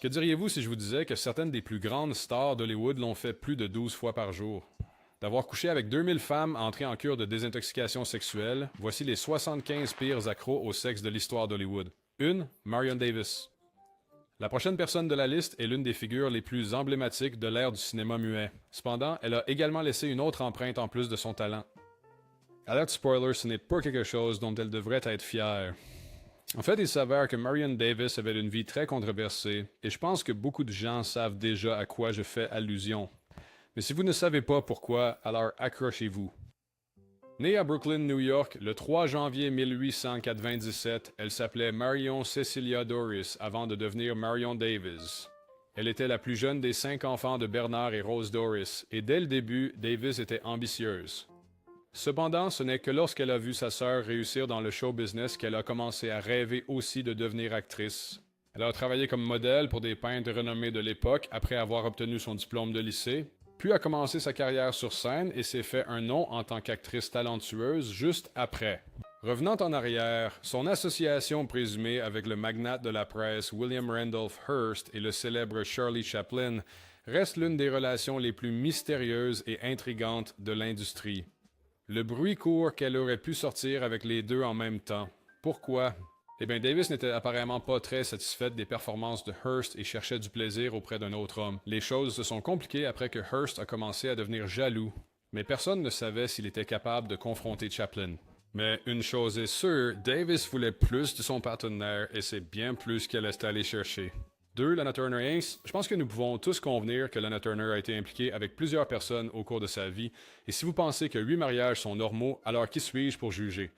Que diriez-vous si je vous disais que certaines des plus grandes stars d'Hollywood l'ont fait plus de 12 fois par jour? D'avoir couché avec 2000 femmes entrées en cure de désintoxication sexuelle, voici les 75 pires accros au sexe de l'histoire d'Hollywood. 1. Marion Davis. La prochaine personne de la liste est l'une des figures les plus emblématiques de l'ère du cinéma muet. Cependant, elle a également laissé une autre empreinte en plus de son talent. Alerte spoiler, ce n'est pas quelque chose dont elle devrait être fière. En fait, il s'avère que Marion Davis avait une vie très controversée, et je pense que beaucoup de gens savent déjà à quoi je fais allusion. Mais si vous ne savez pas pourquoi, alors accrochez-vous. Née à Brooklyn, New York, le 3 janvier 1897, elle s'appelait Marion Cecilia Doris avant de devenir Marion Davis. Elle était la plus jeune des 5 enfants de Bernard et Rose Doris, et dès le début, Davis était ambitieuse. Cependant, ce n'est que lorsqu'elle a vu sa sœur réussir dans le show business qu'elle a commencé à rêver aussi de devenir actrice. Elle a travaillé comme modèle pour des peintres renommés de l'époque après avoir obtenu son diplôme de lycée, puis a commencé sa carrière sur scène et s'est fait un nom en tant qu'actrice talentueuse juste après. Revenant en arrière, son association présumée avec le magnate de la presse William Randolph Hearst et le célèbre Charlie Chaplin reste l'une des relations les plus mystérieuses et intrigantes de l'industrie. Le bruit court qu'elle aurait pu sortir avec les deux en même temps. Pourquoi? Eh bien, Davis n'était apparemment pas très satisfaite des performances de Hearst et cherchait du plaisir auprès d'un autre homme. Les choses se sont compliquées après que Hearst a commencé à devenir jaloux, mais personne ne savait s'il était capable de confronter Chaplin. Mais une chose est sûre, Davis voulait plus de son partenaire et c'est bien plus qu'elle est allée chercher. 2. Lana Turner Inc. Je pense que nous pouvons tous convenir que Lana Turner a été impliquée avec plusieurs personnes au cours de sa vie, et si vous pensez que 8 mariages sont normaux, alors qui suis-je pour juger?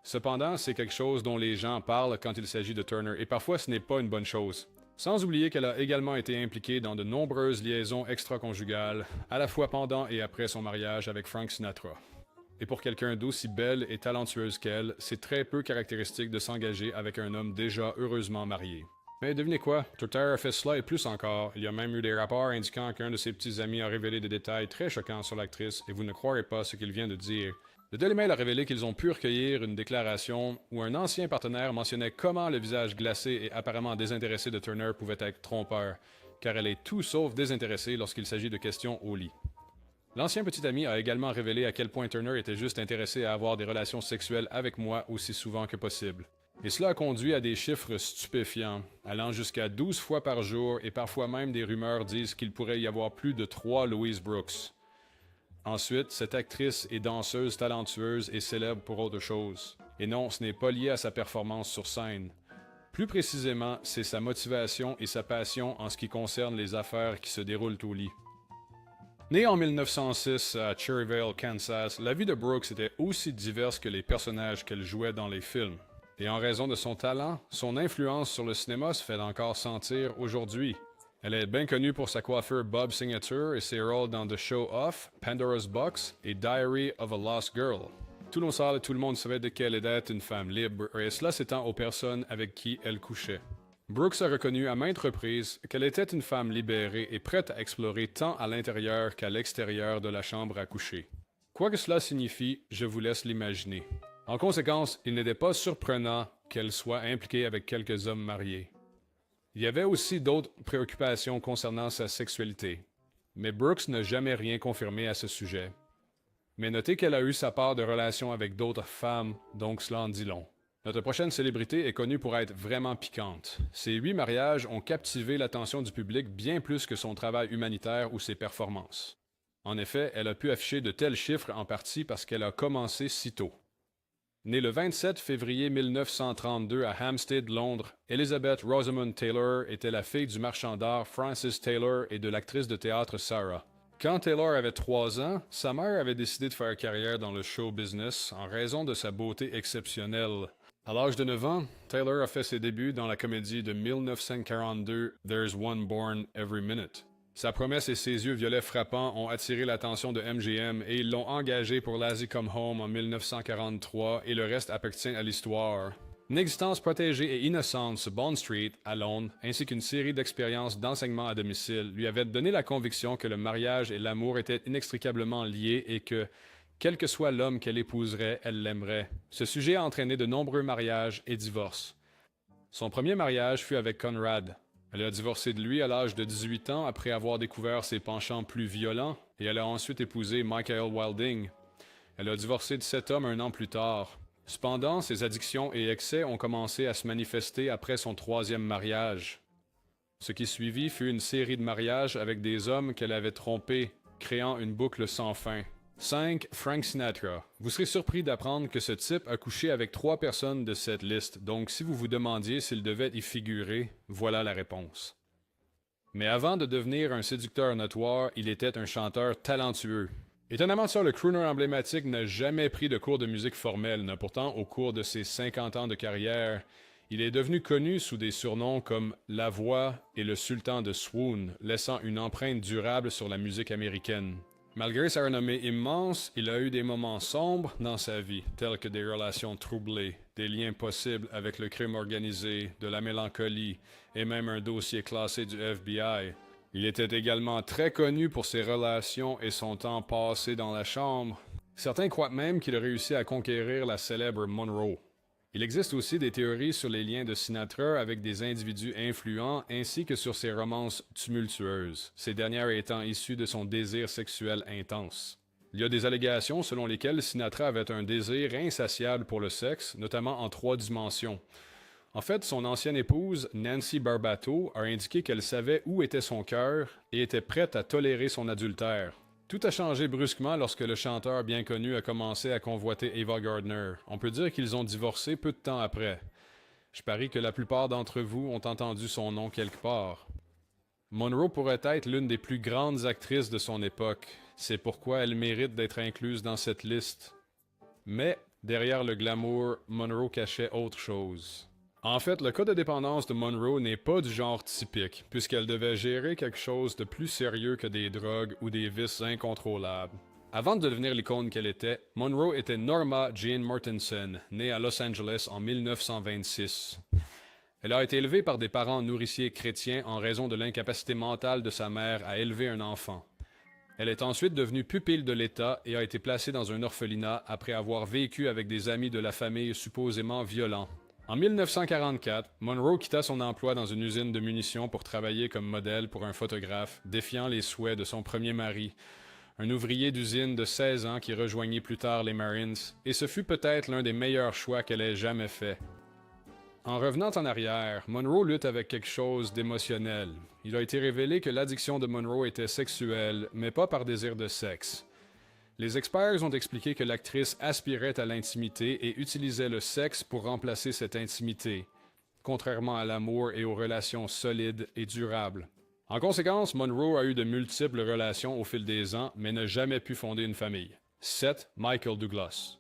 Cependant, c'est quelque chose dont les gens parlent quand il s'agit de Turner, et parfois ce n'est pas une bonne chose. Sans oublier qu'elle a également été impliquée dans de nombreuses liaisons extra-conjugales, à la fois pendant et après son mariage avec Frank Sinatra. Et pour quelqu'un d'aussi belle et talentueuse qu'elle, c'est très peu caractéristique de s'engager avec un homme déjà heureusement marié. Mais devinez quoi, Turner a fait cela et plus encore. Il y a même eu des rapports indiquant qu'un de ses petits amis a révélé des détails très choquants sur l'actrice et vous ne croirez pas ce qu'il vient de dire. Le Daily Mail a révélé qu'ils ont pu recueillir une déclaration où un ancien partenaire mentionnait comment le visage glacé et apparemment désintéressé de Turner pouvait être trompeur, car elle est tout sauf désintéressée lorsqu'il s'agit de questions au lit. L'ancien petit ami a également révélé à quel point Turner était juste intéressé à avoir des relations sexuelles avec moi aussi souvent que possible. Et cela a conduit à des chiffres stupéfiants, allant jusqu'à 12 fois par jour et parfois même des rumeurs disent qu'il pourrait y avoir plus de 3 Louise Brooks. Ensuite, cette actrice est danseuse talentueuse et célèbre pour autre chose. Et non, ce n'est pas lié à sa performance sur scène. Plus précisément, c'est sa motivation et sa passion en ce qui concerne les affaires qui se déroulent au lit. Née en 1906 à Cherryvale, Kansas, la vie de Brooks était aussi diverse que les personnages qu'elle jouait dans les films. Et en raison de son talent, son influence sur le cinéma se fait encore sentir aujourd'hui. Elle est bien connue pour sa coiffure Bob Signature et ses rôles dans The Show Off, Pandora's Box et Diary of a Lost Girl. Tout le monde savait, tout le monde savait de qu'elle était une femme libre, et cela s'étend aux personnes avec qui elle couchait. Brooks a reconnu à maintes reprises qu'elle était une femme libérée et prête à explorer tant à l'intérieur qu'à l'extérieur de la chambre à coucher. Quoi que cela signifie, je vous laisse l'imaginer. En conséquence, il n'était pas surprenant qu'elle soit impliquée avec quelques hommes mariés. Il y avait aussi d'autres préoccupations concernant sa sexualité, mais Brooks n'a jamais rien confirmé à ce sujet. Mais notez qu'elle a eu sa part de relations avec d'autres femmes, donc cela en dit long. Notre prochaine célébrité est connue pour être vraiment piquante. Ses 8 mariages ont captivé l'attention du public bien plus que son travail humanitaire ou ses performances. En effet, elle a pu afficher de tels chiffres en partie parce qu'elle a commencé si tôt. Née le 27 février 1932 à Hampstead, Londres, Elizabeth Rosamond Taylor était la fille du marchand d'art Francis Taylor et de l'actrice de théâtre Sarah. Quand Taylor avait 3 ans, sa mère avait décidé de faire carrière dans le show business en raison de sa beauté exceptionnelle. À l'âge de 9 ans, Taylor a fait ses débuts dans la comédie de 1942 There's One Born Every Minute. Sa promesse et ses yeux violets frappants ont attiré l'attention de MGM et ils l'ont engagé pour Lassie Come Home en 1943 et le reste appartient à l'histoire. Une existence protégée et innocente sur Bond Street, à Londres, ainsi qu'une série d'expériences d'enseignement à domicile lui avaient donné la conviction que le mariage et l'amour étaient inextricablement liés et que, quel que soit l'homme qu'elle épouserait, elle l'aimerait. Ce sujet a entraîné de nombreux mariages et divorces. Son premier mariage fut avec Conrad. Elle a divorcé de lui à l'âge de 18 ans après avoir découvert ses penchants plus violents et elle a ensuite épousé Michael Wilding. Elle a divorcé de cet homme un an plus tard. Cependant, ses addictions et excès ont commencé à se manifester après son troisième mariage. Ce qui suivit fut une série de mariages avec des hommes qu'elle avait trompés, créant une boucle sans fin. 5. Frank Sinatra. Vous serez surpris d'apprendre que ce type a couché avec 3 personnes de cette liste, donc si vous vous demandiez s'il devait y figurer, voilà la réponse. Mais avant de devenir un séducteur notoire, il était un chanteur talentueux. Étonnamment, le crooner emblématique n'a jamais pris de cours de musique formelle, pourtant, au cours de ses 50 ans de carrière, il est devenu connu sous des surnoms comme La Voix et le Sultan de Swoon, laissant une empreinte durable sur la musique américaine. Malgré sa renommée immense, il a eu des moments sombres dans sa vie, tels que des relations troublées, des liens possibles avec le crime organisé, de la mélancolie et même un dossier classé du FBI. Il était également très connu pour ses relations et son temps passé dans la chambre. Certains croient même qu'il a réussi à conquérir la célèbre Monroe. Il existe aussi des théories sur les liens de Sinatra avec des individus influents ainsi que sur ses romances tumultueuses, ces dernières étant issues de son désir sexuel intense. Il y a des allégations selon lesquelles Sinatra avait un désir insatiable pour le sexe, notamment en 3 dimensions. En fait, son ancienne épouse, Nancy Barbato, a indiqué qu'elle savait où était son cœur et était prête à tolérer son adultère. Tout a changé brusquement lorsque le chanteur bien connu a commencé à convoiter Ava Gardner. On peut dire qu'ils ont divorcé peu de temps après. Je parie que la plupart d'entre vous ont entendu son nom quelque part. Monroe pourrait être l'une des plus grandes actrices de son époque. C'est pourquoi elle mérite d'être incluse dans cette liste. Mais, derrière le glamour, Monroe cachait autre chose. En fait, le cas de dépendance de Monroe n'est pas du genre typique, puisqu'elle devait gérer quelque chose de plus sérieux que des drogues ou des vices incontrôlables. Avant de devenir l'icône qu'elle était, Monroe était Norma Jean Mortensen, née à Los Angeles en 1926. Elle a été élevée par des parents nourriciers chrétiens en raison de l'incapacité mentale de sa mère à élever un enfant. Elle est ensuite devenue pupille de l'État et a été placée dans un orphelinat après avoir vécu avec des amis de la famille supposément violents. En 1944, Monroe quitta son emploi dans une usine de munitions pour travailler comme modèle pour un photographe, défiant les souhaits de son premier mari, un ouvrier d'usine de 16 ans qui rejoignit plus tard les Marines, et ce fut peut-être l'un des meilleurs choix qu'elle ait jamais fait. En revenant en arrière, Monroe lutte avec quelque chose d'émotionnel. Il a été révélé que l'addiction de Monroe était sexuelle, mais pas par désir de sexe. Les experts ont expliqué que l'actrice aspirait à l'intimité et utilisait le sexe pour remplacer cette intimité, contrairement à l'amour et aux relations solides et durables. En conséquence, Monroe a eu de multiples relations au fil des ans, mais n'a jamais pu fonder une famille. 7. Michael Douglas.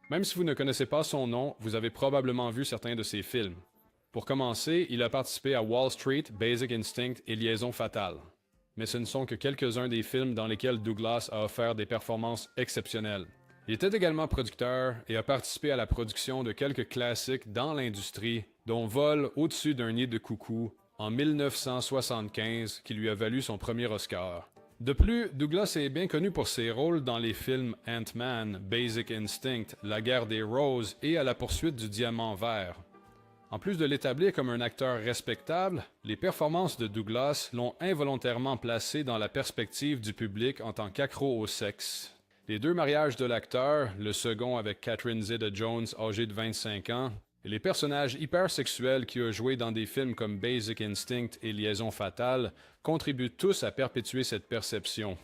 Même si vous ne connaissez pas son nom, vous avez probablement vu certains de ses films. Pour commencer, il a participé à Wall Street, Basic Instinct et Liaison fatale. Mais ce ne sont que quelques-uns des films dans lesquels Douglas a offert des performances exceptionnelles. Il était également producteur et a participé à la production de quelques classiques dans l'industrie, dont Vol au-dessus d'un nid de coucou en 1975, qui lui a valu son premier Oscar. De plus, Douglas est bien connu pour ses rôles dans les films Ant-Man, Basic Instinct, La guerre des roses et À la poursuite du diamant vert. En plus de l'établir comme un acteur respectable, les performances de Douglas l'ont involontairement placé dans la perspective du public en tant qu'accro au sexe. Les 2 mariages de l'acteur, le second avec Catherine Zeta-Jones âgée de 25 ans, et les personnages hypersexuels qu'il a joués dans des films comme Basic Instinct et Liaison fatale, contribuent tous à perpétuer cette perception.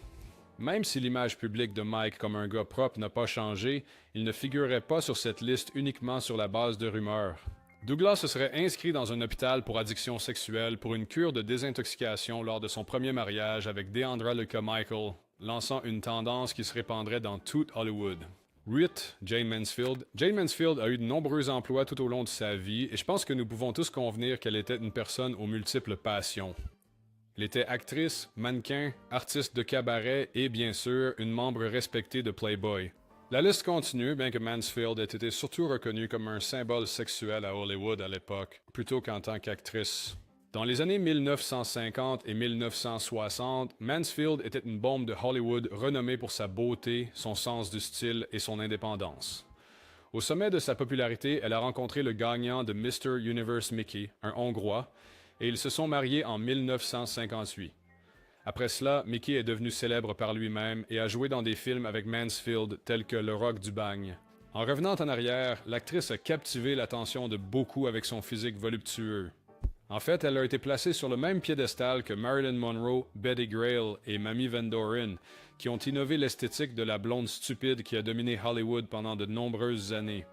Même si l'image publique de Mike comme un gars propre n'a pas changé, il ne figurait pas sur cette liste uniquement sur la base de rumeurs. Douglas se serait inscrit dans un hôpital pour addiction sexuelle pour une cure de désintoxication lors de son premier mariage avec Deandra Luca Michael, lançant une tendance qui se répandrait dans tout Hollywood. 8. Jayne Mansfield. Jayne Mansfield a eu de nombreux emplois tout au long de sa vie et je pense que nous pouvons tous convenir qu'elle était une personne aux multiples passions. Elle était actrice, mannequin, artiste de cabaret et bien sûr une membre respectée de Playboy. La liste continue, bien que Mansfield ait été surtout reconnue comme un symbole sexuel à Hollywood à l'époque, plutôt qu'en tant qu'actrice. Dans les années 1950 et 1960, Mansfield était une bombe de Hollywood renommée pour sa beauté, son sens du style et son indépendance. Au sommet de sa popularité, elle a rencontré le gagnant de Mr. Universe Mickey, un Hongrois, et ils se sont mariés en 1958. Après cela, Mickey est devenu célèbre par lui-même et a joué dans des films avec Mansfield tels que Le Roc du Bagne. En revenant en arrière, l'actrice a captivé l'attention de beaucoup avec son physique voluptueux. En fait, elle a été placée sur le même piédestal que Marilyn Monroe, Betty Grayle et Mamie Van Doren, qui ont innové l'esthétique de la blonde stupide qui a dominé Hollywood pendant de nombreuses années.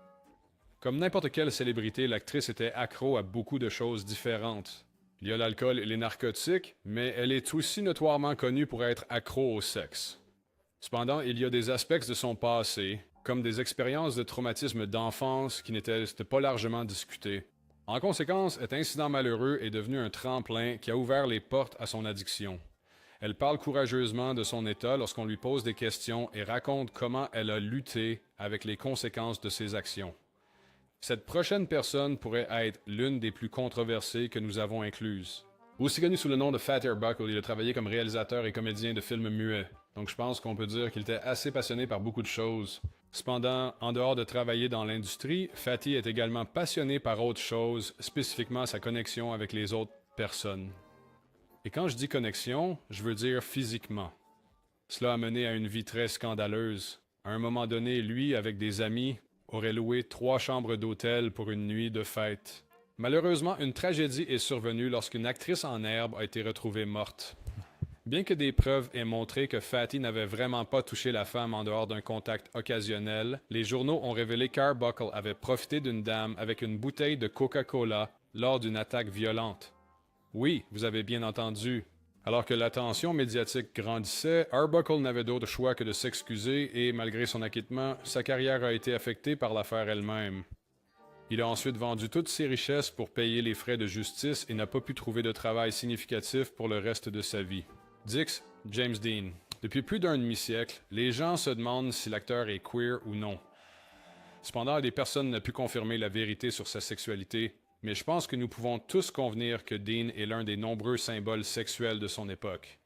Comme n'importe quelle célébrité, l'actrice était accro à beaucoup de choses différentes. Il y a l'alcool et les narcotiques, mais elle est aussi notoirement connue pour être accro au sexe. Cependant, il y a des aspects de son passé, comme des expériences de traumatisme d'enfance qui n'étaient pas largement discutées. En conséquence, cet incident malheureux est devenu un tremplin qui a ouvert les portes à son addiction. Elle parle courageusement de son état lorsqu'on lui pose des questions et raconte comment elle a lutté avec les conséquences de ses actions. Cette prochaine personne pourrait être l'une des plus controversées que nous avons incluses. Aussi connu sous le nom de Fatty Arbuckle, il a travaillé comme réalisateur et comédien de films muets. Donc je pense qu'on peut dire qu'il était assez passionné par beaucoup de choses. Cependant, en dehors de travailler dans l'industrie, Fatty est également passionné par autre chose, spécifiquement sa connexion avec les autres personnes. Et quand je dis connexion, je veux dire physiquement. Cela a mené à une vie très scandaleuse. À un moment donné, lui, avec des amis, aurait loué 3 chambres d'hôtel pour une nuit de fête. Malheureusement, une tragédie est survenue lorsqu'une actrice en herbe a été retrouvée morte. Bien que des preuves aient montré que Fatty n'avait vraiment pas touché la femme en dehors d'un contact occasionnel, les journaux ont révélé qu'Arbuckle avait profité d'une dame avec une bouteille de Coca-Cola lors d'une attaque violente. Oui, vous avez bien entendu. Alors que l'attention médiatique grandissait, Arbuckle n'avait d'autre choix que de s'excuser et, malgré son acquittement, sa carrière a été affectée par l'affaire elle-même. Il a ensuite vendu toutes ses richesses pour payer les frais de justice et n'a pas pu trouver de travail significatif pour le reste de sa vie. Dix, James Dean. Depuis plus d'un demi-siècle, les gens se demandent si l'acteur est queer ou non. Cependant, des personnes n'ont pu confirmer la vérité sur sa sexualité, mais je pense que nous pouvons tous convenir que Dean est l'un des nombreux symboles sexuels de son époque.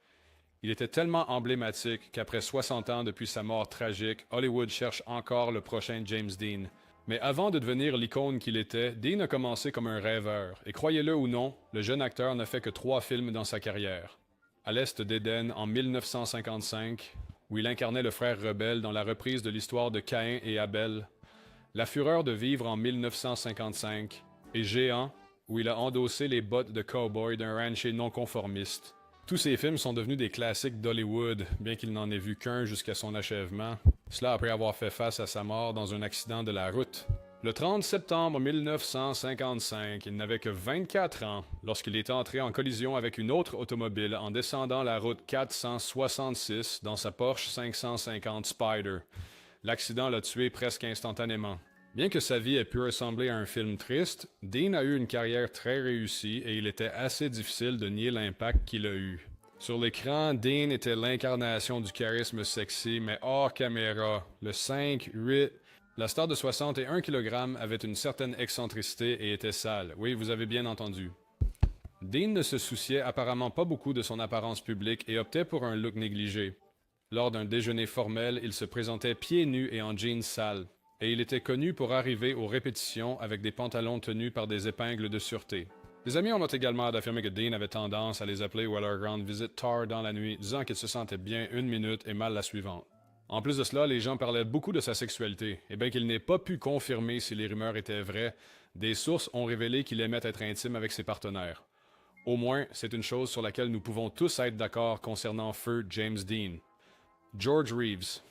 Il était tellement emblématique qu'après 60 ans depuis sa mort tragique, Hollywood cherche encore le prochain James Dean. Mais avant de devenir l'icône qu'il était, Dean a commencé comme un rêveur, et croyez-le ou non, le jeune acteur n'a fait que 3 films dans sa carrière. À l'Est d'Éden en 1955, où il incarnait le frère rebelle dans la reprise de l'histoire de Caïn et Abel, La fureur de vivre en 1955, et Géant, où il a endossé les bottes de cow-boy d'un rancher non conformiste. Tous ces films sont devenus des classiques d'Hollywood, bien qu'il n'en ait vu qu'un jusqu'à son achèvement, cela après avoir fait face à sa mort dans un accident de la route. Le 30 septembre 1955, il n'avait que 24 ans lorsqu'il est entré en collision avec une autre automobile en descendant la route 466 dans sa Porsche 550 Spyder. L'accident l'a tué presque instantanément. Bien que sa vie ait pu ressembler à un film triste, Dean a eu une carrière très réussie et il était assez difficile de nier l'impact qu'il a eu. Sur l'écran, Dean était l'incarnation du charisme sexy, mais hors caméra, le 5-8... La star de 61 kg avait une certaine excentricité et était sale. Oui, vous avez bien entendu. Dean ne se souciait apparemment pas beaucoup de son apparence publique et optait pour un look négligé. Lors d'un déjeuner formel, il se présentait pieds nus et en jeans sales, et il était connu pour arriver aux répétitions avec des pantalons tenus par des épingles de sûreté. Des amis ont également d'affirmer que Dean avait tendance à les appeler ou à leur rendre visite tard dans la nuit, disant qu'il se sentait bien 1 minute et mal la suivante. En plus de cela, les gens parlaient beaucoup de sa sexualité, et bien qu'il n'ait pas pu confirmer si les rumeurs étaient vraies, des sources ont révélé qu'il aimait être intime avec ses partenaires. Au moins, c'est une chose sur laquelle nous pouvons tous être d'accord concernant feu James Dean. George Reeves.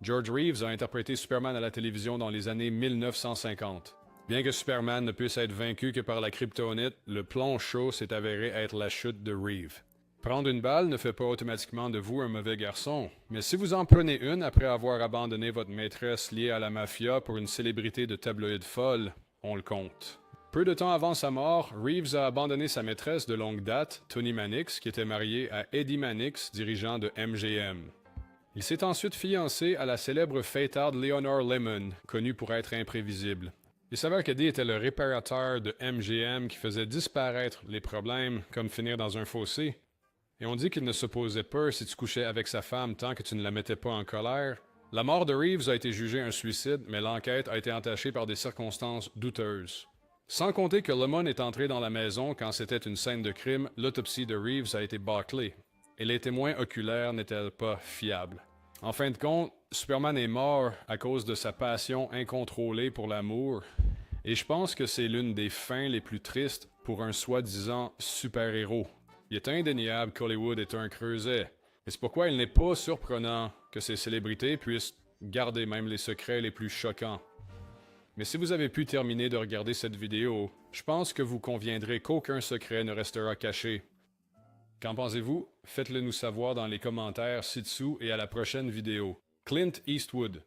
George Reeves a interprété Superman à la télévision dans les années 1950. Bien que Superman ne puisse être vaincu que par la kryptonite, le plomb chaud s'est avéré être la chute de Reeves. Prendre une balle ne fait pas automatiquement de vous un mauvais garçon, mais si vous en prenez une après avoir abandonné votre maîtresse liée à la mafia pour une célébrité de tabloïd folle, on le compte. Peu de temps avant sa mort, Reeves a abandonné sa maîtresse de longue date, Toni Mannix, qui était mariée à Eddie Mannix, dirigeant de MGM. Il s'est ensuite fiancé à la célèbre fêtarde Leonore Lemon, connue pour être imprévisible. Il s'avère qu'Eddie était le réparateur de MGM qui faisait disparaître les problèmes, comme finir dans un fossé. Et on dit qu'il ne s'opposait pas si tu couchais avec sa femme tant que tu ne la mettais pas en colère. La mort de Reeves a été jugée un suicide, mais l'enquête a été entachée par des circonstances douteuses. Sans compter que Lemon est entré dans la maison quand c'était une scène de crime, l'autopsie de Reeves a été bâclée, et les témoins oculaires n'étaient pas fiables. En fin de compte, Superman est mort à cause de sa passion incontrôlée pour l'amour, et je pense que c'est l'une des fins les plus tristes pour un soi-disant super-héros. Il est indéniable qu'Hollywood est un creuset, et c'est pourquoi il n'est pas surprenant que ces célébrités puissent garder même les secrets les plus choquants. Mais si vous avez pu terminer de regarder cette vidéo, je pense que vous conviendrez qu'aucun secret ne restera caché. Qu'en pensez-vous? Faites-le nous savoir dans les commentaires ci-dessous et à la prochaine vidéo. Clint Eastwood.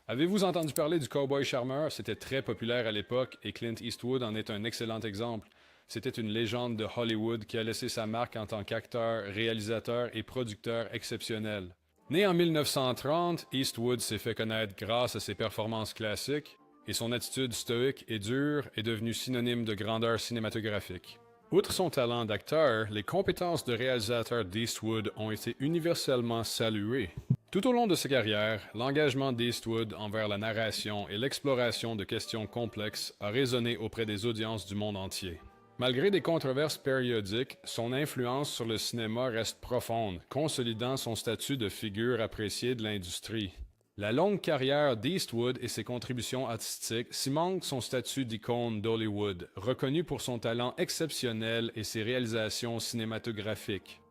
Avez-vous entendu parler du cowboy charmeur? C'était très populaire à l'époque et Clint Eastwood en est un excellent exemple. C'était une légende de Hollywood qui a laissé sa marque en tant qu'acteur, réalisateur et producteur exceptionnel. Né en 1930, Eastwood s'est fait connaître grâce à ses performances classiques, et son attitude stoïque et dure est devenue synonyme de grandeur cinématographique. Outre son talent d'acteur, les compétences de réalisateur d'Eastwood ont été universellement saluées. Tout au long de sa carrière, l'engagement d'Eastwood envers la narration et l'exploration de questions complexes a résonné auprès des audiences du monde entier. Malgré des controverses périodiques, son influence sur le cinéma reste profonde, consolidant son statut de figure appréciée de l'industrie. La longue carrière d'Eastwood et ses contributions artistiques cimentent son statut d'icône d'Hollywood, reconnu pour son talent exceptionnel et ses réalisations cinématographiques.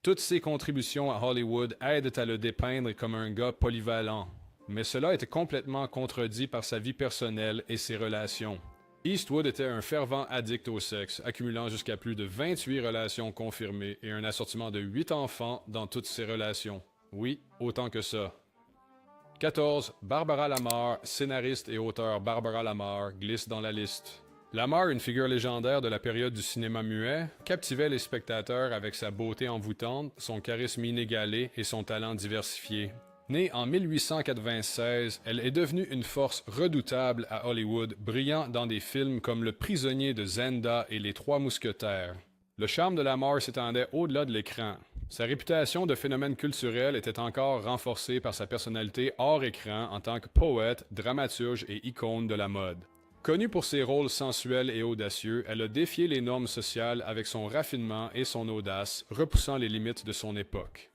Toutes ses contributions à Hollywood aident à le dépeindre comme un gars polyvalent, mais cela était complètement contredit par sa vie personnelle et ses relations. Eastwood était un fervent addict au sexe, accumulant jusqu'à plus de 28 relations confirmées et un assortiment de 8 enfants dans toutes ses relations. Oui, autant que ça. 14. Barbara Lamar, scénariste et auteur Barbara Lamar, glisse dans la liste. Lamar, une figure légendaire de la période du cinéma muet, captivait les spectateurs avec sa beauté envoûtante, son charisme inégalé et son talent diversifié. Née en 1896, elle est devenue une force redoutable à Hollywood, brillant dans des films comme Le Prisonnier de Zenda et Les Trois Mousquetaires. Le charme de Lamar s'étendait au-delà de l'écran. Sa réputation de phénomène culturel était encore renforcée par sa personnalité hors écran en tant que poète, dramaturge et icône de la mode. Connue pour ses rôles sensuels et audacieux, elle a défié les normes sociales avec son raffinement et son audace, repoussant les limites de son époque.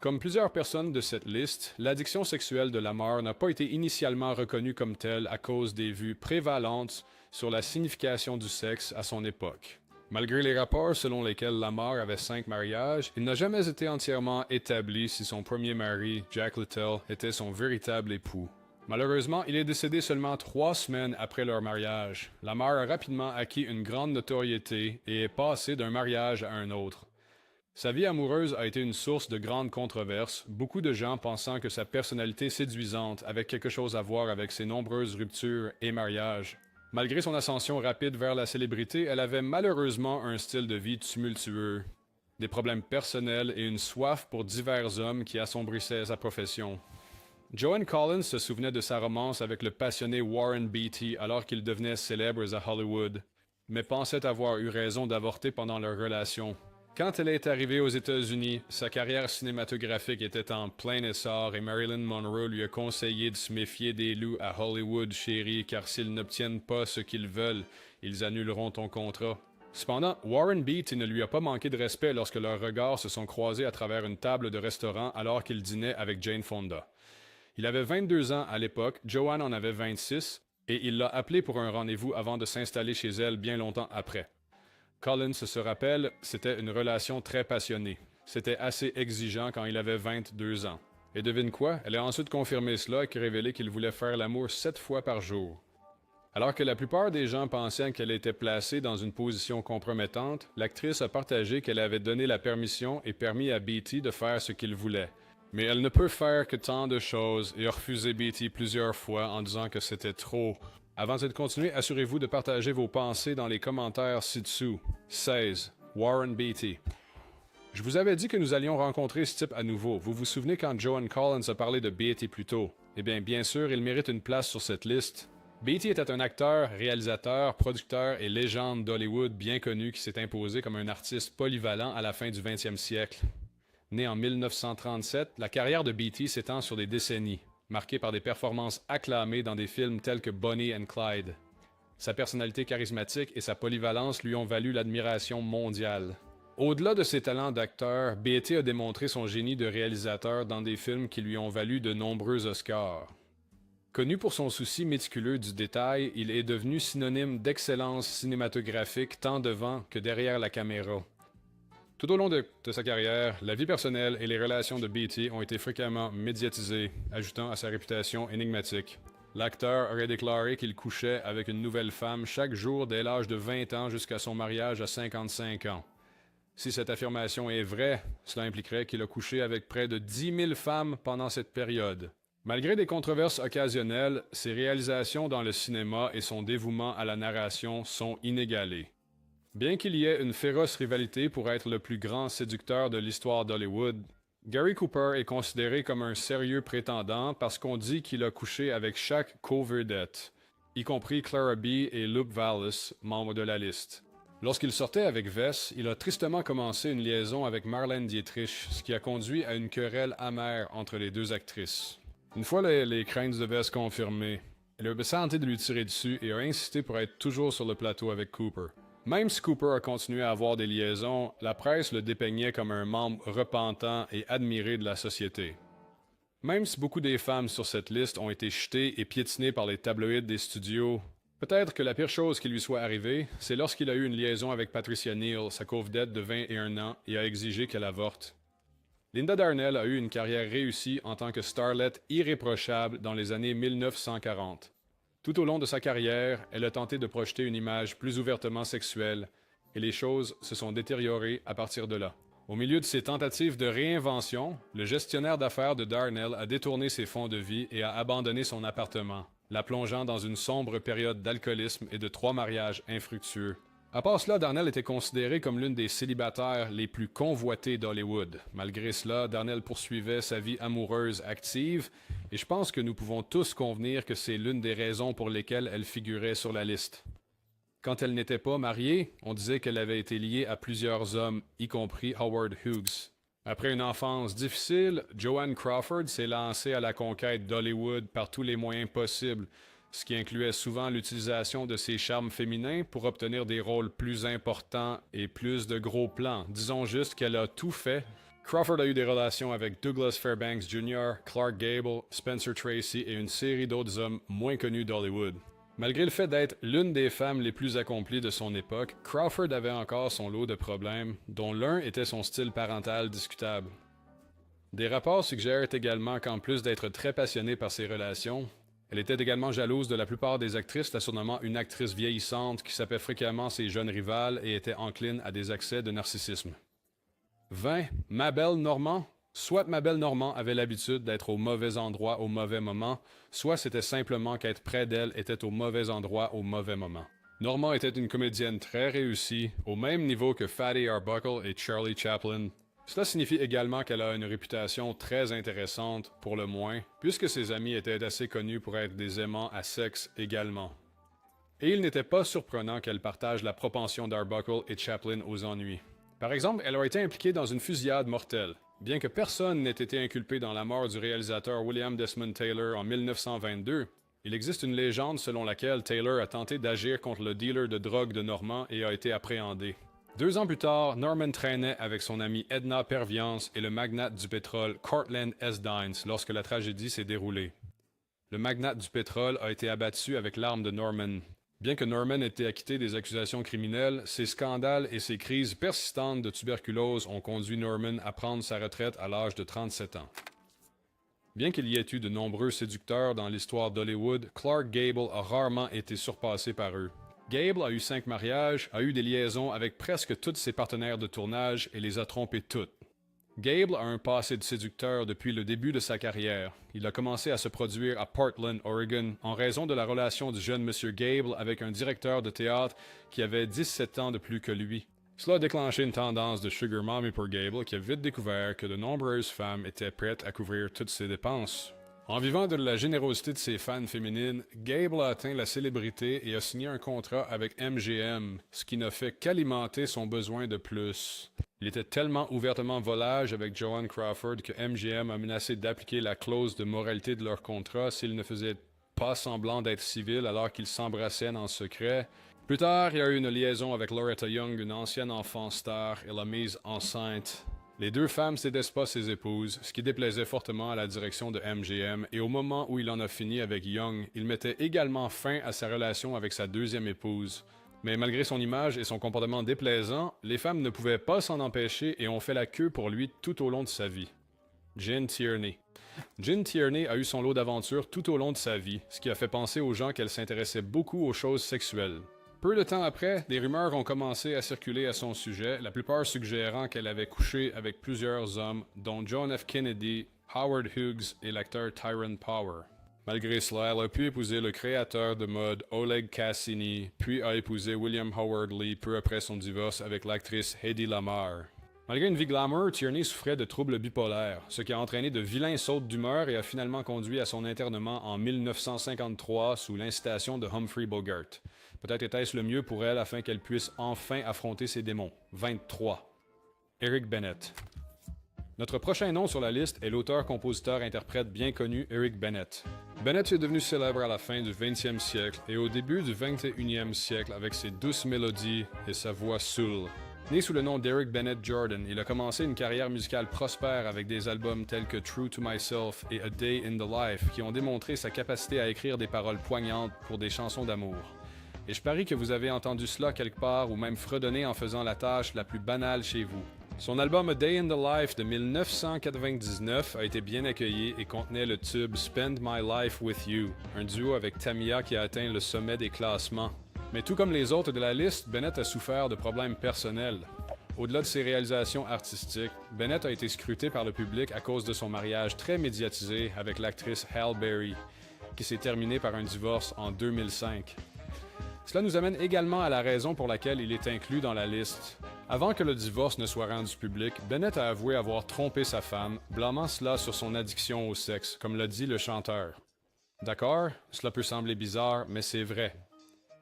Comme plusieurs personnes de cette liste, l'addiction sexuelle de Lamar n'a pas été initialement reconnue comme telle à cause des vues prévalentes sur la signification du sexe à son époque. Malgré les rapports selon lesquels Lamar avait 5 mariages, il n'a jamais été entièrement établi si son premier mari, Jack Littell, était son véritable époux. Malheureusement, il est décédé seulement 3 semaines après leur mariage. Lamar a rapidement acquis une grande notoriété et est passé d'un mariage à un autre. Sa vie amoureuse a été une source de grandes controverses, beaucoup de gens pensant que sa personnalité séduisante avait quelque chose à voir avec ses nombreuses ruptures et mariages. Malgré son ascension rapide vers la célébrité, elle avait malheureusement un style de vie tumultueux, des problèmes personnels et une soif pour divers hommes qui assombrissaient sa profession. Joan Collins se souvenait de sa romance avec le passionné Warren Beatty alors qu'ils devenaient célèbres à Hollywood, mais pensait avoir eu raison d'avorter pendant leur relation. Quand elle est arrivée aux États-Unis, sa carrière cinématographique était en plein essor et Marilyn Monroe lui a conseillé de se méfier des loups à Hollywood, chérie, car s'ils n'obtiennent pas ce qu'ils veulent, ils annuleront ton contrat. Cependant, Warren Beatty ne lui a pas manqué de respect lorsque leurs regards se sont croisés à travers une table de restaurant alors qu'il dînait avec Jane Fonda. Il avait 22 ans à l'époque, Joanne en avait 26, et il l'a appelée pour un rendez-vous avant de s'installer chez elle bien longtemps après. Collins se rappelle, c'était une relation très passionnée. C'était assez exigeant quand il avait 22 ans. Et devine quoi? Elle a ensuite confirmé cela et révélé qu'il voulait faire l'amour 7 fois par jour. Alors que la plupart des gens pensaient qu'elle était placée dans une position compromettante, l'actrice a partagé qu'elle avait donné la permission et permis à Beatty de faire ce qu'il voulait. Mais elle ne peut faire que tant de choses et a refusé Beatty plusieurs fois en disant que c'était trop. Avant de continuer, assurez-vous de partager vos pensées dans les commentaires ci-dessous. 16. Warren Beatty. Je vous avais dit que nous allions rencontrer ce type à nouveau. Vous vous souvenez quand Joan Collins a parlé de Beatty plus tôt? Eh bien sûr, il mérite une place sur cette liste. Beatty était un acteur, réalisateur, producteur et légende d'Hollywood bien connu qui s'est imposé comme un artiste polyvalent à la fin du 20e siècle. Né en 1937, la carrière de Beatty s'étend sur des décennies, marquée par des performances acclamées dans des films tels que Bonnie and Clyde. Sa personnalité charismatique et sa polyvalence lui ont valu l'admiration mondiale. Au-delà de ses talents d'acteur, B.T. a démontré son génie de réalisateur dans des films qui lui ont valu de nombreux Oscars. Connu pour son souci méticuleux du détail, il est devenu synonyme d'excellence cinématographique tant devant que derrière la caméra. Tout au long de sa carrière, la vie personnelle et les relations de B.T. ont été fréquemment médiatisées, ajoutant à sa réputation énigmatique. L'acteur aurait déclaré qu'il couchait avec une nouvelle femme chaque jour dès l'âge de 20 ans jusqu'à son mariage à 55 ans. Si cette affirmation est vraie, cela impliquerait qu'il a couché avec près de 10 000 femmes pendant cette période. Malgré des controverses occasionnelles, ses réalisations dans le cinéma et son dévouement à la narration sont inégalés. Bien qu'il y ait une féroce rivalité pour être le plus grand séducteur de l'histoire d'Hollywood, Gary Cooper est considéré comme un sérieux prétendant parce qu'on dit qu'il a couché avec chaque co-vedette, y compris Clara B. et Luke Vallis, membres de la liste. Lorsqu'il sortait avec Vess, il a tristement commencé une liaison avec Marlène Dietrich, ce qui a conduit à une querelle amère entre les deux actrices. Une fois les craintes de Vess confirmées, elle a tenté de lui tirer dessus et a insisté pour être toujours sur le plateau avec Cooper. Même si Cooper a continué à avoir des liaisons, la presse le dépeignait comme un membre repentant et admiré de la société. Même si beaucoup des femmes sur cette liste ont été jetées et piétinées par les tabloïds des studios, peut-être que la pire chose qui lui soit arrivée, c'est lorsqu'il a eu une liaison avec Patricia Neal, sa co-vedette de 21 ans, et a exigé qu'elle avorte. Linda Darnell a eu une carrière réussie en tant que starlet irréprochable dans les années 1940. Tout au long de sa carrière, elle a tenté de projeter une image plus ouvertement sexuelle, et les choses se sont détériorées à partir de là. Au milieu de ses tentatives de réinvention, le gestionnaire d'affaires de Darnell a détourné ses fonds de vie et a abandonné son appartement, la plongeant dans une sombre période d'alcoolisme et de 3 mariages infructueux. À part cela, Darnell était considérée comme l'une des célibataires les plus convoitées d'Hollywood. Malgré cela, Darnell poursuivait sa vie amoureuse active, et je pense que nous pouvons tous convenir que c'est l'une des raisons pour lesquelles elle figurait sur la liste. Quand elle n'était pas mariée, on disait qu'elle avait été liée à plusieurs hommes, y compris Howard Hughes. Après une enfance difficile, Joanne Crawford s'est lancée à la conquête d'Hollywood par tous les moyens possibles, ce qui incluait souvent l'utilisation de ses charmes féminins pour obtenir des rôles plus importants et plus de gros plans. Disons juste qu'elle a tout fait. Crawford a eu des relations avec Douglas Fairbanks Jr., Clark Gable, Spencer Tracy et une série d'autres hommes moins connus d'Hollywood. Malgré le fait d'être l'une des femmes les plus accomplies de son époque, Crawford avait encore son lot de problèmes, dont l'un était son style parental discutable. Des rapports suggèrent également qu'en plus d'être très passionnée par ses relations, elle était également jalouse de la plupart des actrices, la surnommant une actrice vieillissante qui sapait fréquemment ses jeunes rivales et était encline à des accès de narcissisme. 20. Mabel Normand. Soit Mabel Normand avait l'habitude d'être au mauvais endroit au mauvais moment, soit c'était simplement qu'être près d'elle était au mauvais endroit au mauvais moment. Normand était une comédienne très réussie, au même niveau que Fatty Arbuckle et Charlie Chaplin. Cela signifie également qu'elle a une réputation très intéressante, pour le moins, puisque ses amis étaient assez connus pour être des aimants à sexe également. Et il n'était pas surprenant qu'elle partage la propension d'Arbuckle et Chaplin aux ennuis. Par exemple, elle aurait été impliquée dans une fusillade mortelle. Bien que personne n'ait été inculpé dans la mort du réalisateur William Desmond Taylor en 1922, il existe une légende selon laquelle Taylor a tenté d'agir contre le dealer de drogue de Normand et a été appréhendé. 2 ans plus tard, Norman traînait avec son ami Edna Perviance et le magnate du pétrole Cortland S. Dines lorsque la tragédie s'est déroulée. Le magnate du pétrole a été abattu avec l'arme de Norman. Bien que Norman ait été acquitté des accusations criminelles, ses scandales et ses crises persistantes de tuberculose ont conduit Norman à prendre sa retraite à l'âge de 37 ans. Bien qu'il y ait eu de nombreux séducteurs dans l'histoire d'Hollywood, Clark Gable a rarement été surpassé par eux. Gable a eu 5 mariages, a eu des liaisons avec presque tous ses partenaires de tournage et les a trompés toutes. Gable a un passé de séducteur depuis le début de sa carrière. Il a commencé à se produire à Portland, Oregon, en raison de la relation du jeune Monsieur Gable avec un directeur de théâtre qui avait 17 ans de plus que lui. Cela a déclenché une tendance de sugar mommy pour Gable qui a vite découvert que de nombreuses femmes étaient prêtes à couvrir toutes ses dépenses. En vivant de la générosité de ses fans féminines, Gable a atteint la célébrité et a signé un contrat avec MGM, ce qui n'a fait qu'alimenter son besoin de plus. Il était tellement ouvertement volage avec Joanne Crawford que MGM a menacé d'appliquer la clause de moralité de leur contrat s'il ne faisait pas semblant d'être civils alors qu'ils s'embrassaient en secret. Plus tard, il y a eu une liaison avec Loretta Young, une ancienne enfant star, et l'a mise enceinte. Les deux femmes cédaient pas ses épouses, ce qui déplaisait fortement à la direction de MGM, et au moment où il en a fini avec Young, il mettait également fin à sa relation avec sa deuxième épouse. Mais malgré son image et son comportement déplaisant, les femmes ne pouvaient pas s'en empêcher et ont fait la queue pour lui tout au long de sa vie. Gin Tierney. Gin Tierney a eu son lot d'aventures tout au long de sa vie, ce qui a fait penser aux gens qu'elle s'intéressait beaucoup aux choses sexuelles. Peu de temps après, des rumeurs ont commencé à circuler à son sujet, la plupart suggérant qu'elle avait couché avec plusieurs hommes, dont John F. Kennedy, Howard Hughes et l'acteur Tyrone Power. Malgré cela, elle a pu épouser le créateur de mode Oleg Cassini, puis a épousé William Howard Lee peu après son divorce avec l'actrice Hedy Lamarr. Malgré une vie glamour, Tierney souffrait de troubles bipolaires, ce qui a entraîné de vilains sautes d'humeur et a finalement conduit à son internement en 1953 sous l'incitation de Humphrey Bogart. Peut-être était-ce le mieux pour elle afin qu'elle puisse enfin affronter ses démons. 23. Eric Bennett. Notre prochain nom sur la liste est l'auteur-compositeur-interprète bien connu Eric Bennett. Bennett est devenu célèbre à la fin du 20e siècle et au début du 21e siècle avec ses douces mélodies et sa voix soul. Né sous le nom d'Eric Bennett Jordan, il a commencé une carrière musicale prospère avec des albums tels que True to Myself et A Day in the Life qui ont démontré sa capacité à écrire des paroles poignantes pour des chansons d'amour. Et je parie que vous avez entendu cela quelque part ou même fredonné en faisant la tâche la plus banale chez vous. Son album A Day in the Life de 1999 a été bien accueilli et contenait le tube Spend My Life With You, un duo avec Tamia qui a atteint le sommet des classements. Mais tout comme les autres de la liste, Bennett a souffert de problèmes personnels. Au-delà de ses réalisations artistiques, Bennett a été scruté par le public à cause de son mariage très médiatisé avec l'actrice Halle Berry, qui s'est terminé par un divorce en 2005. Cela nous amène également à la raison pour laquelle il est inclus dans la liste. Avant que le divorce ne soit rendu public, Bennett a avoué avoir trompé sa femme, blâmant cela sur son addiction au sexe, comme l'a dit le chanteur. D'accord, cela peut sembler bizarre, mais c'est vrai.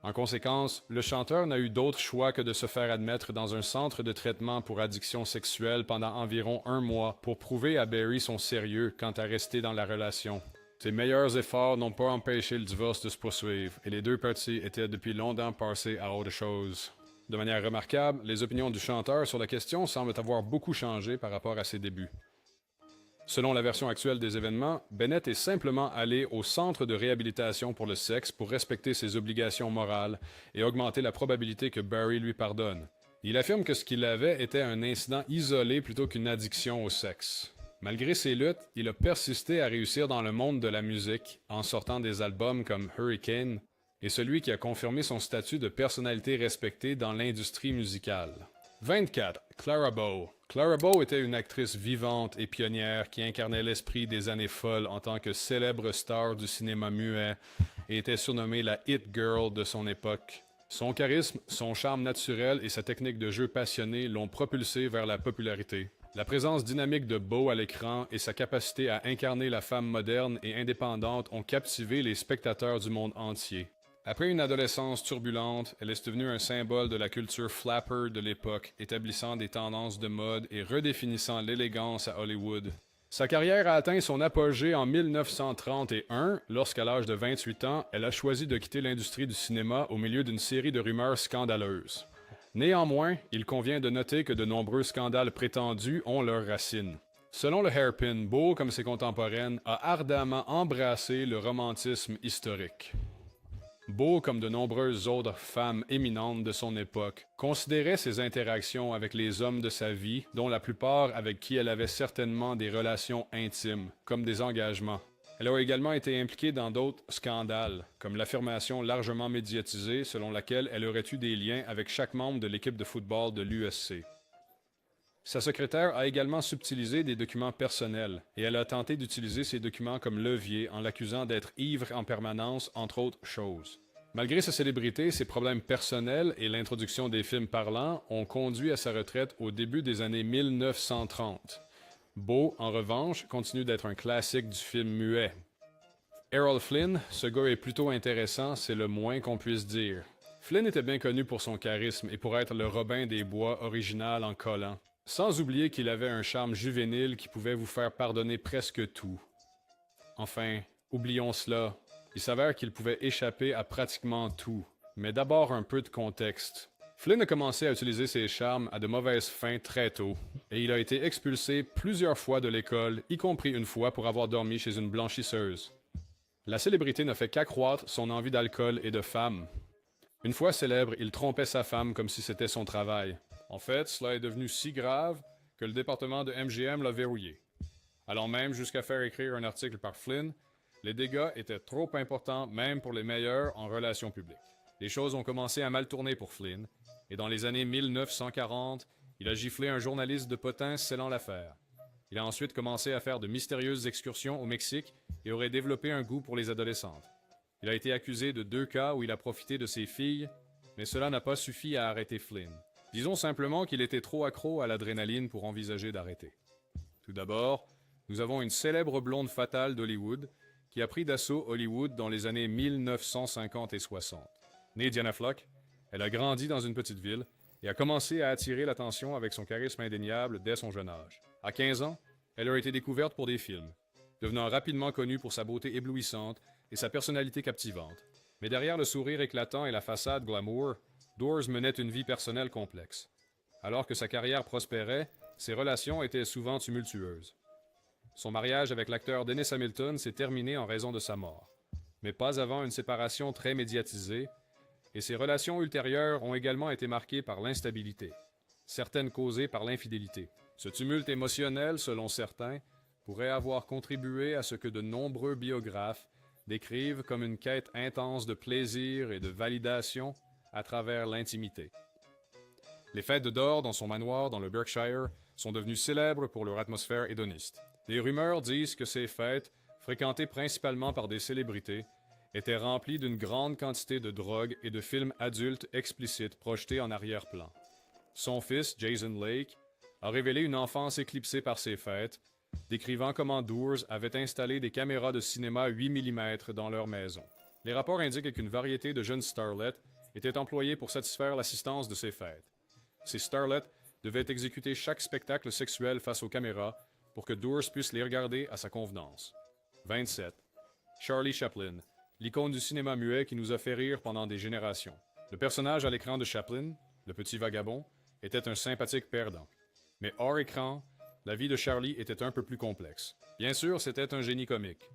En conséquence, le chanteur n'a eu d'autre choix que de se faire admettre dans un centre de traitement pour addiction sexuelle pendant environ 1 mois pour prouver à Berry son sérieux quant à rester dans la relation. Ses meilleurs efforts n'ont pas empêché le divorce de se poursuivre, et les deux parties étaient depuis longtemps passées à autre chose. De manière remarquable, les opinions du chanteur sur la question semblent avoir beaucoup changé par rapport à ses débuts. Selon la version actuelle des événements, Bennett est simplement allé au centre de réhabilitation pour le sexe pour respecter ses obligations morales et augmenter la probabilité que Barry lui pardonne. Il affirme que ce qu'il avait était un incident isolé plutôt qu'une addiction au sexe. Malgré ses luttes, il a persisté à réussir dans le monde de la musique en sortant des albums comme Hurricane et celui qui a confirmé son statut de personnalité respectée dans l'industrie musicale. 24. Clara Bow. Clara Bow était une actrice vivante et pionnière qui incarnait l'esprit des années folles en tant que célèbre star du cinéma muet et était surnommée la It Girl de son époque. Son charisme, son charme naturel et sa technique de jeu passionnée l'ont propulsée vers la popularité. La présence dynamique de Bow à l'écran et sa capacité à incarner la femme moderne et indépendante ont captivé les spectateurs du monde entier. Après une adolescence turbulente, elle est devenue un symbole de la culture flapper de l'époque, établissant des tendances de mode et redéfinissant l'élégance à Hollywood. Sa carrière a atteint son apogée en 1931, lorsqu'à l'âge de 28 ans, elle a choisi de quitter l'industrie du cinéma au milieu d'une série de rumeurs scandaleuses. Néanmoins, il convient de noter que de nombreux scandales prétendus ont leurs racines. Selon le Hairpin, Bow, comme ses contemporaines, a ardemment embrassé le romantisme historique. Bow, comme de nombreuses autres femmes éminentes de son époque, considérait ses interactions avec les hommes de sa vie, dont la plupart avec qui elle avait certainement des relations intimes, comme des engagements. Elle a également été impliquée dans d'autres scandales, comme l'affirmation largement médiatisée selon laquelle elle aurait eu des liens avec chaque membre de l'équipe de football de l'USC. Sa secrétaire a également subtilisé des documents personnels, et elle a tenté d'utiliser ces documents comme levier en l'accusant d'être ivre en permanence, entre autres choses. Malgré sa célébrité, ses problèmes personnels et l'introduction des films parlants ont conduit à sa retraite au début des années 1930. Bow, en revanche, continue d'être un classique du film muet. Errol Flynn, ce gars est plutôt intéressant, c'est le moins qu'on puisse dire. Flynn était bien connu pour son charisme et pour être le Robin des Bois original en collant. Sans oublier qu'il avait un charme juvénile qui pouvait vous faire pardonner presque tout. Enfin, oublions cela, Il s'avère qu'il pouvait échapper à pratiquement tout. Mais d'abord un peu de contexte. Flynn a commencé à utiliser ses charmes à de mauvaises fins très tôt, et il a été expulsé plusieurs fois de l'école, y compris une fois pour avoir dormi chez une blanchisseuse. La célébrité ne fait qu'accroître son envie d'alcool et de femmes. Une fois célèbre, il trompait sa femme comme si c'était son travail. En fait, cela est devenu si grave que le département de MGM l'a verrouillé. Allant même jusqu'à faire écrire un article par Flynn, les dégâts étaient trop importants même pour les meilleurs en relations publiques. Les choses ont commencé à mal tourner pour Flynn, et dans les années 1940, il a giflé un journaliste de Potin scellant l'affaire. Il a ensuite commencé à faire de mystérieuses excursions au Mexique et aurait développé un goût pour les adolescentes. Il a été accusé de 2 cas où il a profité de ses filles, mais cela n'a pas suffi à arrêter Flynn. Disons simplement qu'il était trop accro à l'adrénaline pour envisager d'arrêter. Tout d'abord, nous avons une célèbre blonde fatale d'Hollywood qui a pris d'assaut Hollywood dans les années 1950 et 60. Née Diana Flock, elle a grandi dans une petite ville et a commencé à attirer l'attention avec son charisme indéniable dès son jeune âge. À 15 ans, elle a été découverte pour des films, devenant rapidement connue pour sa beauté éblouissante et sa personnalité captivante. Mais derrière le sourire éclatant et la façade glamour, Doors menait une vie personnelle complexe. Alors que sa carrière prospérait, ses relations étaient souvent tumultueuses. Son mariage avec l'acteur Dennis Hamilton s'est terminé en raison de sa mort, mais pas avant une séparation très médiatisée, et ses relations ultérieures ont également été marquées par l'instabilité, certaines causées par l'infidélité. Ce tumulte émotionnel, selon certains, pourrait avoir contribué à ce que de nombreux biographes décrivent comme une quête intense de plaisir et de validation à travers l'intimité. Les fêtes de Dore dans son manoir dans le Berkshire sont devenues célèbres pour leur atmosphère hédoniste. Des rumeurs disent que ces fêtes, fréquentées principalement par des célébrités, étaient remplies d'une grande quantité de drogue et de films adultes explicites projetés en arrière-plan. Son fils, Jason Lake, a révélé une enfance éclipsée par ces fêtes, décrivant comment Doors avait installé des caméras de cinéma 8 mm dans leur maison. Les rapports indiquent qu'une variété de jeunes starlets étaient employés pour satisfaire l'assistance de ces fêtes. Ces starlets devaient exécuter chaque spectacle sexuel face aux caméras pour que Doors puisse les regarder à sa convenance. 27. Charlie Chaplin, l'icône du cinéma muet qui nous a fait rire pendant des générations. Le personnage à l'écran de Chaplin, le petit vagabond, était un sympathique perdant. Mais hors écran, la vie de Charlie était un peu plus complexe. Bien sûr, c'était un génie comique.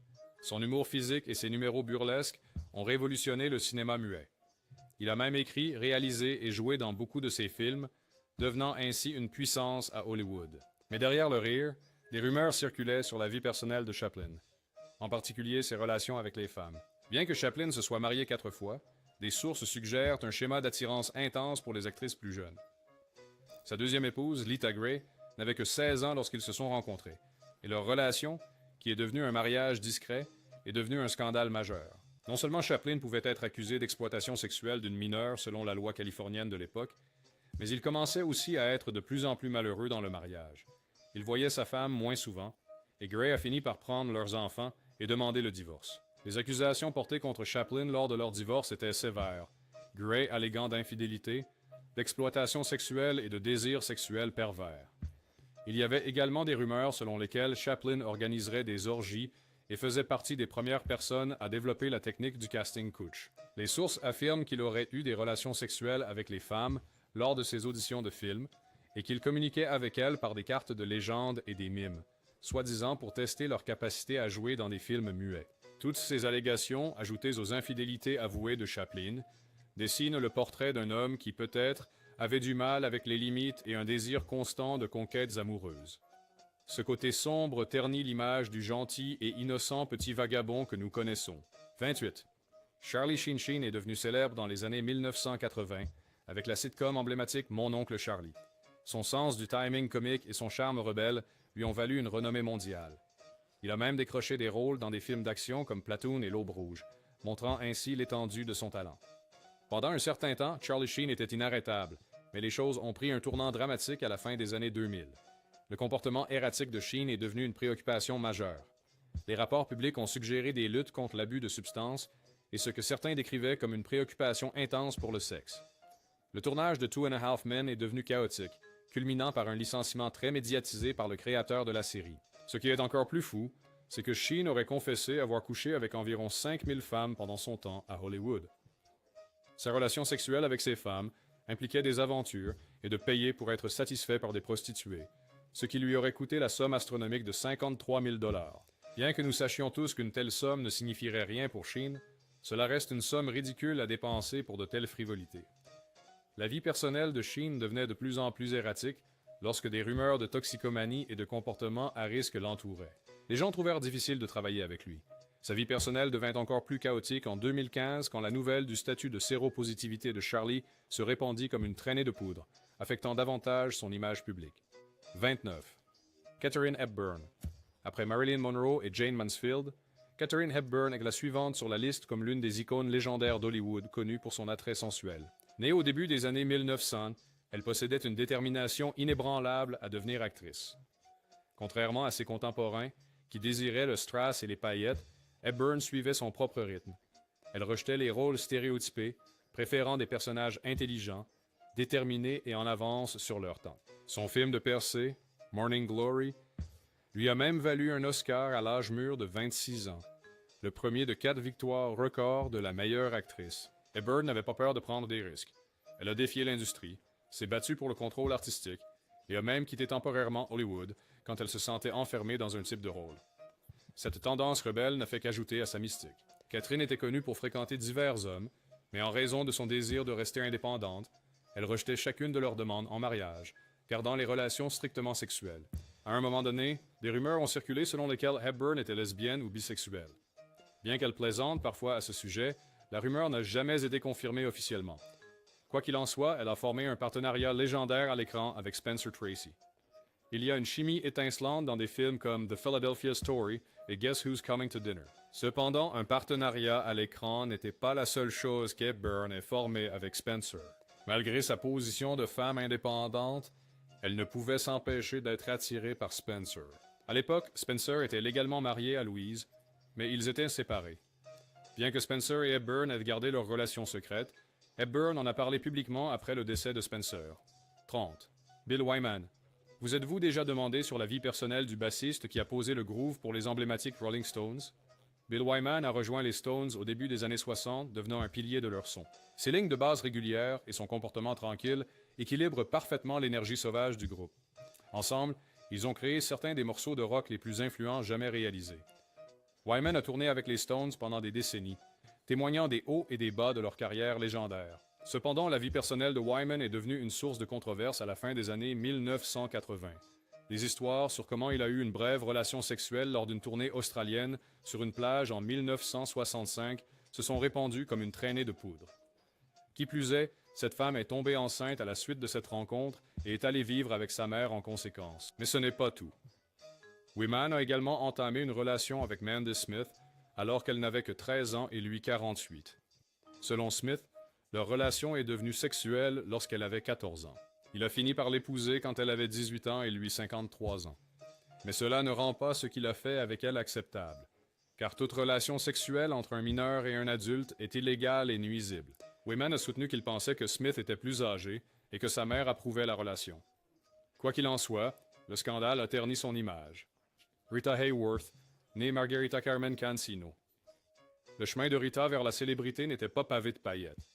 Son humour physique et ses numéros burlesques ont révolutionné le cinéma muet. Il a même écrit, réalisé et joué dans beaucoup de ses films, devenant ainsi une puissance à Hollywood. Mais derrière le rire, des rumeurs circulaient sur la vie personnelle de Chaplin, en particulier ses relations avec les femmes. Bien que Chaplin se soit marié 4 fois, des sources suggèrent un schéma d'attirance intense pour les actrices plus jeunes. Sa deuxième épouse, Lita Grey, n'avait que 16 ans lorsqu'ils se sont rencontrés, et leur relation, qui est devenue un mariage discret, est devenue un scandale majeur. Non seulement Chaplin pouvait être accusé d'exploitation sexuelle d'une mineure selon la loi californienne de l'époque, mais il commençait aussi à être de plus en plus malheureux dans le mariage. Il voyait sa femme moins souvent, et Grey a fini par prendre leurs enfants et demander le divorce. Les accusations portées contre Chaplin lors de leur divorce étaient sévères, Grey alléguant d'infidélité, d'exploitation sexuelle et de désir sexuel pervers. Il y avait également des rumeurs selon lesquelles Chaplin organiserait des orgies et faisait partie des premières personnes à développer la technique du casting couch. Les sources affirment qu'il aurait eu des relations sexuelles avec les femmes lors de ses auditions de films et qu'il communiquait avec elles par des cartes de légende et des mimes, soi-disant pour tester leur capacité à jouer dans des films muets. Toutes ces allégations, ajoutées aux infidélités avouées de Chaplin, dessinent le portrait d'un homme qui, peut-être, avait du mal avec les limites et un désir constant de conquêtes amoureuses. Ce côté sombre ternit l'image du gentil et innocent petit vagabond que nous connaissons. 28. Charlie Sheen est devenu célèbre dans les années 1980 avec la sitcom emblématique Mon oncle Charlie. Son sens du timing comique et son charme rebelle lui ont valu une renommée mondiale. Il a même décroché des rôles dans des films d'action comme Platoon et L'Aube rouge, montrant ainsi l'étendue de son talent. Pendant un certain temps, Charlie Sheen était inarrêtable, mais les choses ont pris un tournant dramatique à la fin des années 2000. Le comportement erratique de Sheen est devenu une préoccupation majeure. Les rapports publics ont suggéré des luttes contre l'abus de substances et ce que certains décrivaient comme une préoccupation intense pour le sexe. Le tournage de Two and a Half Men est devenu chaotique, culminant par un licenciement très médiatisé par le créateur de la série. Ce qui est encore plus fou, c'est que Sheen aurait confessé avoir couché avec environ 5000 femmes pendant son temps à Hollywood. Sa relation sexuelle avec ces femmes impliquait des aventures et de payer pour être satisfait par des prostituées, ce qui lui aurait coûté la somme astronomique de 53 000 $. Bien que nous sachions tous qu'une telle somme ne signifierait rien pour Sheen, cela reste une somme ridicule à dépenser pour de telles frivolités. La vie personnelle de Sheen devenait de plus en plus erratique lorsque des rumeurs de toxicomanie et de comportement à risque l'entouraient. Les gens trouvèrent difficile de travailler avec lui. Sa vie personnelle devint encore plus chaotique en 2015 quand la nouvelle du statut de séropositivité de Charlie se répandit comme une traînée de poudre, affectant davantage son image publique. 29. Katharine Hepburn. Après Marilyn Monroe et Jane Mansfield, Katharine Hepburn est la suivante sur la liste comme l'une des icônes légendaires d'Hollywood connue pour son attrait sensuel. Née au début des années 1900, elle possédait une détermination inébranlable à devenir actrice. Contrairement à ses contemporains, qui désiraient le strass et les paillettes, Hepburn suivait son propre rythme. Elle rejetait les rôles stéréotypés, préférant des personnages intelligents, déterminés et en avance sur leur temps. Son film de percée, Morning Glory, lui a même valu un Oscar à l'âge mûr de 26 ans, le premier de 4 victoires records de la meilleure actrice. Hepburn n'avait pas peur de prendre des risques. Elle a défié l'industrie, s'est battue pour le contrôle artistique et a même quitté temporairement Hollywood quand elle se sentait enfermée dans un type de rôle. Cette tendance rebelle n'a fait qu'ajouter à sa mystique. Catherine était connue pour fréquenter divers hommes, mais en raison de son désir de rester indépendante, elle rejetait chacune de leurs demandes en mariage, gardant les relations strictement sexuelles. À un moment donné, des rumeurs ont circulé selon lesquelles Hepburn était lesbienne ou bisexuelle. Bien qu'elle plaisante parfois à ce sujet, la rumeur n'a jamais été confirmée officiellement. Quoi qu'il en soit, elle a formé un partenariat légendaire à l'écran avec Spencer Tracy. Il y a une chimie étincelante dans des films comme The Philadelphia Story et Guess Who's Coming to Dinner. Cependant, un partenariat à l'écran n'était pas la seule chose qu'Hepburn ait formée avec Spencer. Malgré sa position de femme indépendante, elle ne pouvait s'empêcher d'être attirée par Spencer. À l'époque, Spencer était légalement marié à Louise, mais ils étaient séparés. Bien que Spencer et Hepburn aient gardé leur relation secrète, Hepburn en a parlé publiquement après le décès de Spencer. 30. Bill Wyman. Vous êtes-vous déjà demandé sur la vie personnelle du bassiste qui a posé le groove pour les emblématiques Rolling Stones? Bill Wyman a rejoint les Stones au début des années 60, devenant un pilier de leur son. Ses lignes de basse régulières et son comportement tranquille équilibrent parfaitement l'énergie sauvage du groupe. Ensemble, ils ont créé certains des morceaux de rock les plus influents jamais réalisés. Wyman a tourné avec les Stones pendant des décennies, témoignant des hauts et des bas de leur carrière légendaire. Cependant, la vie personnelle de Wyman est devenue une source de controverse à la fin des années 1980. Des histoires sur comment il a eu une brève relation sexuelle lors d'une tournée australienne sur une plage en 1965 se sont répandues comme une traînée de poudre. Qui plus est, cette femme est tombée enceinte à la suite de cette rencontre et est allée vivre avec sa mère en conséquence. Mais ce n'est pas tout. Wyman a également entamé une relation avec Mandy Smith alors qu'elle n'avait que 13 ans et lui 48. Selon Smith, leur relation est devenue sexuelle lorsqu'elle avait 14 ans. Il a fini par l'épouser quand elle avait 18 ans et lui 53 ans. Mais cela ne rend pas ce qu'il a fait avec elle acceptable, car toute relation sexuelle entre un mineur et un adulte est illégale et nuisible. Wyman a soutenu qu'il pensait que Smith était plus âgé et que sa mère approuvait la relation. Quoi qu'il en soit, le scandale a terni son image. Rita Hayworth, née Margherita Carmen Cancino. Le chemin de Rita vers la célébrité n'était pas pavé de paillettes.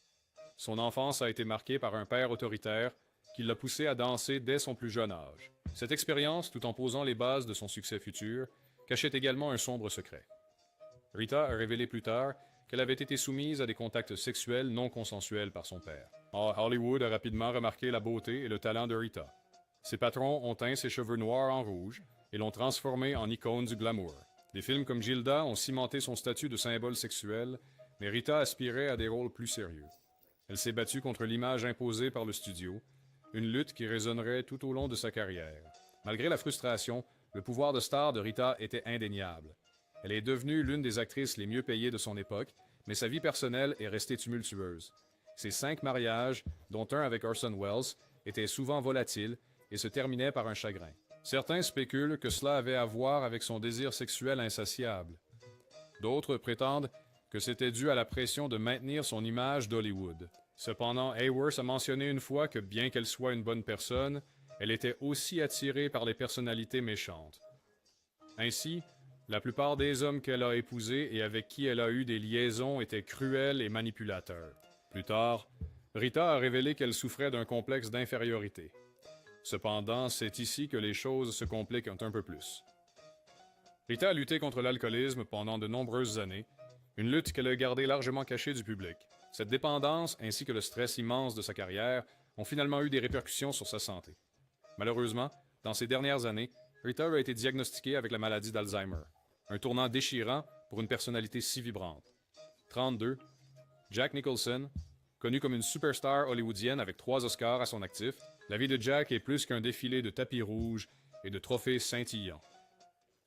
Son enfance a été marquée par un père autoritaire qui l'a poussé à danser dès son plus jeune âge. Cette expérience, tout en posant les bases de son succès futur, cachait également un sombre secret. Rita a révélé plus tard qu'elle avait été soumise à des contacts sexuels non consensuels par son père. Or, Hollywood a rapidement remarqué la beauté et le talent de Rita. Ses patrons ont teint ses cheveux noirs en rouge et l'ont transformée en icône du glamour. Des films comme Gilda ont cimenté son statut de symbole sexuel, mais Rita aspirait à des rôles plus sérieux. Elle s'est battue contre l'image imposée par le studio, une lutte qui résonnerait tout au long de sa carrière. Malgré la frustration, le pouvoir de star de Rita était indéniable. Elle est devenue l'une des actrices les mieux payées de son époque, mais sa vie personnelle est restée tumultueuse. Ses 5 mariages, dont un avec Orson Welles, étaient souvent volatiles et se terminaient par un chagrin. Certains spéculent que cela avait à voir avec son désir sexuel insatiable. D'autres prétendent que c'était dû à la pression de maintenir son image d'Hollywood. Cependant, Hayworth a mentionné une fois que bien qu'elle soit une bonne personne, elle était aussi attirée par les personnalités méchantes. Ainsi, La plupart des hommes qu'elle a épousés et avec qui elle a eu des liaisons étaient cruels et manipulateurs. Plus tard, Rita a révélé qu'elle souffrait d'un complexe d'infériorité. Cependant, c'est ici que les choses se compliquent un peu plus. Rita a lutté contre l'alcoolisme pendant de nombreuses années, une lutte qu'elle a gardée largement cachée du public. Cette dépendance, ainsi que le stress immense de sa carrière, ont finalement eu des répercussions sur sa santé. Malheureusement, dans ces dernières années, Rita a été diagnostiquée avec la maladie d'Alzheimer, un tournant déchirant pour une personnalité si vibrante. 32, Jack Nicholson, connu comme une superstar hollywoodienne avec 3 Oscars à son actif, la vie de Jack est plus qu'un défilé de tapis rouges et de trophées scintillants.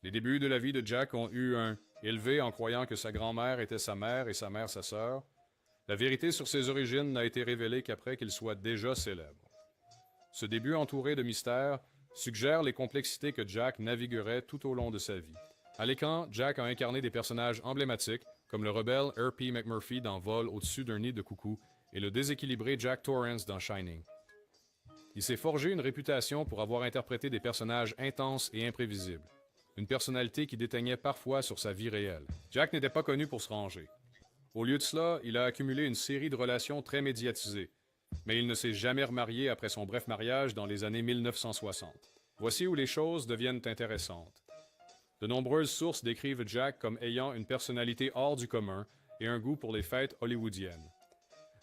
Les débuts de la vie de Jack ont eu un « élevé en croyant que sa grand-mère était sa mère et sa mère sa sœur ». La vérité sur ses origines n'a été révélée qu'après qu'il soit déjà célèbre. Ce début entouré de mystères suggère les complexités que Jack naviguerait tout au long de sa vie. À l'écran, Jack a incarné des personnages emblématiques comme le rebelle R.P. McMurphy dans Vol au-dessus d'un nid de coucou et le déséquilibré Jack Torrance dans Shining. Il s'est forgé une réputation pour avoir interprété des personnages intenses et imprévisibles, une personnalité qui déteignait parfois sur sa vie réelle. Jack n'était pas connu pour se ranger. Au lieu de cela, il a accumulé une série de relations très médiatisées, mais il ne s'est jamais remarié après son bref mariage dans les années 1960. Voici où les choses deviennent intéressantes. De nombreuses sources décrivent Jack comme ayant une personnalité hors du commun et un goût pour les fêtes hollywoodiennes.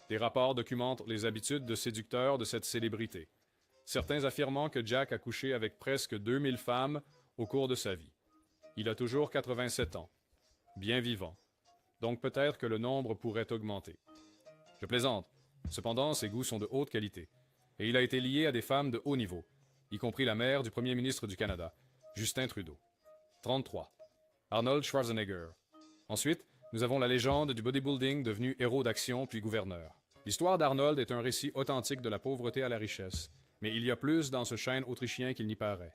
Des rapports documentent les habitudes de séducteurs de cette célébrité, certains affirmant que Jack a couché avec presque 2000 femmes au cours de sa vie. Il a toujours 87 ans, bien vivant, donc peut-être que le nombre pourrait augmenter. Je plaisante. Cependant, ses goûts sont de haute qualité, et il a été lié à des femmes de haut niveau, y compris la mère du premier ministre du Canada, Justin Trudeau. 33. Arnold Schwarzenegger. Ensuite, nous avons la légende du bodybuilding devenu héros d'action puis gouverneur. L'histoire d'Arnold est un récit authentique de la pauvreté à la richesse, mais il y a plus dans ce chêne autrichien qu'il n'y paraît.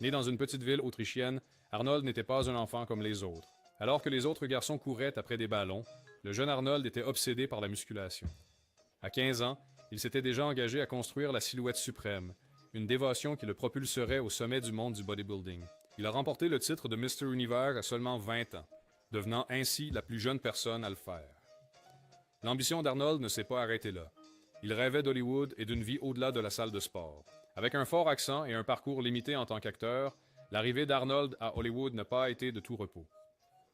Né dans une petite ville autrichienne, Arnold n'était pas un enfant comme les autres. Alors que les autres garçons couraient après des ballons, le jeune Arnold était obsédé par la musculation. À 15 ans, il s'était déjà engagé à construire la silhouette suprême, une dévotion qui le propulserait au sommet du monde du bodybuilding. Il a remporté le titre de Mr. Univers à seulement 20 ans, devenant ainsi la plus jeune personne à le faire. L'ambition d'Arnold ne s'est pas arrêtée là. Il rêvait d'Hollywood et d'une vie au-delà de la salle de sport. Avec un fort accent et un parcours limité en tant qu'acteur, l'arrivée d'Arnold à Hollywood n'a pas été de tout repos.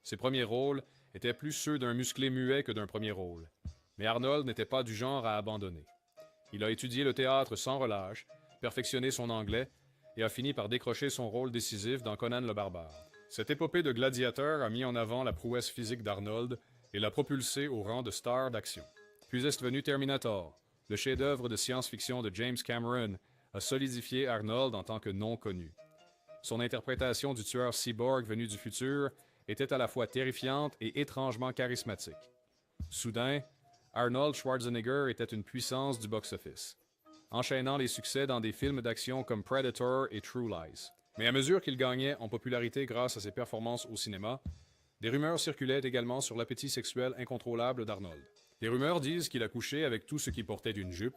Ses premiers rôles étaient plus ceux d'un musclé muet que d'un premier rôle. Mais Arnold n'était pas du genre à abandonner. Il a étudié le théâtre sans relâche, perfectionné son anglais et a fini par décrocher son rôle décisif dans Conan le Barbare. Cette épopée de gladiateur a mis en avant la prouesse physique d'Arnold et l'a propulsé au rang de star d'action. Puis est venu Terminator. Le chef-d'œuvre de science-fiction de James Cameron a solidifié Arnold en tant que non connu. Son interprétation du tueur cyborg venu du futur était à la fois terrifiante et étrangement charismatique. Soudain, Arnold Schwarzenegger était une puissance du box-office, enchaînant les succès dans des films d'action comme Predator et True Lies. Mais à mesure qu'il gagnait en popularité grâce à ses performances au cinéma, des rumeurs circulaient également sur l'appétit sexuel incontrôlable d'Arnold. Les rumeurs disent qu'il a couché avec tout ce qui portait une jupe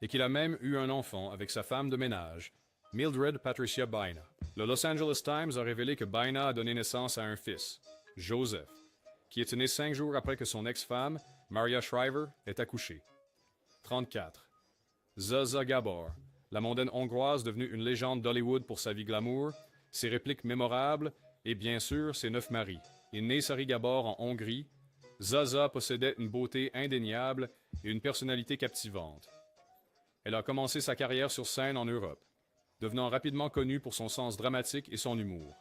et qu'il a même eu un enfant avec sa femme de ménage, Mildred Patricia Baina. Le Los Angeles Times a révélé que Baina a donné naissance à un fils, Joseph, qui est né 5 jours après que son ex-femme, Maria Shriver, ait accouché. 34. Zaza Gabor, la mondaine hongroise devenue une légende d'Hollywood pour sa vie glamour, ses répliques mémorables et bien sûr ses 9 maris. Née Sari Gabor en Hongrie, Zaza possédait une beauté indéniable et une personnalité captivante. Elle a commencé sa carrière sur scène en Europe, devenant rapidement connue pour son sens dramatique et son humour.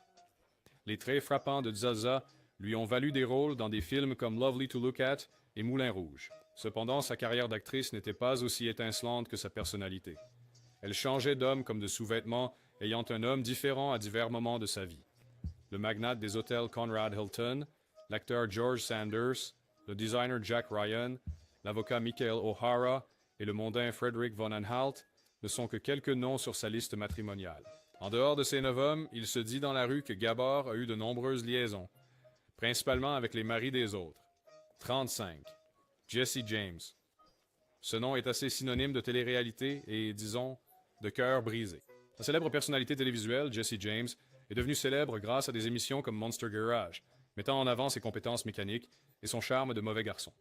Les traits frappants de Zaza lui ont valu des rôles dans des films comme Lovely to Look At et Moulin Rouge. Cependant, sa carrière d'actrice n'était pas aussi étincelante que sa personnalité. Elle changeait d'homme comme de sous-vêtements, ayant un homme différent à divers moments de sa vie. Le magnate des hôtels Conrad Hilton, l'acteur George Sanders, le designer Jack Ryan, l'avocat Michael O'Hara et le mondain Frederick von Anhalt ne sont que quelques noms sur sa liste matrimoniale. En dehors de ces 9 hommes, il se dit dans la rue que Gabor a eu de nombreuses liaisons, principalement avec les maris des autres. 35. Jesse James. Ce nom est assez synonyme de télé-réalité et, disons, de cœur brisé. La célèbre personnalité télévisuelle, Jesse James, est devenu célèbre grâce à des émissions comme Monster Garage, mettant en avant ses compétences mécaniques et son charme de mauvais garçon.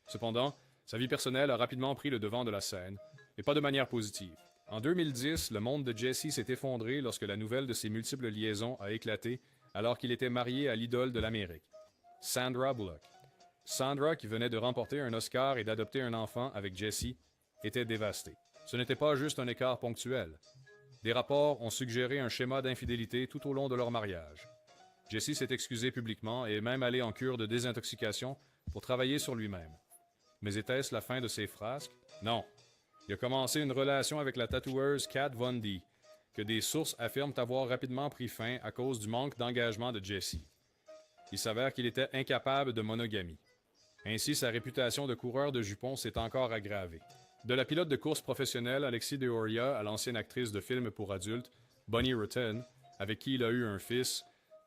Cependant, sa vie personnelle a rapidement pris le devant de la scène, et pas de manière positive. En 2010, le monde de Jesse s'est effondré lorsque la nouvelle de ses multiples liaisons a éclaté alors qu'il était marié à l'idole de l'Amérique, Sandra Bullock. Sandra, qui venait de remporter un Oscar et d'adopter un enfant avec Jesse, était dévastée. Ce n'était pas juste un écart ponctuel. Des rapports ont suggéré un schéma d'infidélité tout au long de leur mariage. Jesse s'est excusé publiquement et est même allé en cure de désintoxication pour travailler sur lui-même. Mais était-ce la fin de ses frasques? Non. Il a commencé une relation avec la tatoueuse Kat Von D, que des sources affirment avoir rapidement pris fin à cause du manque d'engagement de Jesse. Il s'avère qu'il était incapable de monogamie. Ainsi, sa réputation de coureur de jupons s'est encore aggravée. De la pilote de course professionnelle Alexis de Horia à l'ancienne actrice de films pour adultes, Bonnie Rutten, avec qui il a eu un fils,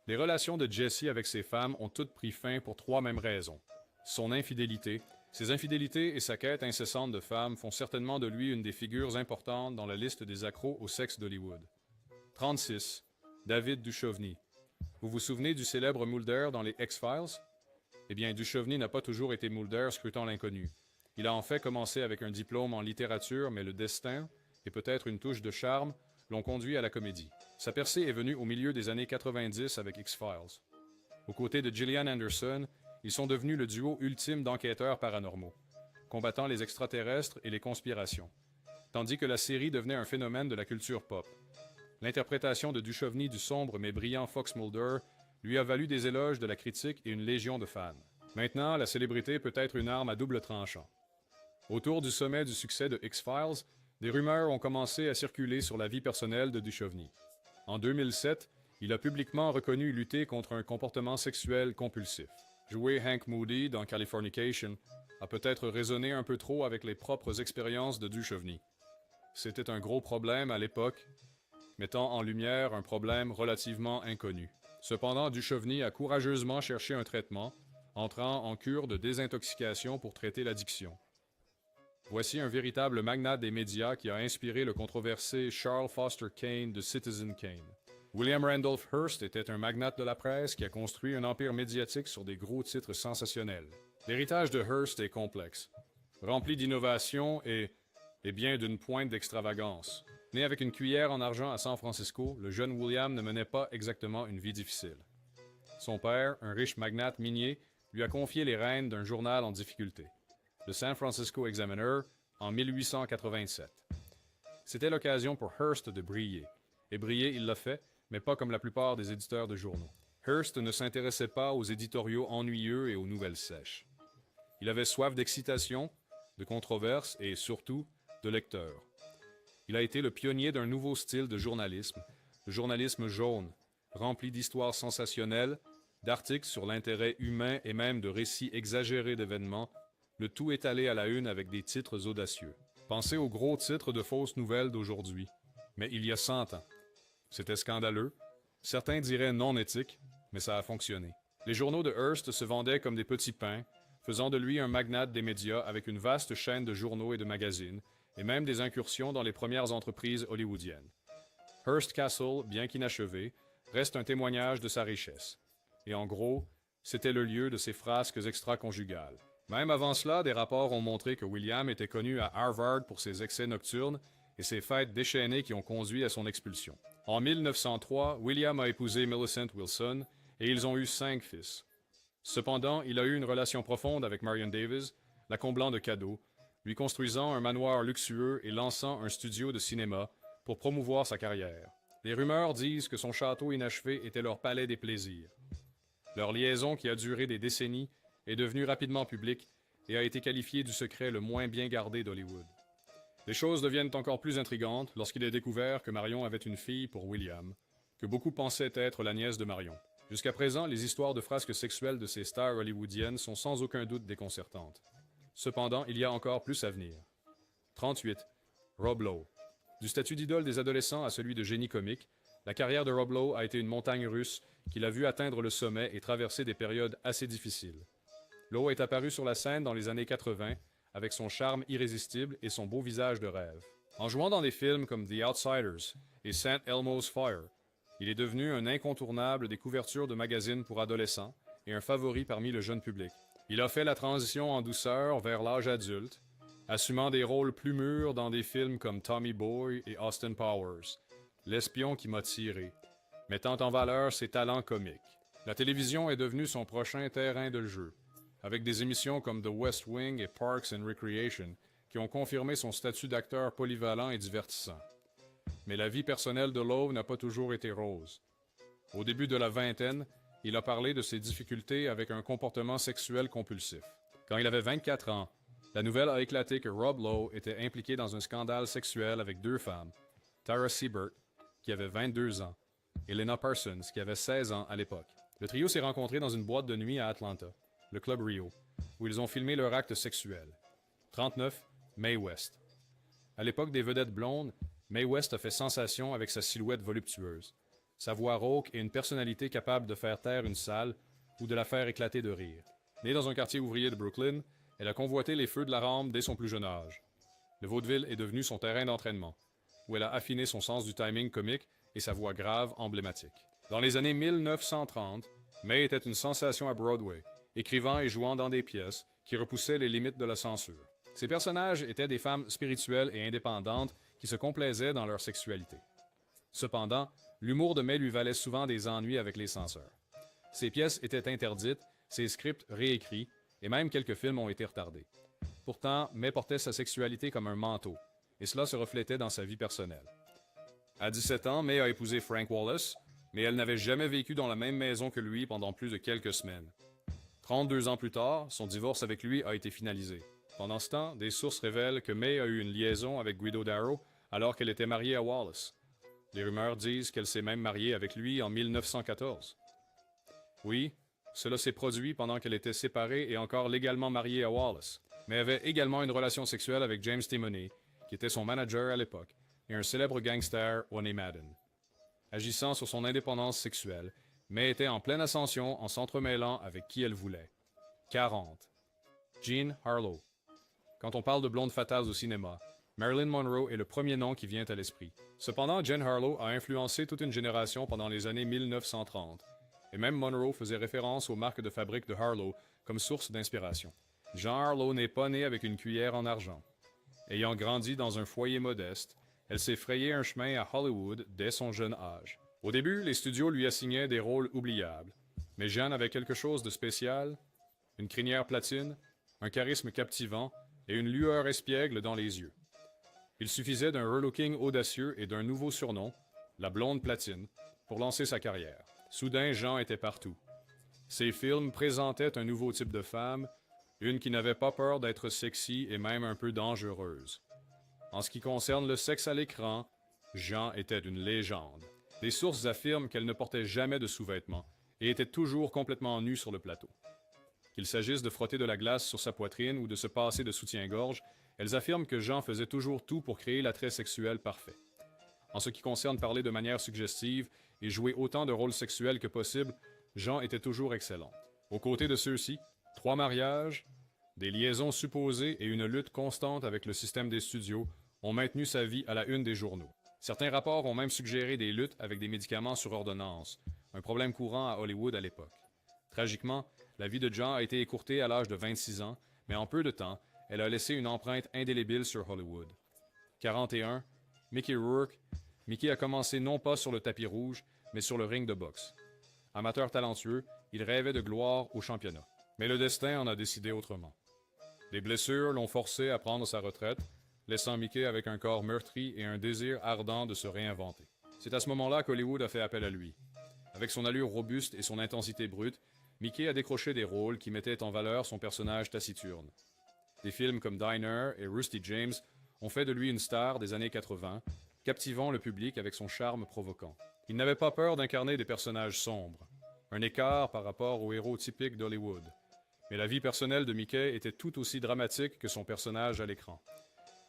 les relations de Jesse avec ses femmes ont toutes pris fin pour trois mêmes raisons. Son infidélité. Ses infidélités et sa quête incessante de femmes font certainement de lui une des figures importantes dans la liste des accros au sexe d'Hollywood. 36. David Duchovny. Vous vous souvenez du célèbre Mulder dans les X-Files? Eh bien, Duchovny n'a pas toujours été Mulder scrutant l'inconnu. Il a en fait commencé avec un diplôme en littérature, mais le destin, et peut-être une touche de charme, l'ont conduit à la comédie. Sa percée est venue au milieu des années 90 avec X-Files. Aux côtés de Gillian Anderson, ils sont devenus le duo ultime d'enquêteurs paranormaux, combattant les extraterrestres et les conspirations, tandis que la série devenait un phénomène de la culture pop. L'interprétation de Duchovny du sombre mais brillant Fox Mulder lui a valu des éloges de la critique et une légion de fans. Maintenant, la célébrité peut être une arme à double tranchant. Autour du sommet du succès de X-Files, des rumeurs ont commencé à circuler sur la vie personnelle de Duchovny. En 2007, il a publiquement reconnu lutter contre un comportement sexuel compulsif. Jouer Hank Moody dans Californication a peut-être résonné un peu trop avec les propres expériences de Duchovny. C'était un gros problème à l'époque, mettant en lumière un problème relativement inconnu. Cependant, Duchovny a courageusement cherché un traitement, entrant en cure de désintoxication pour traiter l'addiction. Voici un véritable magnat des médias qui a inspiré le controversé Charles Foster Kane de Citizen Kane. William Randolph Hearst était un magnate de la presse qui a construit un empire médiatique sur des gros titres sensationnels. L'héritage de Hearst est complexe, rempli d'innovation et bien d'une pointe d'extravagance. Né avec une cuillère en argent à San Francisco, le jeune William ne menait pas exactement une vie difficile. Son père, un riche magnate minier, lui a confié les rênes d'un journal en difficulté, le San Francisco Examiner, en 1887. C'était l'occasion pour Hearst de briller. Et briller, il l'a fait, mais pas comme la plupart des éditeurs de journaux. Hearst ne s'intéressait pas aux éditoriaux ennuyeux et aux nouvelles sèches. Il avait soif d'excitation, de controverse et, surtout, de lecteurs. Il a été le pionnier d'un nouveau style de journalisme, le journalisme jaune, rempli d'histoires sensationnelles, d'articles sur l'intérêt humain et même de récits exagérés d'événements, le tout étalé à la une avec des titres audacieux. Pensez aux gros titres de fausses nouvelles d'aujourd'hui, mais il y a 100 ans. C'était scandaleux. Certains diraient non éthique, mais ça a fonctionné. Les journaux de Hearst se vendaient comme des petits pains, faisant de lui un magnate des médias avec une vaste chaîne de journaux et de magazines, et même des incursions dans les premières entreprises hollywoodiennes. Hearst Castle, bien qu'inachevé, reste un témoignage de sa richesse. Et en gros, c'était le lieu de ses frasques extra-conjugales. Même avant cela, des rapports ont montré que William était connu à Harvard pour ses excès nocturnes et ses fêtes déchaînées qui ont conduit à son expulsion. En 1903, William a épousé Millicent Wilson et ils ont eu 5 fils. Cependant, il a eu une relation profonde avec Marion Davies, la comblant de cadeaux, lui construisant un manoir luxueux et lançant un studio de cinéma pour promouvoir sa carrière. Les rumeurs disent que son château inachevé était leur palais des plaisirs. Leur liaison, qui a duré des décennies, est devenue rapidement publique et a été qualifiée du secret le moins bien gardé d'Hollywood. Les choses deviennent encore plus intrigantes lorsqu'il est découvert que Marion avait une fille pour William, que beaucoup pensaient être la nièce de Marion. Jusqu'à présent, les histoires de frasques sexuelles de ces stars hollywoodiennes sont sans aucun doute déconcertantes. Cependant, il y a encore plus à venir. 38. Rob Lowe. Du statut d'idole des adolescents à celui de génie comique, la carrière de Rob Lowe a été une montagne russe qui l'a vu atteindre le sommet et traverser des périodes assez difficiles. Lowe est apparu sur la scène dans les années 80 avec son charme irrésistible et son beau visage de rêve. En jouant dans des films comme The Outsiders et St. Elmo's Fire, Il est devenu un incontournable des couvertures de magazines pour adolescents et un favori parmi le jeune public. Il a fait la transition en douceur vers l'âge adulte, assumant des rôles plus mûrs dans des films comme Tommy Boy et Austin Powers, l'espion qui m'a tiré, mettant en valeur ses talents comiques. La télévision est devenue son prochain terrain de jeu, avec des émissions comme The West Wing et Parks and Recreation qui ont confirmé son statut d'acteur polyvalent et divertissant. Mais la vie personnelle de Lowe n'a pas toujours été rose. Au début de la vingtaine, il a parlé de ses difficultés avec un comportement sexuel compulsif. Quand il avait 24 ans, la nouvelle a éclaté que Rob Lowe était impliqué dans un scandale sexuel avec 2 femmes, Tara Seibert, qui avait 22 ans, et Lena Parsons, qui avait 16 ans à l'époque. Le trio s'est rencontré dans une boîte de nuit à Atlanta, le Club Rio, où ils ont filmé leur acte sexuel. 39, Mae West. À l'époque des vedettes blondes, Mae West a fait sensation avec sa silhouette voluptueuse, sa voix rauque et une personnalité capable de faire taire une salle ou de la faire éclater de rire. Née dans un quartier ouvrier de Brooklyn, elle a convoité les feux de la rampe dès son plus jeune âge. Le vaudeville est devenu son terrain d'entraînement, où elle a affiné son sens du timing comique et sa voix grave emblématique. Dans les années 1930, Mae était une sensation à Broadway, écrivant et jouant dans des pièces qui repoussaient les limites de la censure. Ses personnages étaient des femmes spirituelles et indépendantes qui se complaisaient dans leur sexualité. Cependant, l'humour de Mae lui valait souvent des ennuis avec les censeurs. Ses pièces étaient interdites, ses scripts réécrits, et même quelques films ont été retardés. Pourtant, Mae portait sa sexualité comme un manteau, et cela se reflétait dans sa vie personnelle. À 17 ans, Mae a épousé Frank Wallace, mais elle n'avait jamais vécu dans la même maison que lui pendant plus de quelques semaines. 32 ans plus tard, son divorce avec lui a été finalisé. Pendant ce temps, des sources révèlent que Mae a eu une liaison avec Guido Darrow alors qu'elle était mariée à Wallace. Les rumeurs disent qu'elle s'est même mariée avec lui en 1914. Oui, cela s'est produit pendant qu'elle était séparée et encore légalement mariée à Wallace, mais avait également une relation sexuelle avec James Timoney, qui était son manager à l'époque, et un célèbre gangster, Ronnie Madden. Agissant sur son indépendance sexuelle, Mae était en pleine ascension en s'entremêlant avec qui elle voulait. 40. Jean Harlow. Quand on parle de blondes fatales au cinéma, Marilyn Monroe est le premier nom qui vient à l'esprit. Cependant, Jean Harlow a influencé toute une génération pendant les années 1930, et même Monroe faisait référence aux marques de fabrique de Harlow comme source d'inspiration. Jean Harlow n'est pas né avec une cuillère en argent. Ayant grandi dans un foyer modeste, elle s'est frayé un chemin à Hollywood dès son jeune âge. Au début, les studios lui assignaient des rôles oubliables, mais Jeanne avait quelque chose de spécial, une crinière platine, un charisme captivant et une lueur espiègle dans les yeux. Il suffisait d'un relooking audacieux et d'un nouveau surnom, la blonde platine, pour lancer sa carrière. Soudain, Jean était partout. Ses films présentaient un nouveau type de femme, une qui n'avait pas peur d'être sexy et même un peu dangereuse. En ce qui concerne le sexe à l'écran, Jean était une légende. Des sources affirment qu'elle ne portait jamais de sous-vêtements et était toujours complètement nue sur le plateau. Qu'il s'agisse de frotter de la glace sur sa poitrine ou de se passer de soutien-gorge, elles affirment que Jean faisait toujours tout pour créer l'attrait sexuel parfait. En ce qui concerne parler de manière suggestive et jouer autant de rôles sexuels que possible, Jean était toujours excellente. Aux côtés de ceux-ci, 3 mariages, des liaisons supposées et une lutte constante avec le système des studios ont maintenu sa vie à la une des journaux. Certains rapports ont même suggéré des luttes avec des médicaments sur ordonnance, un problème courant à Hollywood à l'époque. Tragiquement, la vie de Jean a été écourtée à l'âge de 26 ans, mais en peu de temps, elle a laissé une empreinte indélébile sur Hollywood. 41, Mickey Rourke. Mickey a commencé non pas sur le tapis rouge, mais sur le ring de boxe. Amateur talentueux, il rêvait de gloire au championnat. Mais le destin en a décidé autrement. Des blessures l'ont forcé à prendre sa retraite, laissant Mickey avec un corps meurtri et un désir ardent de se réinventer. C'est à ce moment-là qu'Hollywood a fait appel à lui. Avec son allure robuste et son intensité brute, Mickey a décroché des rôles qui mettaient en valeur son personnage taciturne. Des films comme Diner et Rusty James ont fait de lui une star des années 80, captivant le public avec son charme provoquant. Il n'avait pas peur d'incarner des personnages sombres, un écart par rapport aux héros typiques d'Hollywood. Mais la vie personnelle de Mickey était tout aussi dramatique que son personnage à l'écran.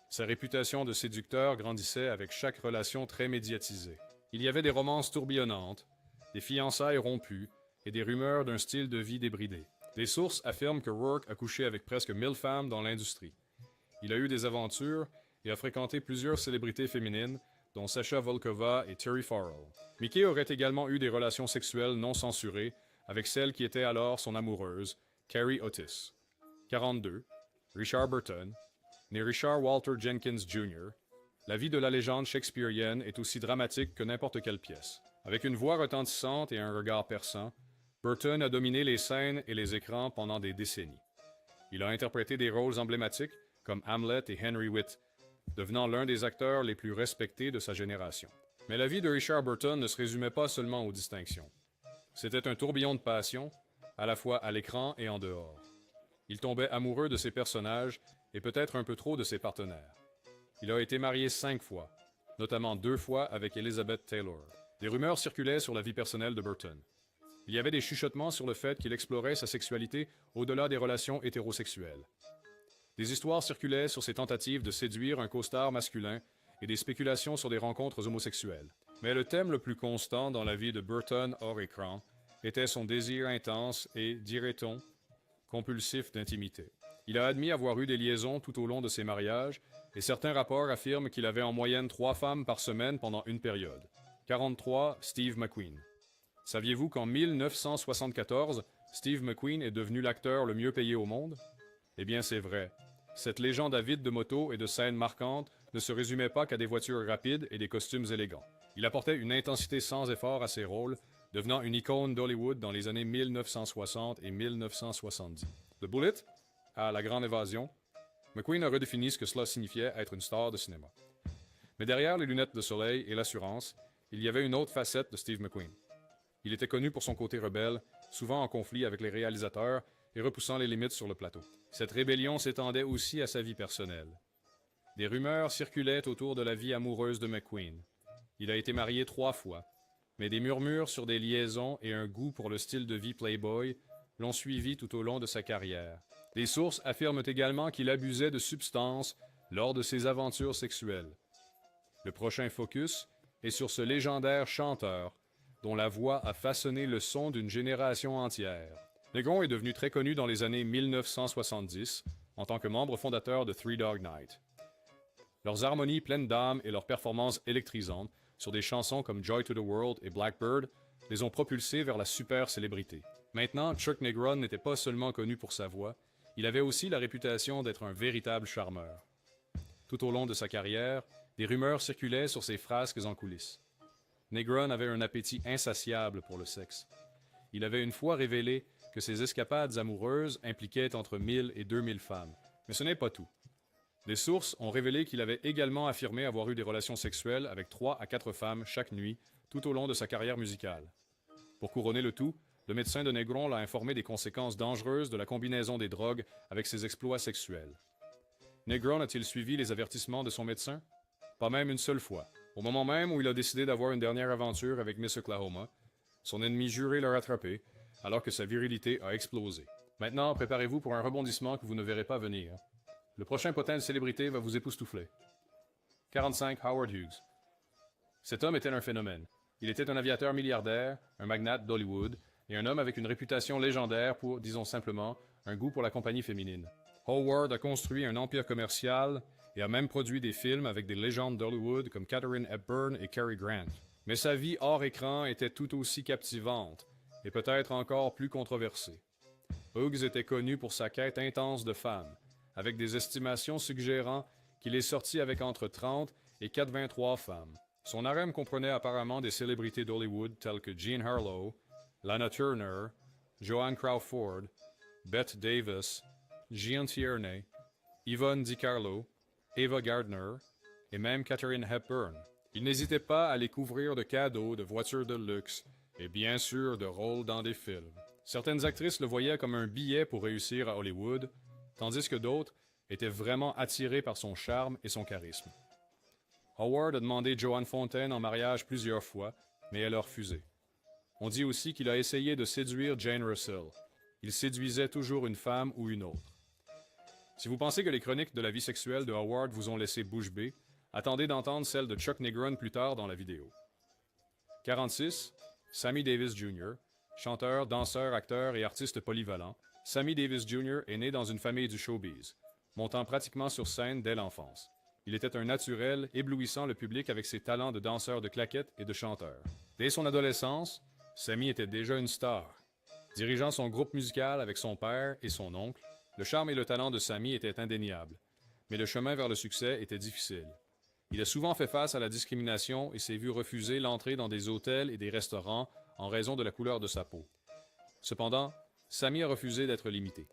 Sa réputation de séducteur grandissait avec chaque relation très médiatisée. Il y avait des romances tourbillonnantes, des fiançailles rompues et des rumeurs d'un style de vie débridé. Des sources affirment que Rourke a couché avec presque 1000 femmes dans l'industrie. Il a eu des aventures et a fréquenté plusieurs célébrités féminines, dont Sasha Volkova et Terry Farrell. Mickey aurait également eu des relations sexuelles non censurées avec celle qui était alors son amoureuse, Carrie Otis. 42. Richard Burton, né Richard Walter Jenkins Jr., la vie de la légende shakespearienne est aussi dramatique que n'importe quelle pièce. Avec une voix retentissante et un regard perçant, Burton a dominé les scènes et les écrans pendant des décennies. Il a interprété des rôles emblématiques comme Hamlet et Henry Witt, devenant l'un des acteurs les plus respectés de sa génération. Mais la vie de Richard Burton ne se résumait pas seulement aux distinctions. C'était un tourbillon de passion, à la fois à l'écran et en dehors. Il tombait amoureux de ses personnages et peut-être un peu trop de ses partenaires. Il a été marié 5 fois, notamment 2 fois avec Elizabeth Taylor. Des rumeurs circulaient sur la vie personnelle de Burton. Il y avait des chuchotements sur le fait qu'il explorait sa sexualité au-delà des relations hétérosexuelles. Des histoires circulaient sur ses tentatives de séduire un costard masculin et des spéculations sur des rencontres homosexuelles. Mais le thème le plus constant dans la vie de Burton hors écran était son désir intense et, dirait-on, compulsif d'intimité. Il a admis avoir eu des liaisons tout au long de ses mariages et certains rapports affirment qu'il avait en moyenne 3 femmes par semaine pendant une période. 43. Steve McQueen. Saviez-vous qu'en 1974, Steve McQueen est devenu l'acteur le mieux payé au monde? Eh bien, c'est vrai. Cette légende avide de motos et de scènes marquantes ne se résumait pas qu'à des voitures rapides et des costumes élégants. Il apportait une intensité sans effort à ses rôles, devenant une icône d'Hollywood dans les années 1960 et 1970. De Bullet à La Grande Évasion, McQueen a redéfini ce que cela signifiait être une star de cinéma. Mais derrière les lunettes de soleil et l'assurance, il y avait une autre facette de Steve McQueen. Il était connu pour son côté rebelle, souvent en conflit avec les réalisateurs et repoussant les limites sur le plateau. Cette rébellion s'étendait aussi à sa vie personnelle. Des rumeurs circulaient autour de la vie amoureuse de McQueen. Il a été marié 3 fois, mais des murmures sur des liaisons et un goût pour le style de vie playboy l'ont suivi tout au long de sa carrière. Des sources affirment également qu'il abusait de substances lors de ses aventures sexuelles. Le prochain focus est sur ce légendaire chanteur dont la voix a façonné le son d'une génération entière. Negron est devenu très connu dans les années 1970 en tant que membre fondateur de Three Dog Night. Leurs harmonies pleines d'âme et leurs performances électrisantes sur des chansons comme Joy to the World et Blackbird les ont propulsés vers la super célébrité. Maintenant, Chuck Negron n'était pas seulement connu pour sa voix, il avait aussi la réputation d'être un véritable charmeur. Tout au long de sa carrière, des rumeurs circulaient sur ses frasques en coulisses. Negron avait un appétit insatiable pour le sexe. Il avait une fois révélé que ses escapades amoureuses impliquaient entre 1000 et 2000 femmes. Mais ce n'est pas tout. Des sources ont révélé qu'il avait également affirmé avoir eu des relations sexuelles avec 3 à 4 femmes chaque nuit tout au long de sa carrière musicale. Pour couronner le tout, le médecin de Negron l'a informé des conséquences dangereuses de la combinaison des drogues avec ses exploits sexuels. Negron a-t-il suivi les avertissements de son médecin? Pas même une seule fois. Au moment même où il a décidé d'avoir une dernière aventure avec Miss Oklahoma, son ennemi juré l'a rattrapé, alors que sa virilité a explosé. Maintenant, préparez-vous pour un rebondissement que vous ne verrez pas venir. Le prochain potin de célébrité va vous époustoufler. 45. Howard Hughes. Cet homme était un phénomène. Il était un aviateur milliardaire, un magnate d'Hollywood, et un homme avec une réputation légendaire pour, disons simplement, un goût pour la compagnie féminine. Howard a construit un empire commercial et a même produit des films avec des légendes d'Hollywood comme Katharine Hepburn et Cary Grant. Mais sa vie hors écran était tout aussi captivante et peut-être encore plus controversée. Hughes était connu pour sa quête intense de femmes, avec des estimations suggérant qu'il est sorti avec entre 30 et 83 femmes. Son harem comprenait apparemment des célébrités d'Hollywood telles que Jean Harlow, Lana Turner, Joan Crawford, Bette Davis, Jean Tierney, Yvonne DiCarlo, Ava Gardner et même Katharine Hepburn. Il n'hésitait pas à les couvrir de cadeaux, de voitures de luxe et bien sûr de rôles dans des films. Certaines actrices le voyaient comme un billet pour réussir à Hollywood, tandis que d'autres étaient vraiment attirées par son charme et son charisme. Howard a demandé Joan Fontaine en mariage plusieurs fois, mais elle a refusé. On dit aussi qu'il a essayé de séduire Jane Russell. Il séduisait toujours une femme ou une autre. Si vous pensez que les chroniques de la vie sexuelle de Howard vous ont laissé bouche bée, attendez d'entendre celle de Chuck Negron plus tard dans la vidéo. 46. Sammy Davis Jr., chanteur, danseur, acteur et artiste polyvalent. Sammy Davis Jr. est né dans une famille du showbiz, montant pratiquement sur scène dès l'enfance. Il était un naturel, éblouissant le public avec ses talents de danseur de claquettes et de chanteur. Dès son adolescence, Sammy était déjà une star. Dirigeant son groupe musical avec son père et son oncle, le charme et le talent de Sammy étaient indéniables. Mais le chemin vers le succès était difficile. Il a souvent fait face à la discrimination et s'est vu refuser l'entrée dans des hôtels et des restaurants en raison de la couleur de sa peau. Cependant, Sammy a refusé d'être limité.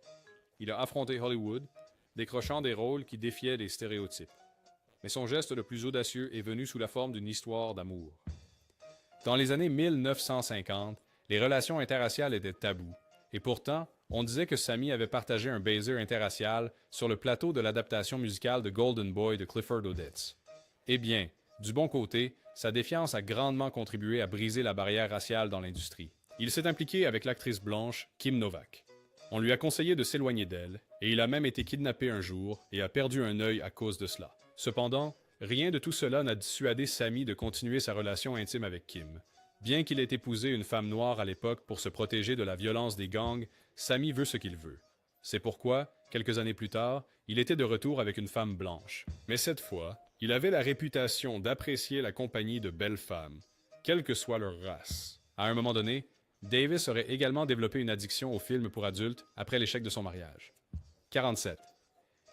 Il a affronté Hollywood, décrochant des rôles qui défiaient les stéréotypes. Mais son geste le plus audacieux est venu sous la forme d'une histoire d'amour. Dans les années 1950, les relations interraciales étaient tabous, et pourtant, on disait que Sammy avait partagé un baiser interracial sur le plateau de l'adaptation musicale de Golden Boy de Clifford Odets. Eh bien, du bon côté, sa défiance a grandement contribué à briser la barrière raciale dans l'industrie. Il s'est impliqué avec l'actrice blanche Kim Novak. On lui a conseillé de s'éloigner d'elle, et il a même été kidnappé un jour et a perdu un œil à cause de cela. Cependant, rien de tout cela n'a dissuadé Sammy de continuer sa relation intime avec Kim. Bien qu'il ait épousé une femme noire à l'époque pour se protéger de la violence des gangs, Sammy veut ce qu'il veut. C'est pourquoi, quelques années plus tard, il était de retour avec une femme blanche. Mais cette fois, il avait la réputation d'apprécier la compagnie de belles femmes, quelle que soit leur race. À un moment donné, Davis aurait également développé une addiction aux films pour adultes après l'échec de son mariage. 47.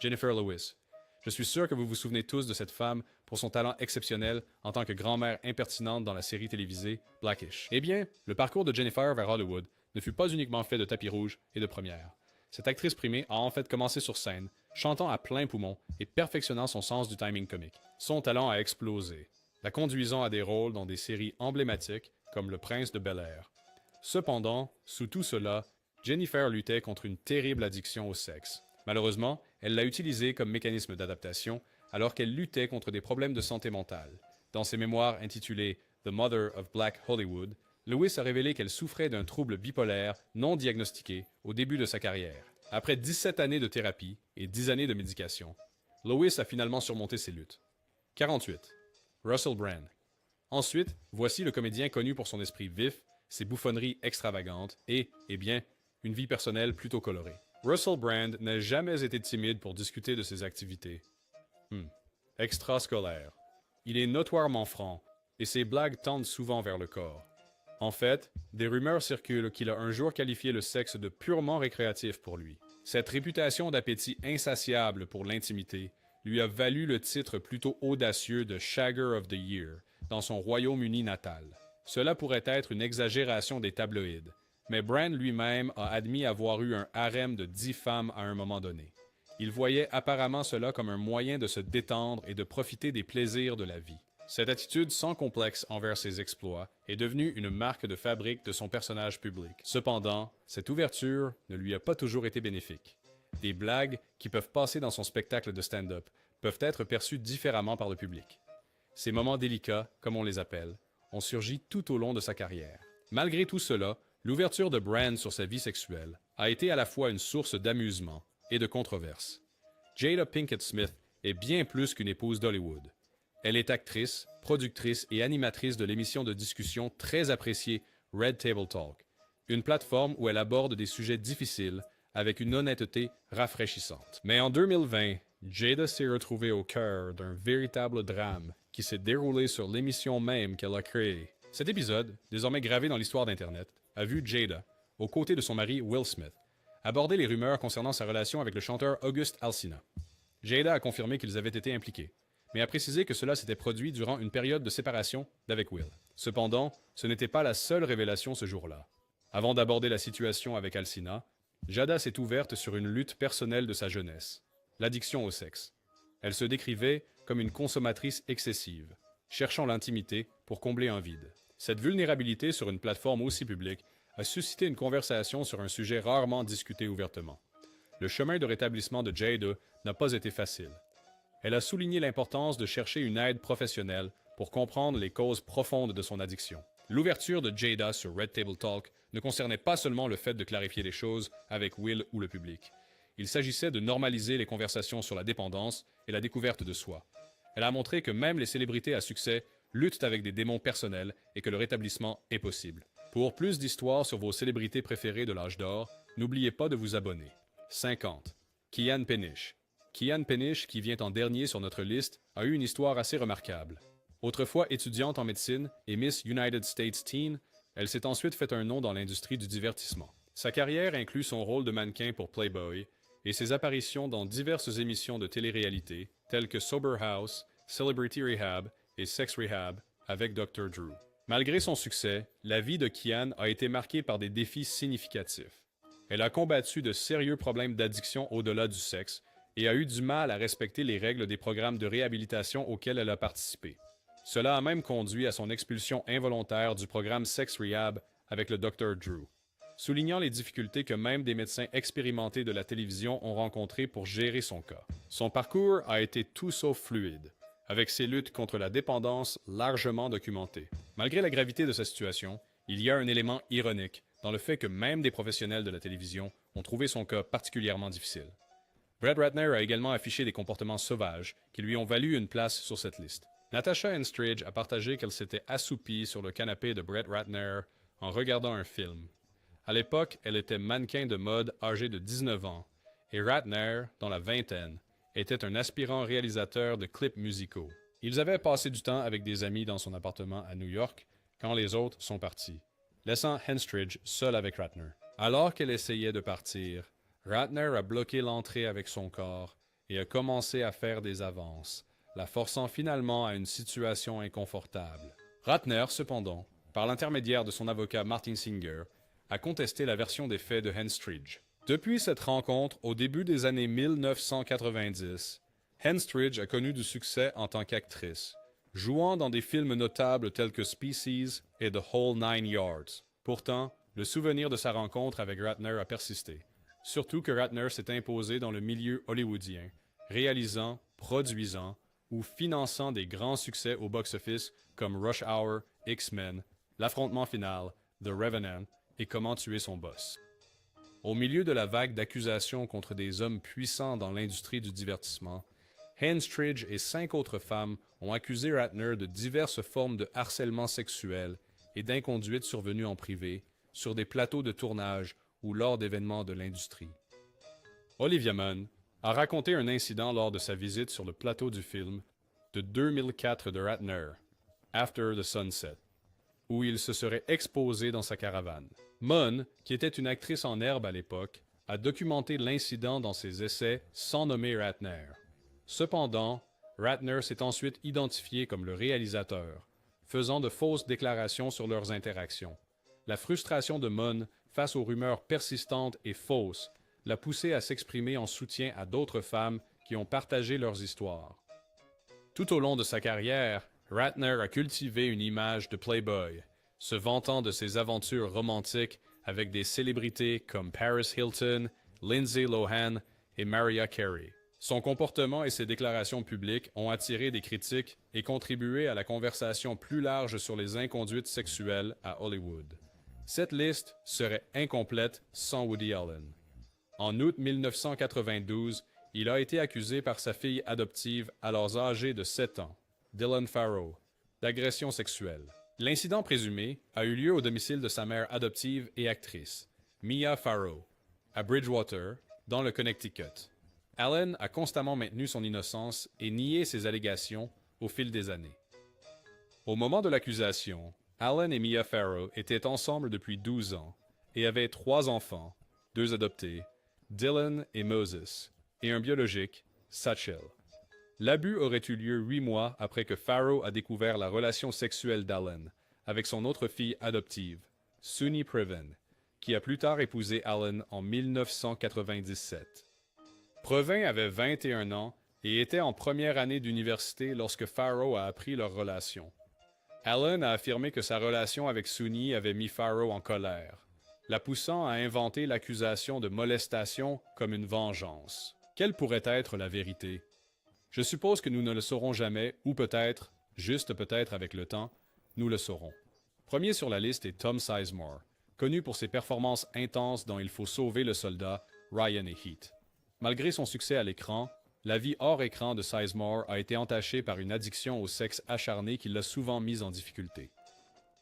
Jennifer Lewis. Je suis sûr que vous vous souvenez tous de cette femme pour son talent exceptionnel en tant que grand-mère impertinente dans la série télévisée Blackish. Eh bien, le parcours de Jennifer vers Hollywood ne fut pas uniquement fait de tapis rouges et de premières. Cette actrice primée a en fait commencé sur scène, chantant à plein poumon et perfectionnant son sens du timing comique. Son talent a explosé, la conduisant à des rôles dans des séries emblématiques comme Le Prince de Bel-Air. Cependant, sous tout cela, Jennifer luttait contre une terrible addiction au sexe. Malheureusement, elle l'a utilisé comme mécanisme d'adaptation alors qu'elle luttait contre des problèmes de santé mentale. Dans ses mémoires intitulées The Mother of Black Hollywood, Lewis a révélé qu'elle souffrait d'un trouble bipolaire non diagnostiqué au début de sa carrière. Après 17 années de thérapie et 10 années de médication, Lewis a finalement surmonté ses luttes. 48. Russell Brand. Ensuite, voici le comédien connu pour son esprit vif, ses bouffonneries extravagantes et, eh bien, une vie personnelle plutôt colorée. Russell Brand n'a jamais été timide pour discuter de ses activités. Extrascolaire. Il est notoirement franc, et ses blagues tendent souvent vers le corps. En fait, des rumeurs circulent qu'il a un jour qualifié le sexe de purement récréatif pour lui. Cette réputation d'appétit insatiable pour l'intimité lui a valu le titre plutôt audacieux de Shagger of the Year dans son Royaume-Uni natal. Cela pourrait être une exagération des tabloïds, mais Brand lui-même a admis avoir eu un harem de 10 femmes à un moment donné. Il voyait apparemment cela comme un moyen de se détendre et de profiter des plaisirs de la vie. Cette attitude sans complexe envers ses exploits est devenue une marque de fabrique de son personnage public. Cependant, cette ouverture ne lui a pas toujours été bénéfique. Des blagues qui peuvent passer dans son spectacle de stand-up peuvent être perçues différemment par le public. Ces moments délicats, comme on les appelle, ont surgi tout au long de sa carrière. Malgré tout cela, l'ouverture de Brand sur sa vie sexuelle a été à la fois une source d'amusement et de controverse. Jada Pinkett Smith est bien plus qu'une épouse d'Hollywood. Elle est actrice, productrice et animatrice de l'émission de discussion très appréciée Red Table Talk, une plateforme où elle aborde des sujets difficiles avec une honnêteté rafraîchissante. Mais en 2020, Jada s'est retrouvée au cœur d'un véritable drame qui s'est déroulé sur l'émission même qu'elle a créée. Cet épisode, désormais gravé dans l'histoire d'Internet, a vu Jada, aux côtés de son mari Will Smith, aborder les rumeurs concernant sa relation avec le chanteur August Alsina. Jada a confirmé qu'ils avaient été impliqués, mais a précisé que cela s'était produit durant une période de séparation d'avec Will. Cependant, ce n'était pas la seule révélation ce jour-là. Avant d'aborder la situation avec Alsina, Jada s'est ouverte sur une lutte personnelle de sa jeunesse, l'addiction au sexe. Elle se décrivait comme une consommatrice excessive, cherchant l'intimité pour combler un vide. Cette vulnérabilité sur une plateforme aussi publique a suscité une conversation sur un sujet rarement discuté ouvertement. Le chemin de rétablissement de Jada n'a pas été facile. Elle a souligné l'importance de chercher une aide professionnelle pour comprendre les causes profondes de son addiction. L'ouverture de Jada sur Red Table Talk ne concernait pas seulement le fait de clarifier les choses avec Will ou le public. Il s'agissait de normaliser les conversations sur la dépendance et la découverte de soi. Elle a montré que même les célébrités à succès luttent avec des démons personnels et que le rétablissement est possible. Pour plus d'histoires sur vos célébrités préférées de l'âge d'or, n'oubliez pas de vous abonner. 50. Kian Péniche. Kian Penich, qui vient en dernier sur notre liste, a eu une histoire assez remarquable. Autrefois étudiante en médecine et Miss United States Teen, elle s'est ensuite fait un nom dans l'industrie du divertissement. Sa carrière inclut son rôle de mannequin pour Playboy et ses apparitions dans diverses émissions de télé-réalité telles que Sober House, Celebrity Rehab et Sex Rehab avec Dr. Drew. Malgré son succès, la vie de Kian a été marquée par des défis significatifs. Elle a combattu de sérieux problèmes d'addiction au-delà du sexe et a eu du mal à respecter les règles des programmes de réhabilitation auxquels elle a participé. Cela a même conduit à son expulsion involontaire du programme Sex Rehab avec le Dr. Drew, soulignant les difficultés que même des médecins expérimentés de la télévision ont rencontrées pour gérer son cas. Son parcours a été tout sauf fluide, avec ses luttes contre la dépendance largement documentées. Malgré la gravité de sa situation, il y a un élément ironique dans le fait que même des professionnels de la télévision ont trouvé son cas particulièrement difficile. Brett Ratner a également affiché des comportements sauvages qui lui ont valu une place sur cette liste. Natasha Henstridge a partagé qu'elle s'était assoupie sur le canapé de Brett Ratner en regardant un film. À l'époque, elle était mannequin de mode âgée de 19 ans, et Ratner, dans la vingtaine, était un aspirant réalisateur de clips musicaux. Ils avaient passé du temps avec des amis dans son appartement à New York quand les autres sont partis, laissant Henstridge seule avec Ratner. Alors qu'elle essayait de partir, Ratner a bloqué l'entrée avec son corps et a commencé à faire des avances, la forçant finalement à une situation inconfortable. Ratner, cependant, par l'intermédiaire de son avocat Martin Singer, a contesté la version des faits de Henstridge. Depuis cette rencontre, au début des années 1990, Henstridge a connu du succès en tant qu'actrice, jouant dans des films notables tels que Species et The Whole Nine Yards. Pourtant, le souvenir de sa rencontre avec Ratner a persisté, surtout que Ratner s'est imposé dans le milieu hollywoodien, réalisant, produisant ou finançant des grands succès au box-office comme Rush Hour, X-Men, L'affrontement final, The Revenant et Comment tuer son boss. Au milieu de la vague d'accusations contre des hommes puissants dans l'industrie du divertissement, Henstridge et 5 autres femmes ont accusé Ratner de diverses formes de harcèlement sexuel et d'inconduite survenues en privé, sur des plateaux de tournage ou lors d'événements de l'industrie. Olivia Munn a raconté un incident lors de sa visite sur le plateau du film de 2004 de Ratner, After the Sunset, où il se serait exposé dans sa caravane. Munn, qui était une actrice en herbe à l'époque, a documenté l'incident dans ses essais sans nommer Ratner. Cependant, Ratner s'est ensuite identifié comme le réalisateur, faisant de fausses déclarations sur leurs interactions. La frustration de Munn face aux rumeurs persistantes et fausses l'a poussé à s'exprimer en soutien à d'autres femmes qui ont partagé leurs histoires. Tout au long de sa carrière, Ratner a cultivé une image de playboy, se vantant de ses aventures romantiques avec des célébrités comme Paris Hilton, Lindsay Lohan et Mariah Carey. Son comportement et ses déclarations publiques ont attiré des critiques et contribué à la conversation plus large sur les inconduites sexuelles à Hollywood. Cette liste serait incomplète sans Woody Allen. En août 1992, il a été accusé par sa fille adoptive alors âgée de 7 ans, Dylan Farrow, d'agression sexuelle. L'incident présumé a eu lieu au domicile de sa mère adoptive et actrice, Mia Farrow, à Bridgewater, dans le Connecticut. Allen a constamment maintenu son innocence et nié ses allégations au fil des années. Au moment de l'accusation, Allen et Mia Farrow étaient ensemble depuis 12 ans et avaient 3 enfants, 2 adoptés, Dylan et Moses, et un biologique, Satchel. L'abus aurait eu lieu 8 mois après que Farrow a découvert la relation sexuelle d'Allen avec son autre fille adoptive, Suni Previn, qui a plus tard épousé Allen en 1997. Previn avait 21 ans et était en première année d'université lorsque Farrow a appris leur relation. Allen a affirmé que sa relation avec Suni avait mis Farrow en colère, la poussant à inventer l'accusation de molestation comme une vengeance. Quelle pourrait être la vérité? Je suppose que nous ne le saurons jamais, ou peut-être, juste peut-être avec le temps, nous le saurons. Premier sur la liste est Tom Sizemore, connu pour ses performances intenses dans Il faut sauver le soldat, Ryan et Heat. Malgré son succès à l'écran, la vie hors écran de Sizemore a été entachée par une addiction au sexe acharné qui l'a souvent mis en difficulté.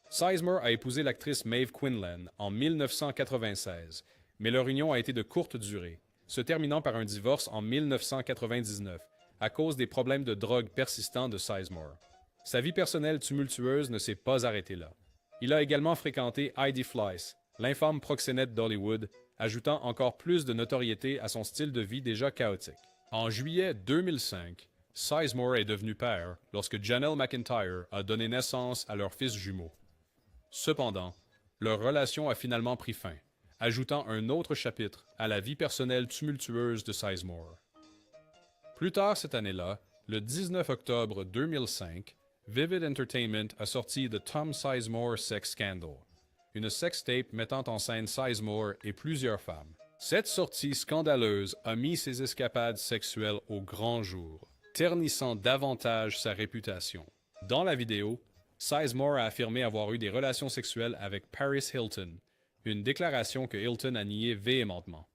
Sizemore a épousé l'actrice Maeve Quinlan en 1996, mais leur union a été de courte durée, se terminant par un divorce en 1999 à cause des problèmes de drogue persistants de Sizemore. Sa vie personnelle tumultueuse ne s'est pas arrêtée là. Il a également fréquenté Heidi Fleiss, l'infâme proxénète d'Hollywood, ajoutant encore plus de notoriété à son style de vie déjà chaotique. En juillet 2005, Sizemore est devenu père lorsque Janelle McIntyre a donné naissance à leur fils jumeau. Cependant, leur relation a finalement pris fin, ajoutant un autre chapitre à la vie personnelle tumultueuse de Sizemore. Plus tard cette année-là, le 19 octobre 2005, Vivid Entertainment a sorti The Tom Sizemore Sex Scandal, une sextape mettant en scène Sizemore et plusieurs femmes. Cette sortie scandaleuse a mis ses escapades sexuelles au grand jour, ternissant davantage sa réputation. Dans la vidéo, Sizemore a affirmé avoir eu des relations sexuelles avec Paris Hilton, une déclaration que Hilton a niée véhémentement.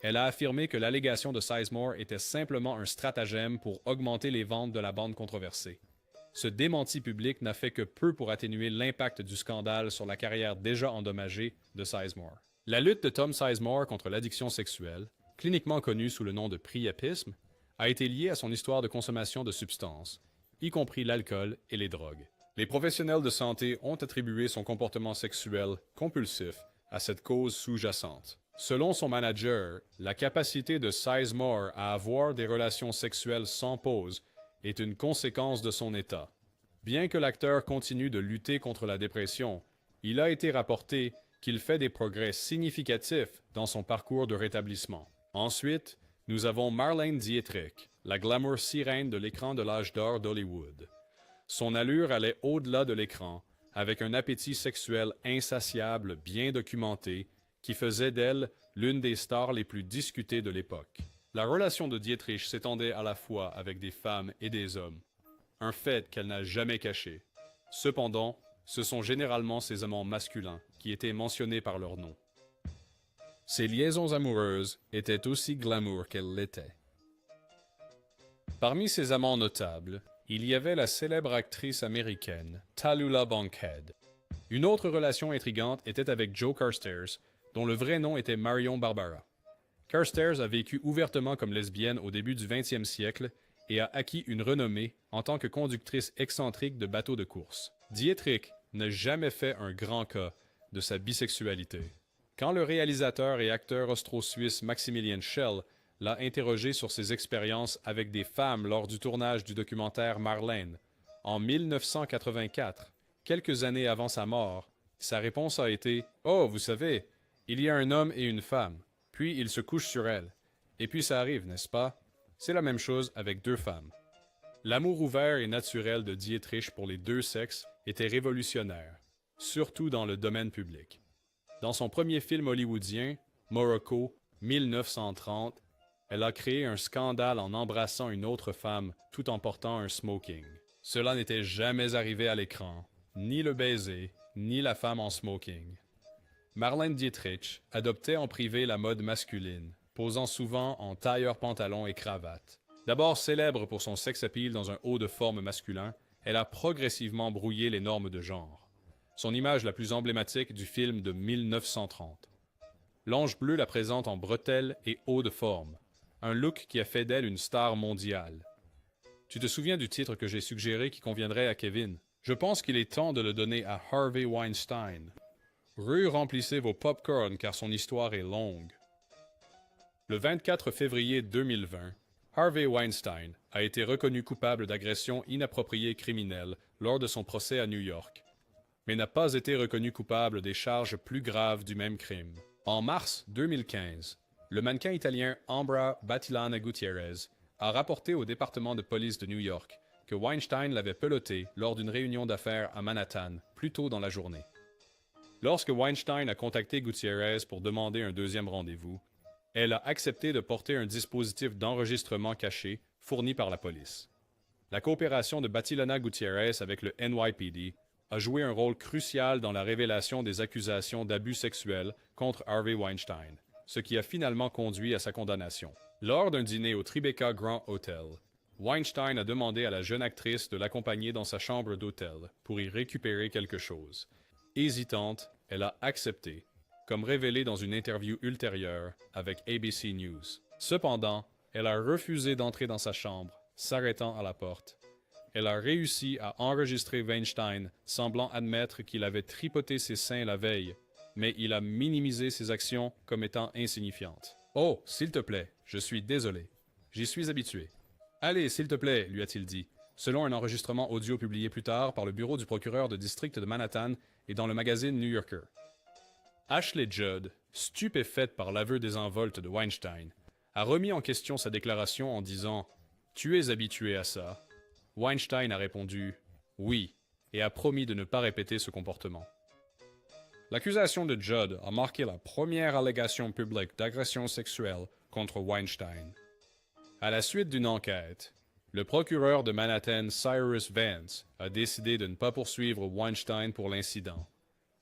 Elle a affirmé que l'allégation de Sizemore était simplement un stratagème pour augmenter les ventes de la bande controversée. Ce démenti public n'a fait que peu pour atténuer l'impact du scandale sur la carrière déjà endommagée de Sizemore. La lutte de Tom Sizemore contre l'addiction sexuelle, cliniquement connue sous le nom de priapisme, a été liée à son histoire de consommation de substances, y compris l'alcool et les drogues. Les professionnels de santé ont attribué son comportement sexuel compulsif à cette cause sous-jacente. Selon son manager, la capacité de Sizemore à avoir des relations sexuelles sans pause est une conséquence de son état. Bien que l'acteur continue de lutter contre la dépression, il a été rapporté qu'il fait des progrès significatifs dans son parcours de rétablissement. Ensuite, nous avons Marlene Dietrich, la glamour sirène de l'écran de l'âge d'or d'Hollywood. Son allure allait au-delà de l'écran, avec un appétit sexuel insatiable bien documenté qui faisait d'elle l'une des stars les plus discutées de l'époque. La relation de Dietrich s'étendait à la fois avec des femmes et des hommes, un fait qu'elle n'a jamais caché. Cependant, ce sont généralement ses amants masculins qui étaient mentionnés par leur nom. Ses liaisons amoureuses étaient aussi glamour qu'elles l'étaient. Parmi ses amants notables, il y avait la célèbre actrice américaine Tallulah Bankhead. Une autre relation intrigante était avec Joe Carstairs, dont le vrai nom était Marion Barbara. Carstairs a vécu ouvertement comme lesbienne au début du 20e siècle et a acquis une renommée en tant que conductrice excentrique de bateaux de course. Dietrich n'a jamais fait un grand cas de sa bisexualité. Quand le réalisateur et acteur austro-suisse Maximilian Schell l'a interrogé sur ses expériences avec des femmes lors du tournage du documentaire Marlene, en 1984, quelques années avant sa mort, sa réponse a été « Oh, vous savez, il y a un homme et une femme, puis il se couche sur elle. Et puis ça arrive, n'est-ce pas? C'est la même chose avec deux femmes. » L'amour ouvert et naturel de Dietrich pour les deux sexes était révolutionnaire, surtout dans le domaine public. Dans son premier film hollywoodien, Morocco, 1930, elle a créé un scandale en embrassant une autre femme tout en portant un smoking. Cela n'était jamais arrivé à l'écran, ni le baiser, ni la femme en smoking. Marlene Dietrich adoptait en privé la mode masculine, posant souvent en tailleur-pantalon et cravate. D'abord célèbre pour son sex appeal dans un haut de forme masculin, elle a progressivement brouillé les normes de genre. Son image la plus emblématique du film de 1930. L'Ange bleu la présente en bretelles et haut de forme, un look qui a fait d'elle une star mondiale. Tu te souviens du titre que j'ai suggéré qui conviendrait à Kevin? Je pense qu'il est temps de le donner à Harvey Weinstein. Remplissez vos popcorn car son histoire est longue. Le 24 février 2020, Harvey Weinstein a été reconnu coupable d'agression inappropriée criminelle lors de son procès à New York, mais n'a pas été reconnu coupable des charges plus graves du même crime. En mars 2015, le mannequin italien Ambra Battilana Gutierrez a rapporté au département de police de New York que Weinstein l'avait peloté lors d'une réunion d'affaires à Manhattan plus tôt dans la journée. Lorsque Weinstein a contacté Gutierrez pour demander un deuxième rendez-vous, elle a accepté de porter un dispositif d'enregistrement caché fourni par la police. La coopération de Battilana Gutierrez avec le NYPD a joué un rôle crucial dans la révélation des accusations d'abus sexuels contre Harvey Weinstein, ce qui a finalement conduit à sa condamnation. Lors d'un dîner au Tribeca Grand Hotel, Weinstein a demandé à la jeune actrice de l'accompagner dans sa chambre d'hôtel pour y récupérer quelque chose. Hésitante, elle a accepté, comme révélé dans une interview ultérieure avec ABC News. Cependant, elle a refusé d'entrer dans sa chambre, s'arrêtant à la porte. Elle a réussi à enregistrer Weinstein, semblant admettre qu'il avait tripoté ses seins la veille, mais il a minimisé ses actions comme étant insignifiantes. « Oh, s'il te plaît, je suis désolé. J'y suis habitué. »« Allez, s'il te plaît, » lui a-t-il dit, selon un enregistrement audio publié plus tard par le bureau du procureur de district de Manhattan et dans le magazine New Yorker. Ashley Judd, stupéfaite par l'aveu désinvolte de Weinstein, a remis en question sa déclaration en disant « Tu es habitué à ça ». Weinstein a répondu « Oui » et a promis de ne pas répéter ce comportement. L'accusation de Judd a marqué la première allégation publique d'agression sexuelle contre Weinstein. À la suite d'une enquête, le procureur de Manhattan Cyrus Vance a décidé de ne pas poursuivre Weinstein pour l'incident,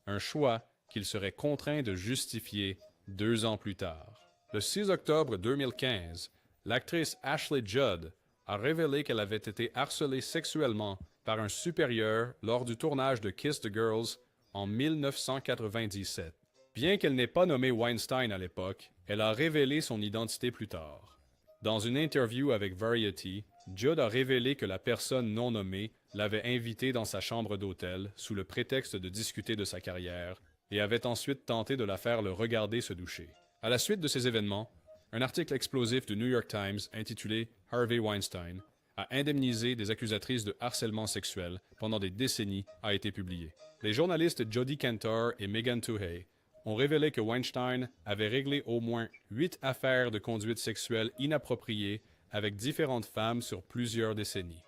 un choix qu'il serait contraint de justifier 2 ans plus tard. Le 6 octobre 2015, l'actrice Ashley Judd a révélé qu'elle avait été harcelée sexuellement par un supérieur lors du tournage de Kiss the Girls en 1997. Bien qu'elle n'ait pas nommé Weinstein à l'époque, elle a révélé son identité plus tard. Dans une interview avec Variety, Judd a révélé que la personne non nommée l'avait invitée dans sa chambre d'hôtel sous le prétexte de discuter de sa carrière et avait ensuite tenté de la faire le regarder se doucher. À la suite de ces événements, un article explosif du New York Times intitulé « Harvey Weinstein » a indemnisé des accusatrices de harcèlement sexuel pendant des décennies a été publié. Les journalistes Jodi Kantor et Megan Twohey ont révélé que Weinstein avait réglé au moins 8 affaires de conduite sexuelle inappropriée avec différentes femmes sur plusieurs décennies.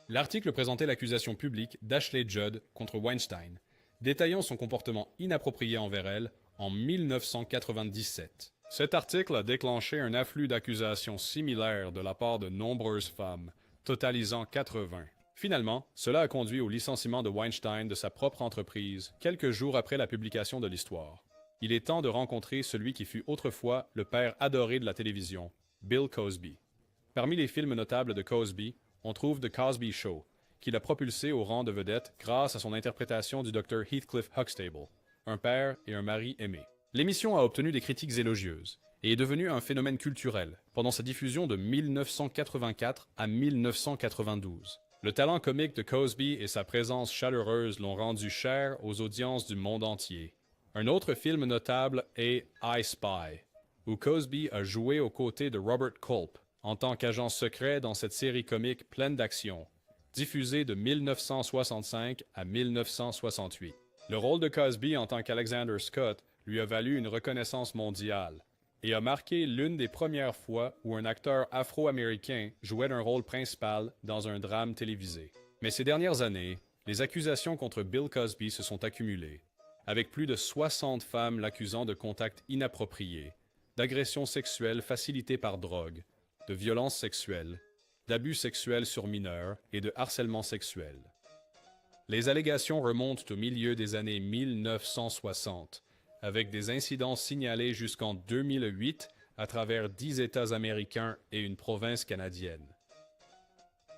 L'article présentait l'accusation publique d'Ashley Judd contre Weinstein, détaillant son comportement inapproprié envers elle en 1997. Cet article a déclenché un afflux d'accusations similaires de la part de nombreuses femmes, totalisant 80. Finalement, cela a conduit au licenciement de Weinstein de sa propre entreprise quelques jours après la publication de l'histoire. Il est temps de rencontrer celui qui fut autrefois le père adoré de la télévision, Bill Cosby. Parmi les films notables de Cosby, on trouve The Cosby Show, qui l'a propulsé au rang de vedette grâce à son interprétation du Dr. Heathcliff Huxtable, un père et un mari aimés. L'émission a obtenu des critiques élogieuses et est devenue un phénomène culturel pendant sa diffusion de 1984 à 1992. Le talent comique de Cosby et sa présence chaleureuse l'ont rendu cher aux audiences du monde entier. Un autre film notable est I Spy, où Cosby a joué aux côtés de Robert Culp en tant qu'agent secret dans cette série comique pleine d'action, diffusée de 1965 à 1968. Le rôle de Cosby en tant qu'Alexander Scott lui a valu une reconnaissance mondiale et a marqué l'une des premières fois où un acteur afro-américain jouait un rôle principal dans un drame télévisé. Mais ces dernières années, les accusations contre Bill Cosby se sont accumulées, avec plus de 60 femmes l'accusant de contacts inappropriés, d'agressions sexuelles facilitées par drogue, de violences sexuelles, d'abus sexuels sur mineurs et de harcèlement sexuel. Les allégations remontent au milieu des années 1960, avec des incidents signalés jusqu'en 2008 à travers 10 États américains et une province canadienne.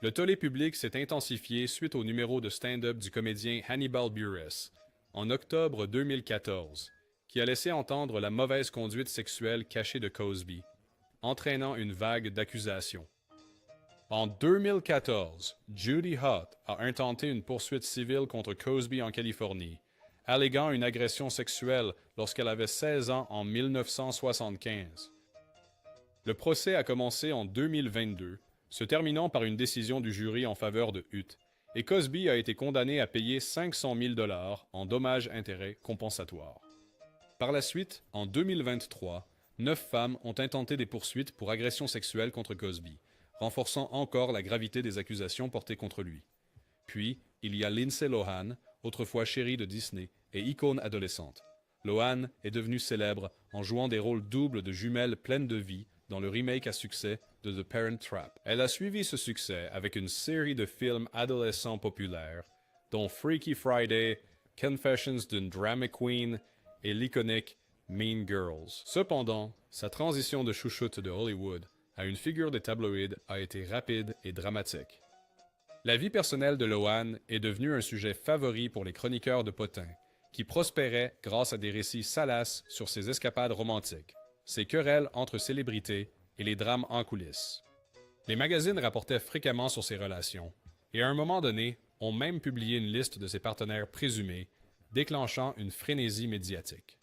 Le tollé public s'est intensifié suite au numéro de stand-up du comédien Hannibal Buress, en octobre 2014, qui a laissé entendre la mauvaise conduite sexuelle cachée de Cosby, entraînant une vague d'accusations. En 2014, Judy Hott a intenté une poursuite civile contre Cosby en Californie, alléguant une agression sexuelle lorsqu'elle avait 16 ans en 1975. Le procès a commencé en 2022, se terminant par une décision du jury en faveur de Hutt, et Cosby a été condamné à payer 500 000 $ en dommages-intérêts compensatoires. Par la suite, en 2023, 9 femmes ont intenté des poursuites pour agression sexuelle contre Cosby, renforçant encore la gravité des accusations portées contre lui. Puis, il y a Lindsay Lohan, autrefois chérie de Disney et icône adolescente. Lohan est devenue célèbre en jouant des rôles doubles de jumelles pleines de vie dans le remake à succès de The Parent Trap. Elle a suivi ce succès avec une série de films adolescents populaires, dont Freaky Friday, Confessions d'une Drama Queen et l'iconique Mean Girls. Cependant, sa transition de chouchoute de Hollywood à une figure des tabloïds a été rapide et dramatique. La vie personnelle de Lohan est devenue un sujet favori pour les chroniqueurs de potins, qui prospérait grâce à des récits salaces sur ses escapades romantiques, ses querelles entre célébrités et les drames en coulisses. Les magazines rapportaient fréquemment sur ses relations, et à un moment donné, ont même publié une liste de ses partenaires présumés, déclenchant une frénésie médiatique.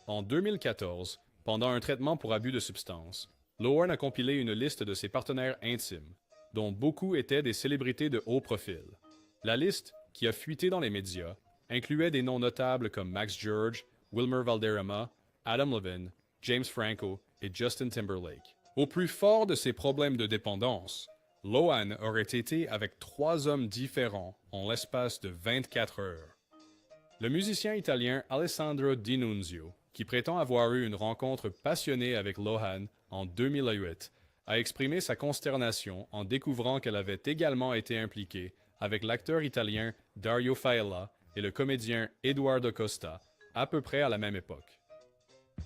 En 2014, pendant un traitement pour abus de substances, Lohan a compilé une liste de ses partenaires intimes, dont beaucoup étaient des célébrités de haut profil. La liste, qui a fuité dans les médias, incluait des noms notables comme Max George, Wilmer Valderrama, Adam Levine, James Franco et Justin Timberlake. Au plus fort de ses problèmes de dépendance, Lohan aurait été avec 3 hommes différents en l'espace de 24 heures. Le musicien italien Alessandro Di Nunzio, qui prétend avoir eu une rencontre passionnée avec Lohan en 2008, a exprimé sa consternation en découvrant qu'elle avait également été impliquée avec l'acteur italien Dario Failla et le comédien Eduardo Costa, à peu près à la même époque.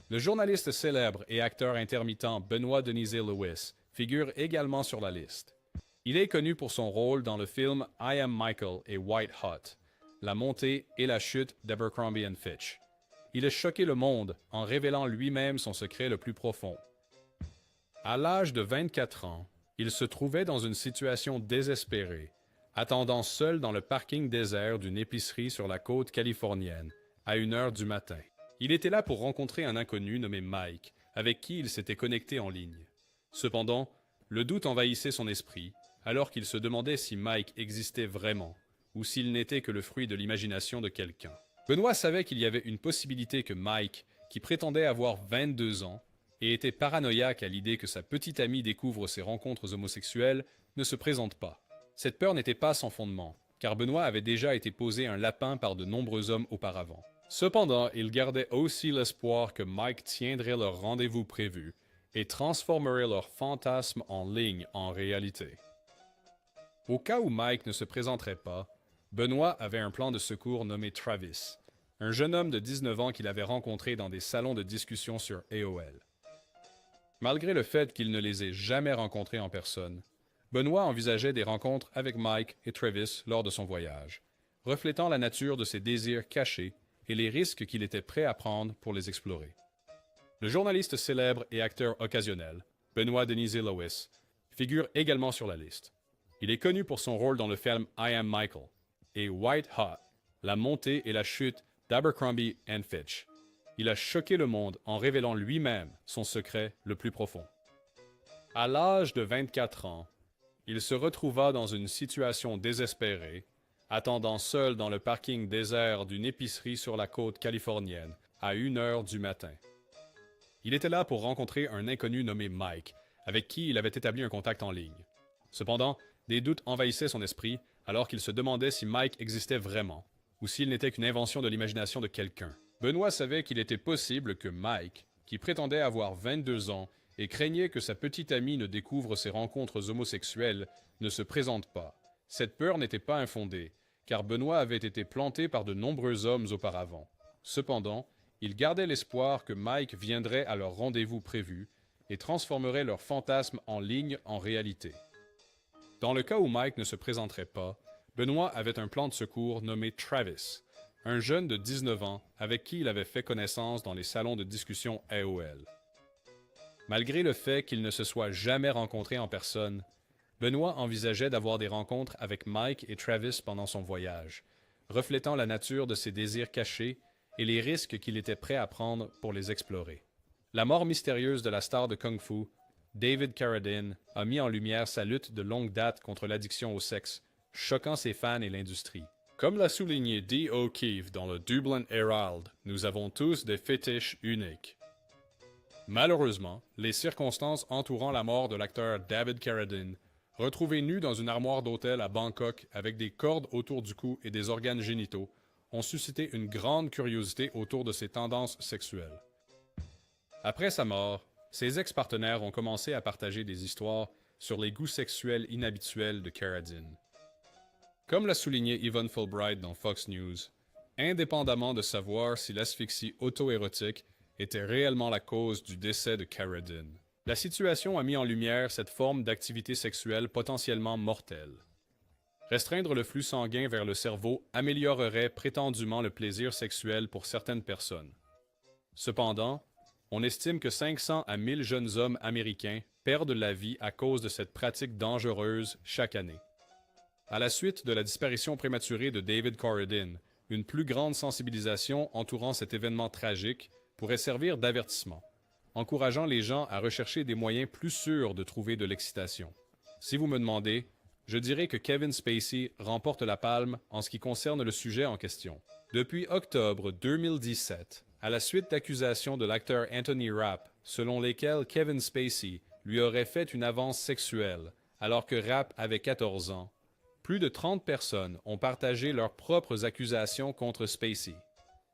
Le journaliste célèbre et acteur intermittent Benoît Denizé Lewis figure également sur la liste. Il est connu pour son rôle dans le film I Am Michael et White Hot, la montée et la chute d'Abercrombie & Fitch. Il a choqué le monde en révélant lui-même son secret le plus profond. À l'âge de 24 ans, il se trouvait dans une situation désespérée, attendant seul dans le parking désert d'une épicerie sur la côte californienne, à 1 heure du matin. Il était là pour rencontrer un inconnu nommé Mike, avec qui il s'était connecté en ligne. Cependant, le doute envahissait son esprit, alors qu'il se demandait si Mike existait vraiment, ou s'il n'était que le fruit de l'imagination de quelqu'un. Benoît savait qu'il y avait une possibilité que Mike, qui prétendait avoir 22 ans, et était paranoïaque à l'idée que sa petite amie découvre ses rencontres homosexuelles, ne se présente pas. Cette peur n'était pas sans fondement, car Benoît avait déjà été posé un lapin par de nombreux hommes auparavant. Cependant, il gardait aussi l'espoir que Mike tiendrait leur rendez-vous prévu et transformerait leur fantasme en ligne en réalité. Au cas où Mike ne se présenterait pas, Benoît avait un plan de secours nommé Travis, un jeune homme de 19 ans qu'il avait rencontré dans des salons de discussion sur AOL. Malgré le fait qu'il ne les ait jamais rencontrés en personne, Benoît envisageait des rencontres avec Mike et Travis lors de son voyage, reflétant la nature de ses désirs cachés et les risques qu'il était prêt à prendre pour les explorer. Le journaliste célèbre et acteur occasionnel, Benoît Denizé Lewis, figure également sur la liste. Il est connu pour son rôle dans le film I Am Michael et White Hot, la montée et la chute d'Abercrombie & Fitch. Il a choqué le monde en révélant lui-même son secret le plus profond. À l'âge de 24 ans, il se retrouva dans une situation désespérée, attendant seul dans le parking désert d'une épicerie sur la côte californienne à 1 heure du matin. Il était là pour rencontrer un inconnu nommé Mike, avec qui il avait établi un contact en ligne. Cependant, des doutes envahissaient son esprit alors qu'il se demandait si Mike existait vraiment, ou s'il n'était qu'une invention de l'imagination de quelqu'un. Benoît savait qu'il était possible que Mike, qui prétendait avoir 22 ans et craignait que sa petite amie ne découvre ses rencontres homosexuelles, ne se présente pas. Cette peur n'était pas infondée, car Benoît avait été planté par de nombreux hommes auparavant. Cependant, il gardait l'espoir que Mike viendrait à leur rendez-vous prévu et transformerait leur fantasme en ligne en réalité. Dans le cas où Mike ne se présenterait pas, Benoît avait un plan de secours nommé Travis, un jeune de 19 ans avec qui il avait fait connaissance dans les salons de discussion AOL. Malgré le fait qu'ils ne se soient jamais rencontrés en personne, Benoît envisageait d'avoir des rencontres avec Mike et Travis pendant son voyage, reflétant la nature de ses désirs cachés et les risques qu'il était prêt à prendre pour les explorer. La mort mystérieuse de la star de Kung Fu, David Carradine, a mis en lumière sa lutte de longue date contre l'addiction au sexe, choquant ses fans et l'industrie. Comme l'a souligné Dee O'Keefe dans le Dublin Herald, nous avons tous des fétiches uniques. Malheureusement, les circonstances entourant la mort de l'acteur David Carradine, retrouvé nu dans une armoire d'hôtel à Bangkok avec des cordes autour du cou et des organes génitaux, ont suscité une grande curiosité autour de ses tendances sexuelles. Après sa mort, ses ex-partenaires ont commencé à partager des histoires sur les goûts sexuels inhabituels de Carradine. Comme l'a souligné Yvonne Fulbright dans Fox News, indépendamment de savoir si l'asphyxie auto-érotique était réellement la cause du décès de Carradine, la situation a mis en lumière cette forme d'activité sexuelle potentiellement mortelle. Restreindre le flux sanguin vers le cerveau améliorerait prétendument le plaisir sexuel pour certaines personnes. Cependant, on estime que 500 à 1000 jeunes hommes américains perdent la vie à cause de cette pratique dangereuse chaque année. À la suite de la disparition prématurée de David Corradine, une plus grande sensibilisation entourant cet événement tragique pourrait servir d'avertissement, encourageant les gens à rechercher des moyens plus sûrs de trouver de l'excitation. Si vous me demandez, je dirais que Kevin Spacey remporte la palme en ce qui concerne le sujet en question. Depuis octobre 2017, à la suite d'accusations de l'acteur Anthony Rapp, selon lesquelles Kevin Spacey lui aurait fait une avance sexuelle alors que Rapp avait 14 ans, plus de 30 personnes ont partagé leurs propres accusations contre Spacey.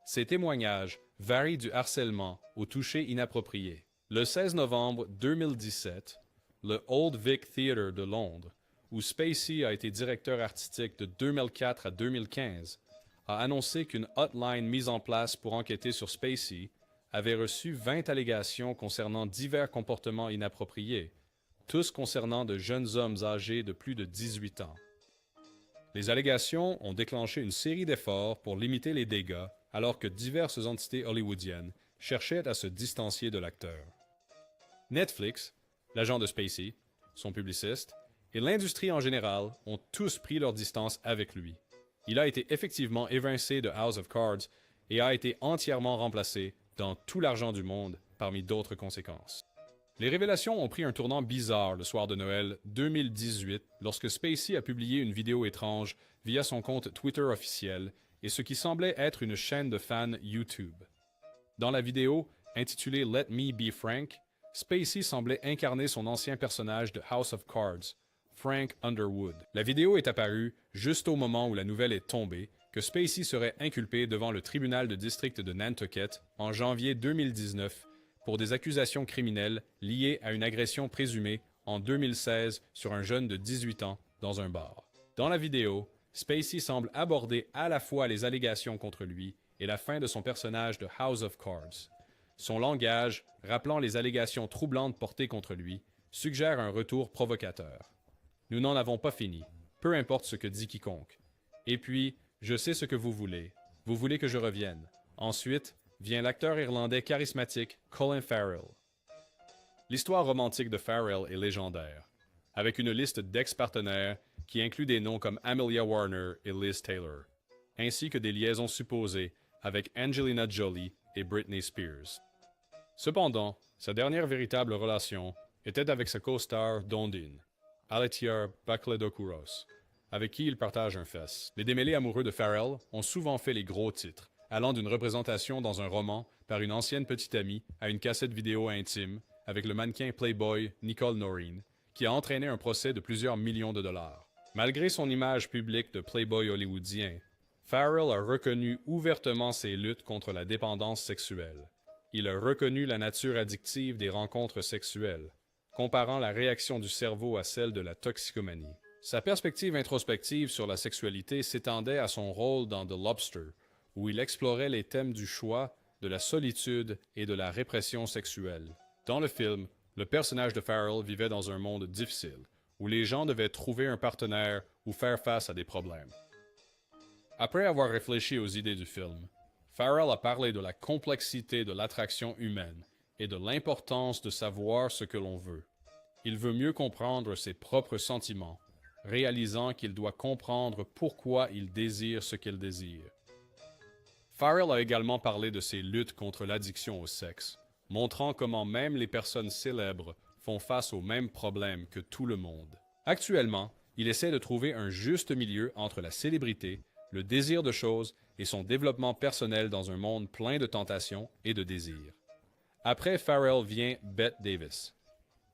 Ces témoignages varient du harcèlement au toucher inapproprié. Le 16 novembre 2017, le Old Vic Theatre de Londres, où Spacey a été directeur artistique de 2004 à 2015, a annoncé qu'une hotline mise en place pour enquêter sur Spacey avait reçu 20 allégations concernant divers comportements inappropriés, tous concernant de jeunes hommes âgés de plus de 18 ans. Les allégations ont déclenché une série d'efforts pour limiter les dégâts alors que diverses entités hollywoodiennes cherchaient à se distancier de l'acteur. Netflix, l'agent de Spacey, son publiciste, et l'industrie en général ont tous pris leur distance avec lui. Il a été effectivement évincé de House of Cards et a été entièrement remplacé dans tout l'argent du monde parmi d'autres conséquences. Les révélations ont pris un tournant bizarre le soir de Noël 2018 lorsque Spacey a publié une vidéo étrange via son compte Twitter officiel et ce qui semblait être une chaîne de fans YouTube. Dans la vidéo, intitulée Let Me Be Frank, Spacey semblait incarner son ancien personnage de House of Cards, Frank Underwood. La vidéo est apparue juste au moment où la nouvelle est tombée que Spacey serait inculpé devant le tribunal de district de Nantucket en janvier 2019 pour des accusations criminelles liées à une agression présumée en 2016 sur un jeune de 18 ans dans un bar. Dans la vidéo, Spacey semble aborder à la fois les allégations contre lui et la fin de son personnage de House of Cards. Son langage, rappelant les allégations troublantes portées contre lui, suggère un retour provocateur. Nous n'en avons pas fini, peu importe ce que dit quiconque. Et puis, je sais ce que vous voulez. Vous voulez que je revienne. Ensuite, vient l'acteur irlandais charismatique Colin Farrell. L'histoire romantique de Farrell est légendaire, avec une liste d'ex-partenaires qui inclut des noms comme Amelia Warner et Liz Taylor, ainsi que des liaisons supposées avec Angelina Jolie et Britney Spears. Cependant, sa dernière véritable relation était avec sa co-star Dondine, Alethea Bakledokouros, avec qui il partage un fess. Les démêlés amoureux de Farrell ont souvent fait les gros titres, allant d'une représentation dans un roman par une ancienne petite amie à une cassette vidéo intime avec le mannequin Playboy Nicole Noreen, qui a entraîné un procès de plusieurs millions de dollars. Malgré son image publique de Playboy hollywoodien, Farrell a reconnu ouvertement ses luttes contre la dépendance sexuelle. Il a reconnu la nature addictive des rencontres sexuelles, comparant la réaction du cerveau à celle de la toxicomanie. Sa perspective introspective sur la sexualité s'étendait à son rôle dans The Lobster, où il explorait les thèmes du choix, de la solitude et de la répression sexuelle. Dans le film, le personnage de Farrell vivait dans un monde difficile, où les gens devaient trouver un partenaire ou faire face à des problèmes. Après avoir réfléchi aux idées du film, Farrell a parlé de la complexité de l'attraction humaine et de l'importance de savoir ce que l'on veut. Il veut mieux comprendre ses propres sentiments, réalisant qu'il doit comprendre pourquoi il désire ce qu'il désire. Farrell a également parlé de ses luttes contre l'addiction au sexe, montrant comment même les personnes célèbres font face aux mêmes problèmes que tout le monde. Actuellement, il essaie de trouver un juste milieu entre la célébrité, le désir de choses et son développement personnel dans un monde plein de tentations et de désirs. Après Farrell vient Bette Davis.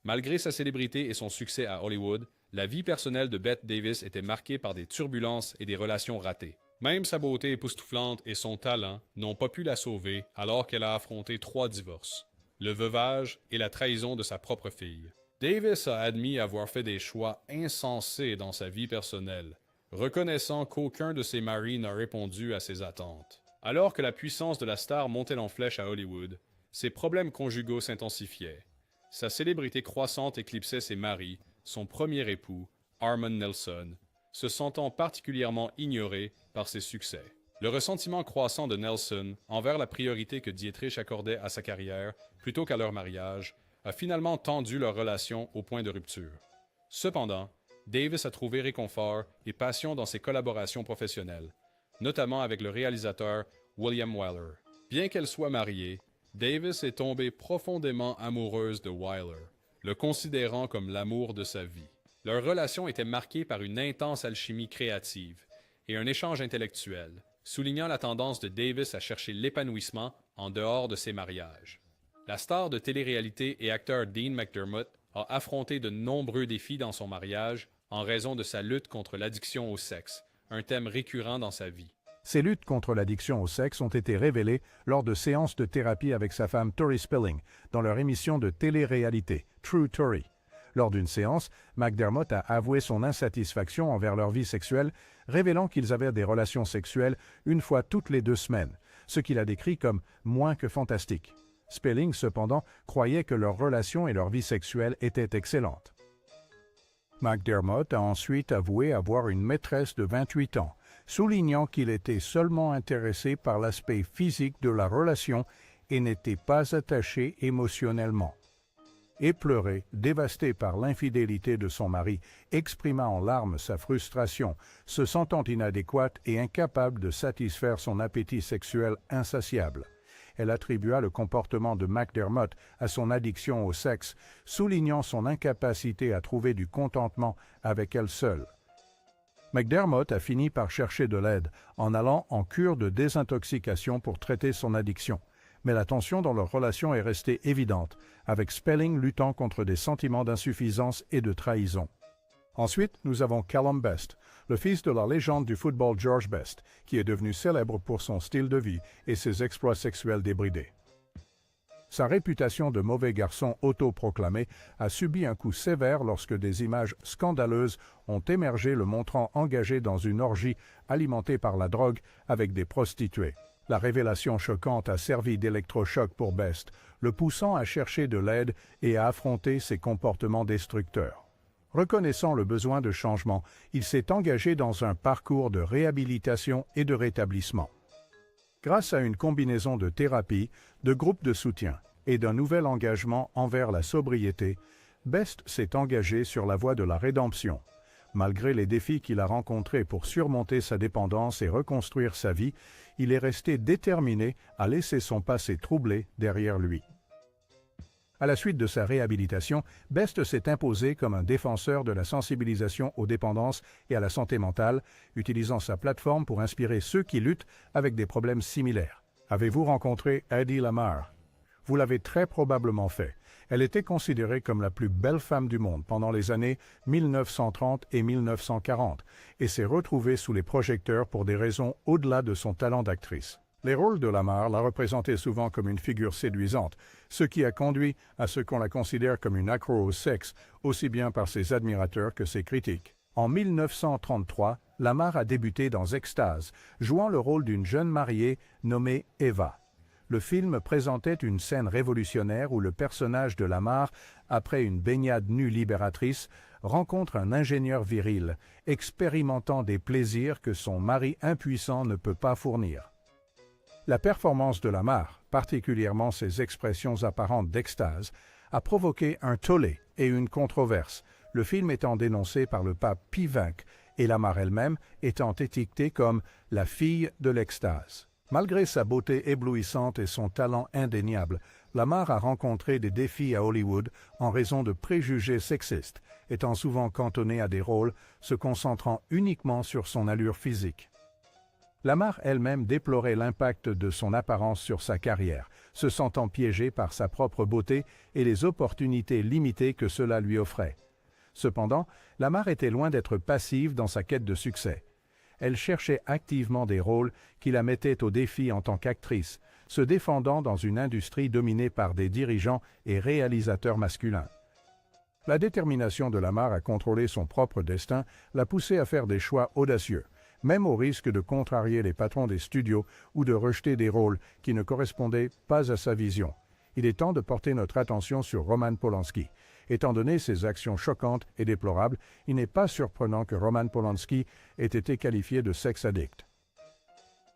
Malgré sa célébrité et son succès à Hollywood, la vie personnelle de Bette Davis était marquée par des turbulences et des relations ratées. Même sa beauté époustouflante et son talent n'ont pas pu la sauver alors qu'elle a affronté 3 divorces, le veuvage et la trahison de sa propre fille. Davis a admis avoir fait des choix insensés dans sa vie personnelle, reconnaissant qu'aucun de ses maris n'a répondu à ses attentes. Alors que la puissance de la star montait en flèche à Hollywood, ses problèmes conjugaux s'intensifiaient. Sa célébrité croissante éclipsait ses maris, son premier époux, Armand Nelson, se sentant particulièrement ignoré par ses succès. Le ressentiment croissant de Nelson envers la priorité que Dietrich accordait à sa carrière plutôt qu'à leur mariage a finalement tendu leur relation au point de rupture. Cependant, Davis a trouvé réconfort et passion dans ses collaborations professionnelles, notamment avec le réalisateur William Wyler. Bien qu'elle soit mariée, Davis est tombée profondément amoureuse de Wyler, le considérant comme l'amour de sa vie. Leur relation était marquée par une intense alchimie créative et un échange intellectuel, soulignant la tendance de Davis à chercher l'épanouissement en dehors de ses mariages. La star de télé-réalité et acteur Dean McDermott a affronté de nombreux défis dans son mariage en raison de sa lutte contre l'addiction au sexe, un thème récurrent dans sa vie. Ces luttes contre l'addiction au sexe ont été révélées lors de séances de thérapie avec sa femme Tori Spelling dans leur émission de télé-réalité, True Tori. Lors d'une séance, McDermott a avoué son insatisfaction envers leur vie sexuelle, révélant qu'ils avaient des relations sexuelles une fois toutes les 2 semaines, ce qu'il a décrit comme moins que fantastique. Spelling, cependant, croyait que leur relation et leur vie sexuelle étaient excellentes. McDermott a ensuite avoué avoir une maîtresse de 28 ans, soulignant qu'il était seulement intéressé par l'aspect physique de la relation et n'était pas attaché émotionnellement. Éploré, dévasté par l'infidélité de son mari, exprima en larmes sa frustration, se sentant inadéquate et incapable de satisfaire son appétit sexuel insatiable. Elle attribua le comportement de McDermott à son addiction au sexe, soulignant son incapacité à trouver du contentement avec elle seule. McDermott a fini par chercher de l'aide en allant en cure de désintoxication pour traiter son addiction. Mais la tension dans leur relation est restée évidente, avec Spelling luttant contre des sentiments d'insuffisance et de trahison. Ensuite, nous avons Callum Best, le fils de la légende du football George Best, qui est devenu célèbre pour son style de vie et ses exploits sexuels débridés. Sa réputation de mauvais garçon autoproclamé a subi un coup sévère lorsque des images scandaleuses ont émergé le montrant engagé dans une orgie alimentée par la drogue avec des prostituées. La révélation choquante a servi d'électrochoc pour Best, le poussant à chercher de l'aide et à affronter ses comportements destructeurs. Reconnaissant le besoin de changement, il s'est engagé dans un parcours de réhabilitation et de rétablissement. Grâce à une combinaison de thérapie, de groupes de soutien et d'un nouvel engagement envers la sobriété, Best s'est engagé sur la voie de la rédemption. Malgré les défis qu'il a rencontrés pour surmonter sa dépendance et reconstruire sa vie, il est resté déterminé à laisser son passé troublé derrière lui. À la suite de sa réhabilitation, Best s'est imposé comme un défenseur de la sensibilisation aux dépendances et à la santé mentale, utilisant sa plateforme pour inspirer ceux qui luttent avec des problèmes similaires. Avez-vous rencontré Hedy Lamarr? Vous l'avez très probablement fait. Elle était considérée comme la plus belle femme du monde pendant les années 1930 et 1940 et s'est retrouvée sous les projecteurs pour des raisons au-delà de son talent d'actrice. Les rôles de Lamarr la représentaient souvent comme une figure séduisante, ce qui a conduit à ce qu'on la considère comme une accro au sexe, aussi bien par ses admirateurs que ses critiques. En 1933, Lamarr a débuté dans Extase, jouant le rôle d'une jeune mariée nommée Eva. Le film présentait une scène révolutionnaire où le personnage de Lamarr, après une baignade nue libératrice, rencontre un ingénieur viril, expérimentant des plaisirs que son mari impuissant ne peut pas fournir. La performance de Lamarr, particulièrement ses expressions apparentes d'extase, a provoqué un tollé et une controverse, le film étant dénoncé par le pape Pie XX et Lamarr elle-même étant étiquetée comme « la fille de l'extase ». Malgré sa beauté éblouissante et son talent indéniable, Lamarr a rencontré des défis à Hollywood en raison de préjugés sexistes, étant souvent cantonnée à des rôles se concentrant uniquement sur son allure physique. Lamarr elle-même déplorait l'impact de son apparence sur sa carrière, se sentant piégée par sa propre beauté et les opportunités limitées que cela lui offrait. Cependant, Lamarr était loin d'être passive dans sa quête de succès. Elle cherchait activement des rôles qui la mettaient au défi en tant qu'actrice, se défendant dans une industrie dominée par des dirigeants et réalisateurs masculins. La détermination de Lamarr à contrôler son propre destin l'a poussée à faire des choix audacieux, même au risque de contrarier les patrons des studios ou de rejeter des rôles qui ne correspondaient pas à sa vision. Il est temps de porter notre attention sur Roman Polanski. Étant donné ses actions choquantes et déplorables, il n'est pas surprenant que Roman Polanski ait été qualifié de sex addict.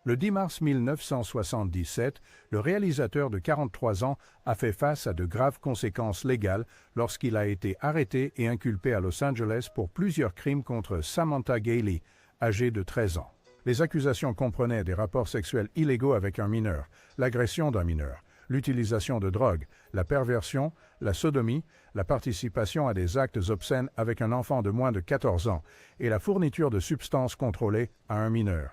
Le 10 mars 1977, le réalisateur de 43 ans a fait face à de graves conséquences légales lorsqu'il a été arrêté et inculpé à Los Angeles pour plusieurs crimes contre Samantha Gailey, âgée de 13 ans. Les accusations comprenaient des rapports sexuels illégaux avec un mineur, l'agression d'un mineur, l'utilisation de drogue, la perversion, la sodomie, la participation à des actes obscènes avec un enfant de moins de 14 ans et la fourniture de substances contrôlées à un mineur.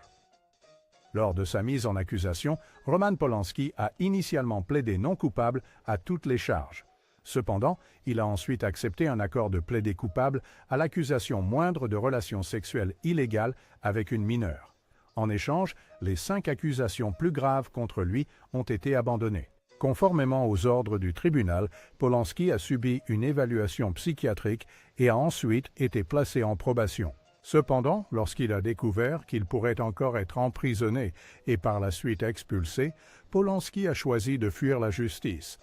Lors de sa mise en accusation, Roman Polanski a initialement plaidé non coupable à toutes les charges. Cependant, il a ensuite accepté un accord de plaider coupable à l'accusation moindre de relations sexuelles illégales avec une mineure. En échange, les 5 accusations plus graves contre lui ont été abandonnées. Conformément aux ordres du tribunal, Polanski a subi une évaluation psychiatrique et a ensuite été placé en probation. Cependant, lorsqu'il a découvert qu'il pourrait encore être emprisonné et par la suite expulsé, Polanski a choisi de fuir la justice.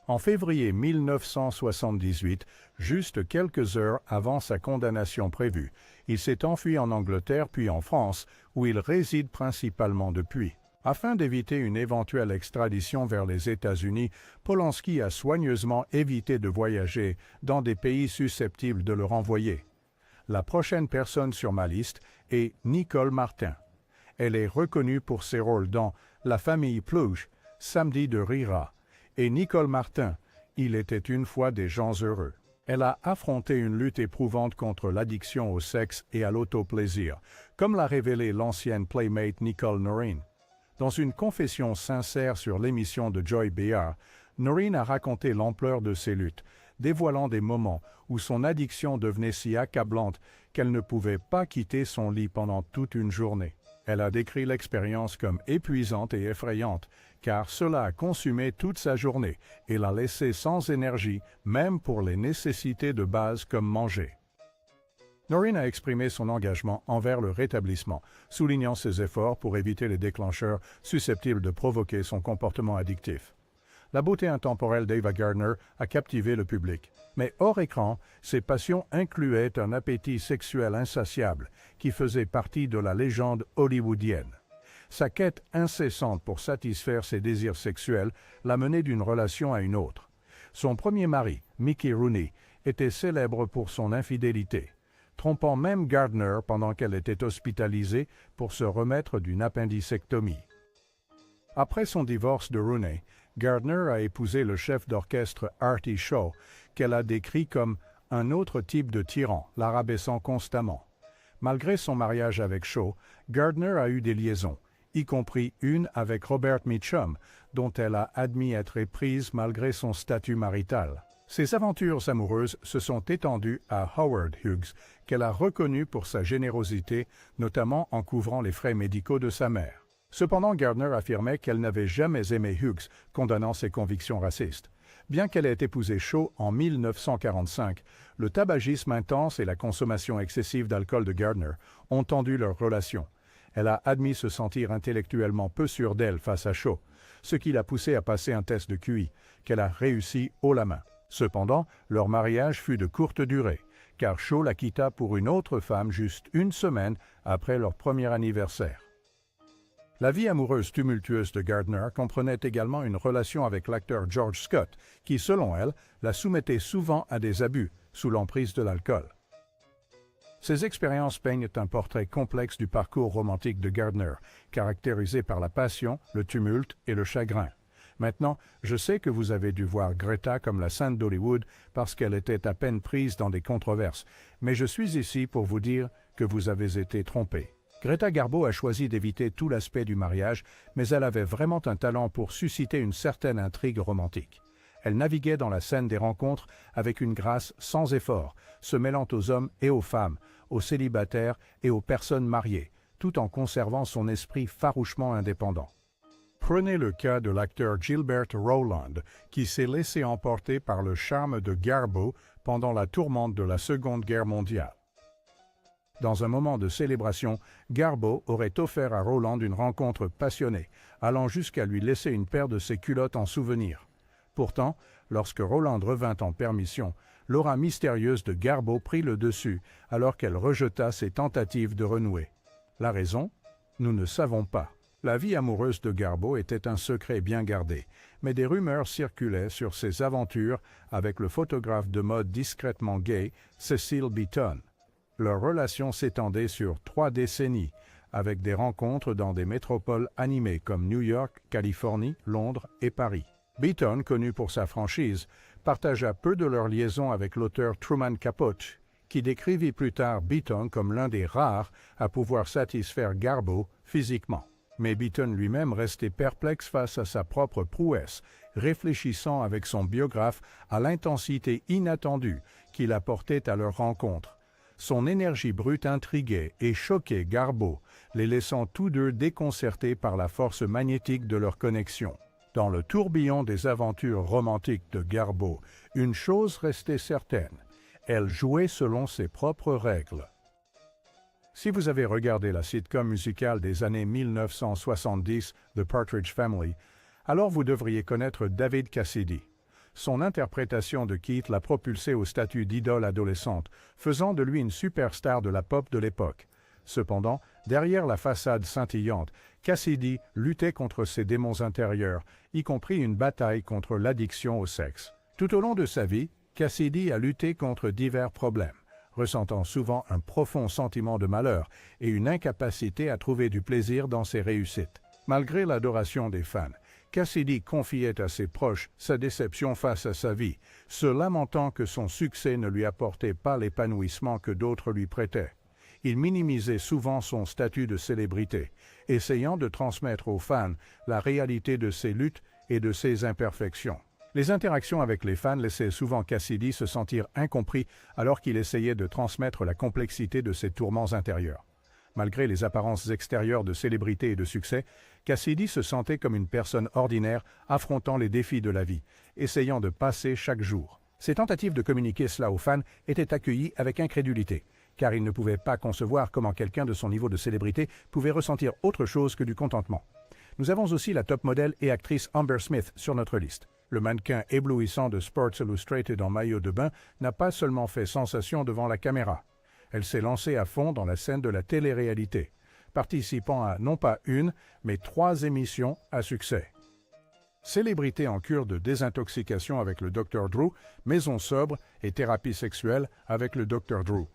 En février 1978, juste quelques heures avant sa condamnation prévue, il s'est enfui en Angleterre puis en France, où il réside principalement depuis. Afin d'éviter une éventuelle extradition vers les États-Unis, Polanski a soigneusement évité de voyager dans des pays susceptibles de le renvoyer. La prochaine personne sur ma liste est Nicole Martin. Elle est reconnue pour ses rôles dans La famille Plouche, Samedi de Rira, et Nicole Martin, Il était une fois des gens heureux. Elle a affronté une lutte éprouvante contre l'addiction au sexe et à l'autoplaisir, comme l'a révélé l'ancienne playmate Nicole Noreen. Dans une confession sincère sur l'émission de Joy Behar, Noreen a raconté l'ampleur de ses luttes, dévoilant des moments où son addiction devenait si accablante qu'elle ne pouvait pas quitter son lit pendant toute une journée. Elle a décrit l'expérience comme épuisante et effrayante, car cela a consumé toute sa journée et l'a laissée sans énergie, même pour les nécessités de base comme manger. Noreen a exprimé son engagement envers le rétablissement, soulignant ses efforts pour éviter les déclencheurs susceptibles de provoquer son comportement addictif. La beauté intemporelle d'Ava Gardner a captivé le public. Mais hors écran, ses passions incluaient un appétit sexuel insatiable qui faisait partie de la légende hollywoodienne. Sa quête incessante pour satisfaire ses désirs sexuels l'a mené d'une relation à une autre. Son premier mari, Mickey Rooney, était célèbre pour son infidélité, trompant même Gardner pendant qu'elle était hospitalisée pour se remettre d'une appendicectomie. Après son divorce de Rooney, Gardner a épousé le chef d'orchestre Artie Shaw, qu'elle a décrit comme un autre type de tyran, la rabaissant constamment. Malgré son mariage avec Shaw, Gardner a eu des liaisons, y compris une avec Robert Mitchum, dont elle a admis être éprise malgré son statut marital. Ses aventures amoureuses se sont étendues à Howard Hughes, qu'elle a reconnu pour sa générosité, notamment en couvrant les frais médicaux de sa mère. Cependant, Gardner affirmait qu'elle n'avait jamais aimé Hughes, condamnant ses convictions racistes. Bien qu'elle ait épousé Shaw en 1945, le tabagisme intense et la consommation excessive d'alcool de Gardner ont tendu leur relation. Elle a admis se sentir intellectuellement peu sûre d'elle face à Shaw, ce qui l'a poussée à passer un test de QI, qu'elle a réussi haut la main. Cependant, leur mariage fut de courte durée, car Shaw la quitta pour une autre femme juste une semaine après leur premier anniversaire. La vie amoureuse tumultueuse de Gardner comprenait également une relation avec l'acteur George Scott, qui, selon elle, la soumettait souvent à des abus, sous l'emprise de l'alcool. Ces expériences peignent un portrait complexe du parcours romantique de Gardner, caractérisé par la passion, le tumulte et le chagrin. Maintenant, je sais que vous avez dû voir Greta comme la sainte d'Hollywood parce qu'elle était à peine prise dans des controverses, mais je suis ici pour vous dire que vous avez été trompé. Greta Garbo a choisi d'éviter tout l'aspect du mariage, mais elle avait vraiment un talent pour susciter une certaine intrigue romantique. Elle naviguait dans la scène des rencontres avec une grâce sans effort, se mêlant aux hommes et aux femmes, aux célibataires et aux personnes mariées, tout en conservant son esprit farouchement indépendant. Prenez le cas de l'acteur Gilbert Rowland, qui s'est laissé emporter par le charme de Garbo pendant la tourmente de la Seconde Guerre mondiale. Dans un moment de célébration, Garbo aurait offert à Rowland une rencontre passionnée, allant jusqu'à lui laisser une paire de ses culottes en souvenir. Pourtant, lorsque Roland revint en permission, l'aura mystérieuse de Garbo prit le dessus alors qu'elle rejeta ses tentatives de renouer. La raison? Nous ne savons pas. La vie amoureuse de Garbo était un secret bien gardé, mais des rumeurs circulaient sur ses aventures avec le photographe de mode discrètement gay, Cecil Beaton. Leur relation s'étendait sur 3 décennies, avec des rencontres dans des métropoles animées comme New York, Californie, Londres et Paris. Beaton, connu pour sa franchise, partagea peu de leur liaison avec l'auteur Truman Capote, qui décrivit plus tard Beaton comme l'un des rares à pouvoir satisfaire Garbo physiquement. Mais Beaton lui-même restait perplexe face à sa propre prouesse, réfléchissant avec son biographe à l'intensité inattendue qu'il apportait à leur rencontre. Son énergie brute intriguait et choquait Garbo, les laissant tous deux déconcertés par la force magnétique de leur connexion. Dans le tourbillon des aventures romantiques de Garbo, une chose restait certaine, elle jouait selon ses propres règles. Si vous avez regardé la sitcom musicale des années 1970, The Partridge Family, alors vous devriez connaître David Cassidy. Son interprétation de Keith l'a propulsé au statut d'idole adolescente, faisant de lui une superstar de la pop de l'époque. Cependant, derrière la façade scintillante, Cassidy luttait contre ses démons intérieurs, y compris une bataille contre l'addiction au sexe. Tout au long de sa vie, Cassidy a lutté contre divers problèmes, ressentant souvent un profond sentiment de malheur et une incapacité à trouver du plaisir dans ses réussites. Malgré l'adoration des fans, Cassidy confiait à ses proches sa déception face à sa vie, se lamentant que son succès ne lui apportait pas l'épanouissement que d'autres lui prêtaient. Il minimisait souvent son statut de célébrité, essayant de transmettre aux fans la réalité de ses luttes et de ses imperfections. Les interactions avec les fans laissaient souvent Cassidy se sentir incompris alors qu'il essayait de transmettre la complexité de ses tourments intérieurs. Malgré les apparences extérieures de célébrité et de succès, Cassidy se sentait comme une personne ordinaire affrontant les défis de la vie, essayant de passer chaque jour. Ses tentatives de communiquer cela aux fans étaient accueillies avec incrédulité, car il ne pouvait pas concevoir comment quelqu'un de son niveau de célébrité pouvait ressentir autre chose que du contentement. Nous avons aussi la top modèle et actrice Amber Smith sur notre liste. Le mannequin éblouissant de Sports Illustrated en maillot de bain n'a pas seulement fait sensation devant la caméra. Elle s'est lancée à fond dans la scène de la télé-réalité, participant à non pas une, mais 3 émissions à succès. Célébrité en cure de désintoxication avec le Dr. Drew, maison sobre et thérapie sexuelle avec le Dr. Drew.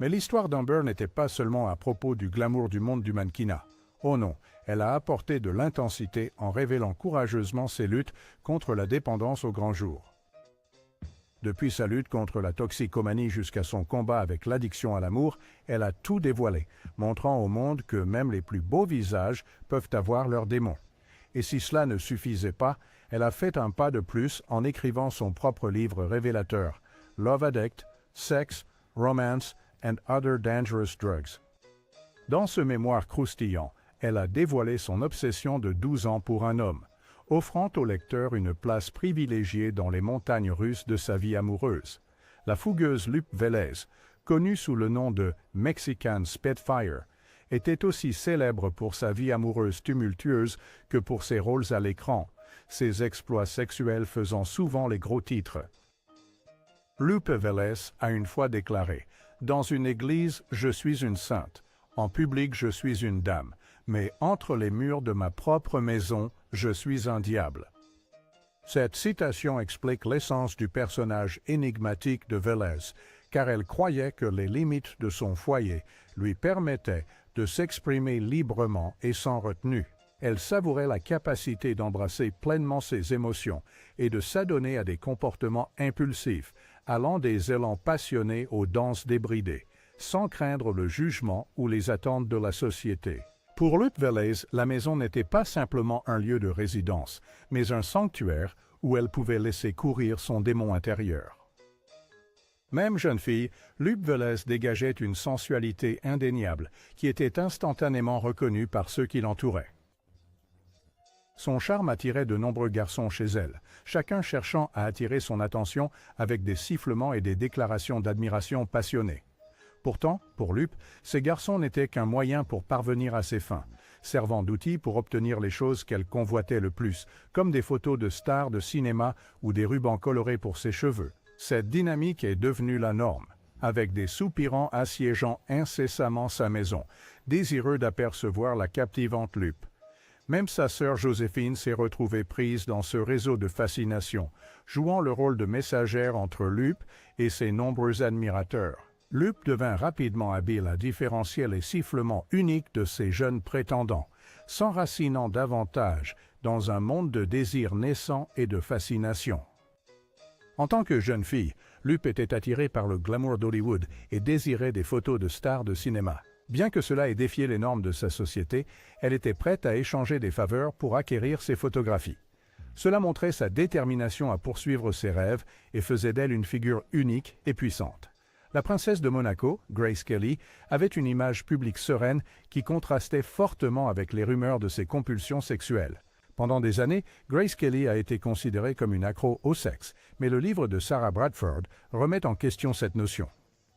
Mais l'histoire d'Amber n'était pas seulement à propos du glamour du monde du mannequinat. Oh non, elle a apporté de l'intensité en révélant courageusement ses luttes contre la dépendance au grand jour. Depuis sa lutte contre la toxicomanie jusqu'à son combat avec l'addiction à l'amour, elle a tout dévoilé, montrant au monde que même les plus beaux visages peuvent avoir leurs démons. Et si cela ne suffisait pas, elle a fait un pas de plus en écrivant son propre livre révélateur, Love Addict, Sex, Romance and Other Dangerous Drugs. Dans ce mémoire croustillant, elle a dévoilé son obsession de 12 ans pour un homme, offrant au lecteur une place privilégiée dans les montagnes russes de sa vie amoureuse. La fougueuse Lupe Vélez, connue sous le nom de Mexican Spitfire, était aussi célèbre pour sa vie amoureuse tumultueuse que pour ses rôles à l'écran, ses exploits sexuels faisant souvent les gros titres. Lupe Vélez a une fois déclaré « Dans une église, je suis une sainte. En public, je suis une dame. Mais entre les murs de ma propre maison, je suis un diable. » Cette citation explique l'essence du personnage énigmatique de Vélez, car elle croyait que les limites de son foyer lui permettaient de s'exprimer librement et sans retenue. Elle savourait la capacité d'embrasser pleinement ses émotions et de s'adonner à des comportements impulsifs, allant des élans passionnés aux danses débridées, sans craindre le jugement ou les attentes de la société. Pour Lupe Vélez, la maison n'était pas simplement un lieu de résidence, mais un sanctuaire où elle pouvait laisser courir son démon intérieur. Même jeune fille, Lupe Vélez dégageait une sensualité indéniable qui était instantanément reconnue par ceux qui l'entouraient. Son charme attirait de nombreux garçons chez elle, chacun cherchant à attirer son attention avec des sifflements et des déclarations d'admiration passionnées. Pourtant, pour Lupe, ces garçons n'étaient qu'un moyen pour parvenir à ses fins, servant d'outil pour obtenir les choses qu'elle convoitait le plus, comme des photos de stars de cinéma ou des rubans colorés pour ses cheveux. Cette dynamique est devenue la norme, avec des soupirants assiégeant incessamment sa maison, désireux d'apercevoir la captivante Lupe. Même sa sœur Joséphine s'est retrouvée prise dans ce réseau de fascination, jouant le rôle de messagère entre Lupe et ses nombreux admirateurs. Lupe devint rapidement habile à différencier les sifflements uniques de ses jeunes prétendants, s'enracinant davantage dans un monde de désirs naissants et de fascination. En tant que jeune fille, Lupe était attirée par le glamour d'Hollywood et désirait des photos de stars de cinéma. Bien que cela ait défié les normes de sa société, elle était prête à échanger des faveurs pour acquérir ces photographies. Cela montrait sa détermination à poursuivre ses rêves et faisait d'elle une figure unique et puissante. La princesse de Monaco, Grace Kelly, avait une image publique sereine qui contrastait fortement avec les rumeurs de ses compulsions sexuelles. Pendant des années, Grace Kelly a été considérée comme une accro au sexe, mais le livre de Sarah Bradford remet en question cette notion.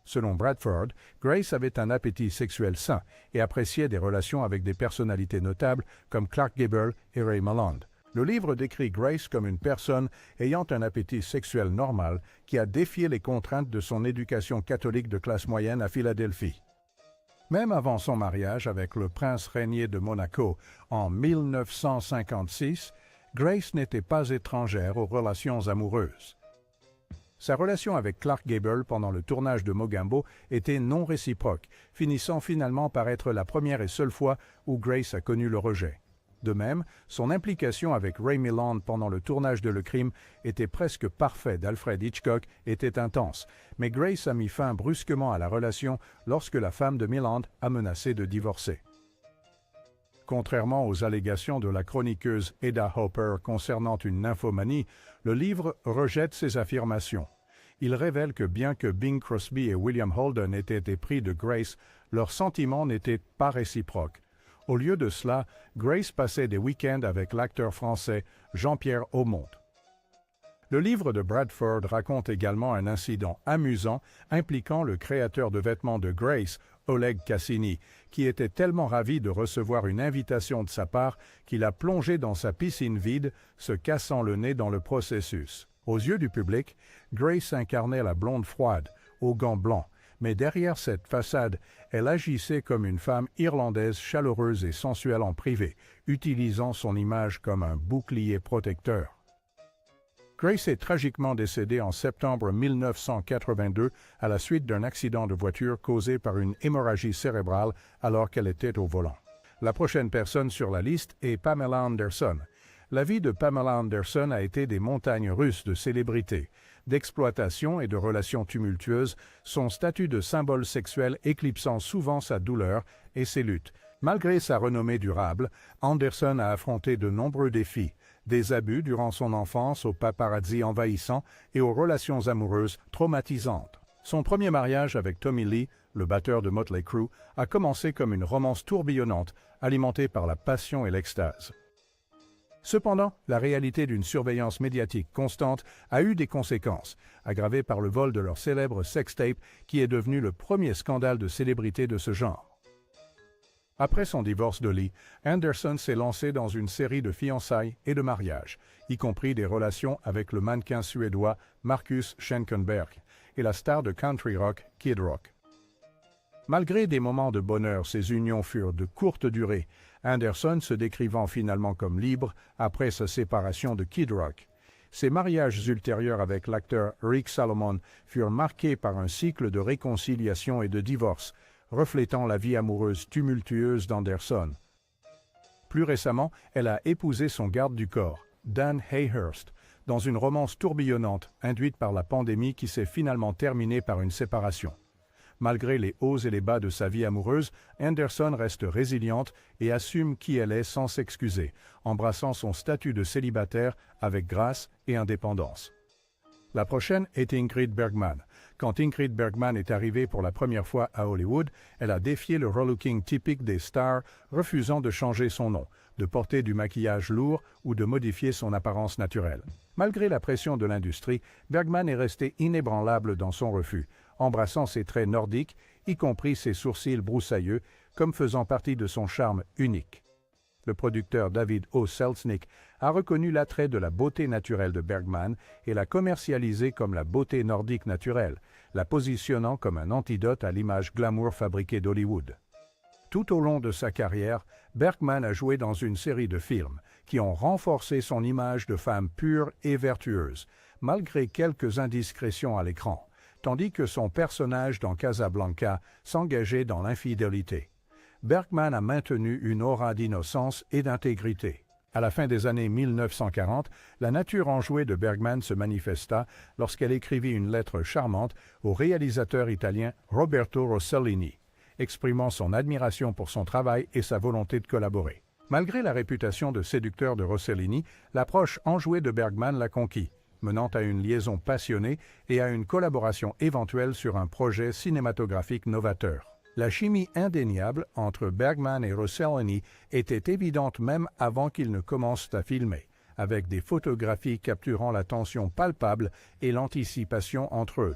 Selon Bradford, Grace avait un appétit sexuel sain et appréciait des relations avec des personnalités notables comme Clark Gable et Ray Milland. Le livre décrit Grace comme une personne ayant un appétit sexuel normal qui a défié les contraintes de son éducation catholique de classe moyenne à Philadelphie. Même avant son mariage avec le prince régnier de Monaco en 1956, Grace n'était pas étrangère aux relations amoureuses. Sa relation avec Clark Gable pendant le tournage de Mogambo était non réciproque, finissant finalement par être la première et seule fois où Grace a connu le rejet. De même, son implication avec Ray Milland pendant le tournage de Le Crime était presque parfait d'Alfred Hitchcock était intense, mais Grace a mis fin brusquement à la relation lorsque la femme de Milland a menacé de divorcer. Contrairement aux allégations de la chroniqueuse Ada Hopper concernant une nymphomanie, le livre rejette ces affirmations. Il révèle que bien que Bing Crosby et William Holden aient été pris de Grace, leurs sentiments n'étaient pas réciproques. Au lieu de cela, Grace passait des week-ends avec l'acteur français Jean-Pierre Aumont. Le livre de Bradford raconte également un incident amusant impliquant le créateur de vêtements de Grace, Oleg Cassini, qui était tellement ravi de recevoir une invitation de sa part qu'il a plongé dans sa piscine vide, se cassant le nez dans le processus. Aux yeux du public, Grace incarnait la blonde froide, aux gants blancs, mais derrière cette façade, elle agissait comme une femme irlandaise chaleureuse et sensuelle en privé, utilisant son image comme un bouclier protecteur. Grace est tragiquement décédée en septembre 1982 à la suite d'un accident de voiture causé par une hémorragie cérébrale alors qu'elle était au volant. La prochaine personne sur la liste est Pamela Anderson. La vie de Pamela Anderson a été des montagnes russes de célébrités, d'exploitation et de relations tumultueuses, son statut de symbole sexuel éclipsant souvent sa douleur et ses luttes. Malgré sa renommée durable, Anderson a affronté de nombreux défis, des abus durant son enfance aux paparazzi envahissants et aux relations amoureuses traumatisantes. Son premier mariage avec Tommy Lee, le batteur de Motley Crue, a commencé comme une romance tourbillonnante, alimentée par la passion et l'extase. Cependant, la réalité d'une surveillance médiatique constante a eu des conséquences, aggravées par le vol de leur célèbre sextape qui est devenu le premier scandale de célébrité de ce genre. Après son divorce de Lee, Anderson s'est lancé dans une série de fiançailles et de mariages, y compris des relations avec le mannequin suédois Marcus Schenkenberg et la star de country rock Kid Rock. Malgré des moments de bonheur, ces unions furent de courte durée, Anderson se décrivant finalement comme libre après sa séparation de Kid Rock. Ses mariages ultérieurs avec l'acteur Rick Salomon furent marqués par un cycle de réconciliation et de divorce, reflétant la vie amoureuse tumultueuse d'Anderson. Plus récemment, elle a épousé son garde du corps, Dan Hayhurst, dans une romance tourbillonnante induite par la pandémie qui s'est finalement terminée par une séparation. Malgré les hauts et les bas de sa vie amoureuse, Anderson reste résiliente et assume qui elle est sans s'excuser, embrassant son statut de célibataire avec grâce et indépendance. La prochaine est Ingrid Bergman. Quand Ingrid Bergman est arrivée pour la première fois à Hollywood, elle a défié le relooking typique des stars, refusant de changer son nom, de porter du maquillage lourd ou de modifier son apparence naturelle. Malgré la pression de l'industrie, Bergman est restée inébranlable dans son refus, embrassant ses traits nordiques, y compris ses sourcils broussailleux, comme faisant partie de son charme unique. le producteur David O. Selznick a reconnu l'attrait de la beauté naturelle de Bergman et l'a commercialisée comme la beauté nordique naturelle, la positionnant comme un antidote à l'image glamour fabriquée d'Hollywood. Tout au long de sa carrière, Bergman a joué dans une série de films qui ont renforcé son image de femme pure et vertueuse, malgré quelques indiscrétions à l'écran, tandis que son personnage dans Casablanca s'engageait dans l'infidélité. Bergman a maintenu une aura d'innocence et d'intégrité. À la fin des années 1940, la nature enjouée de Bergman se manifesta lorsqu'elle écrivit une lettre charmante au réalisateur italien Roberto Rossellini, exprimant son admiration pour son travail et sa volonté de collaborer. Malgré la réputation de séducteur de Rossellini, l'approche enjouée de Bergman l'a conquis, menant à une liaison passionnée et à une collaboration éventuelle sur un projet cinématographique novateur. La chimie indéniable entre Bergman et Rossellini était évidente même avant qu'ils ne commencent à filmer, avec des photographies capturant la tension palpable et l'anticipation entre eux.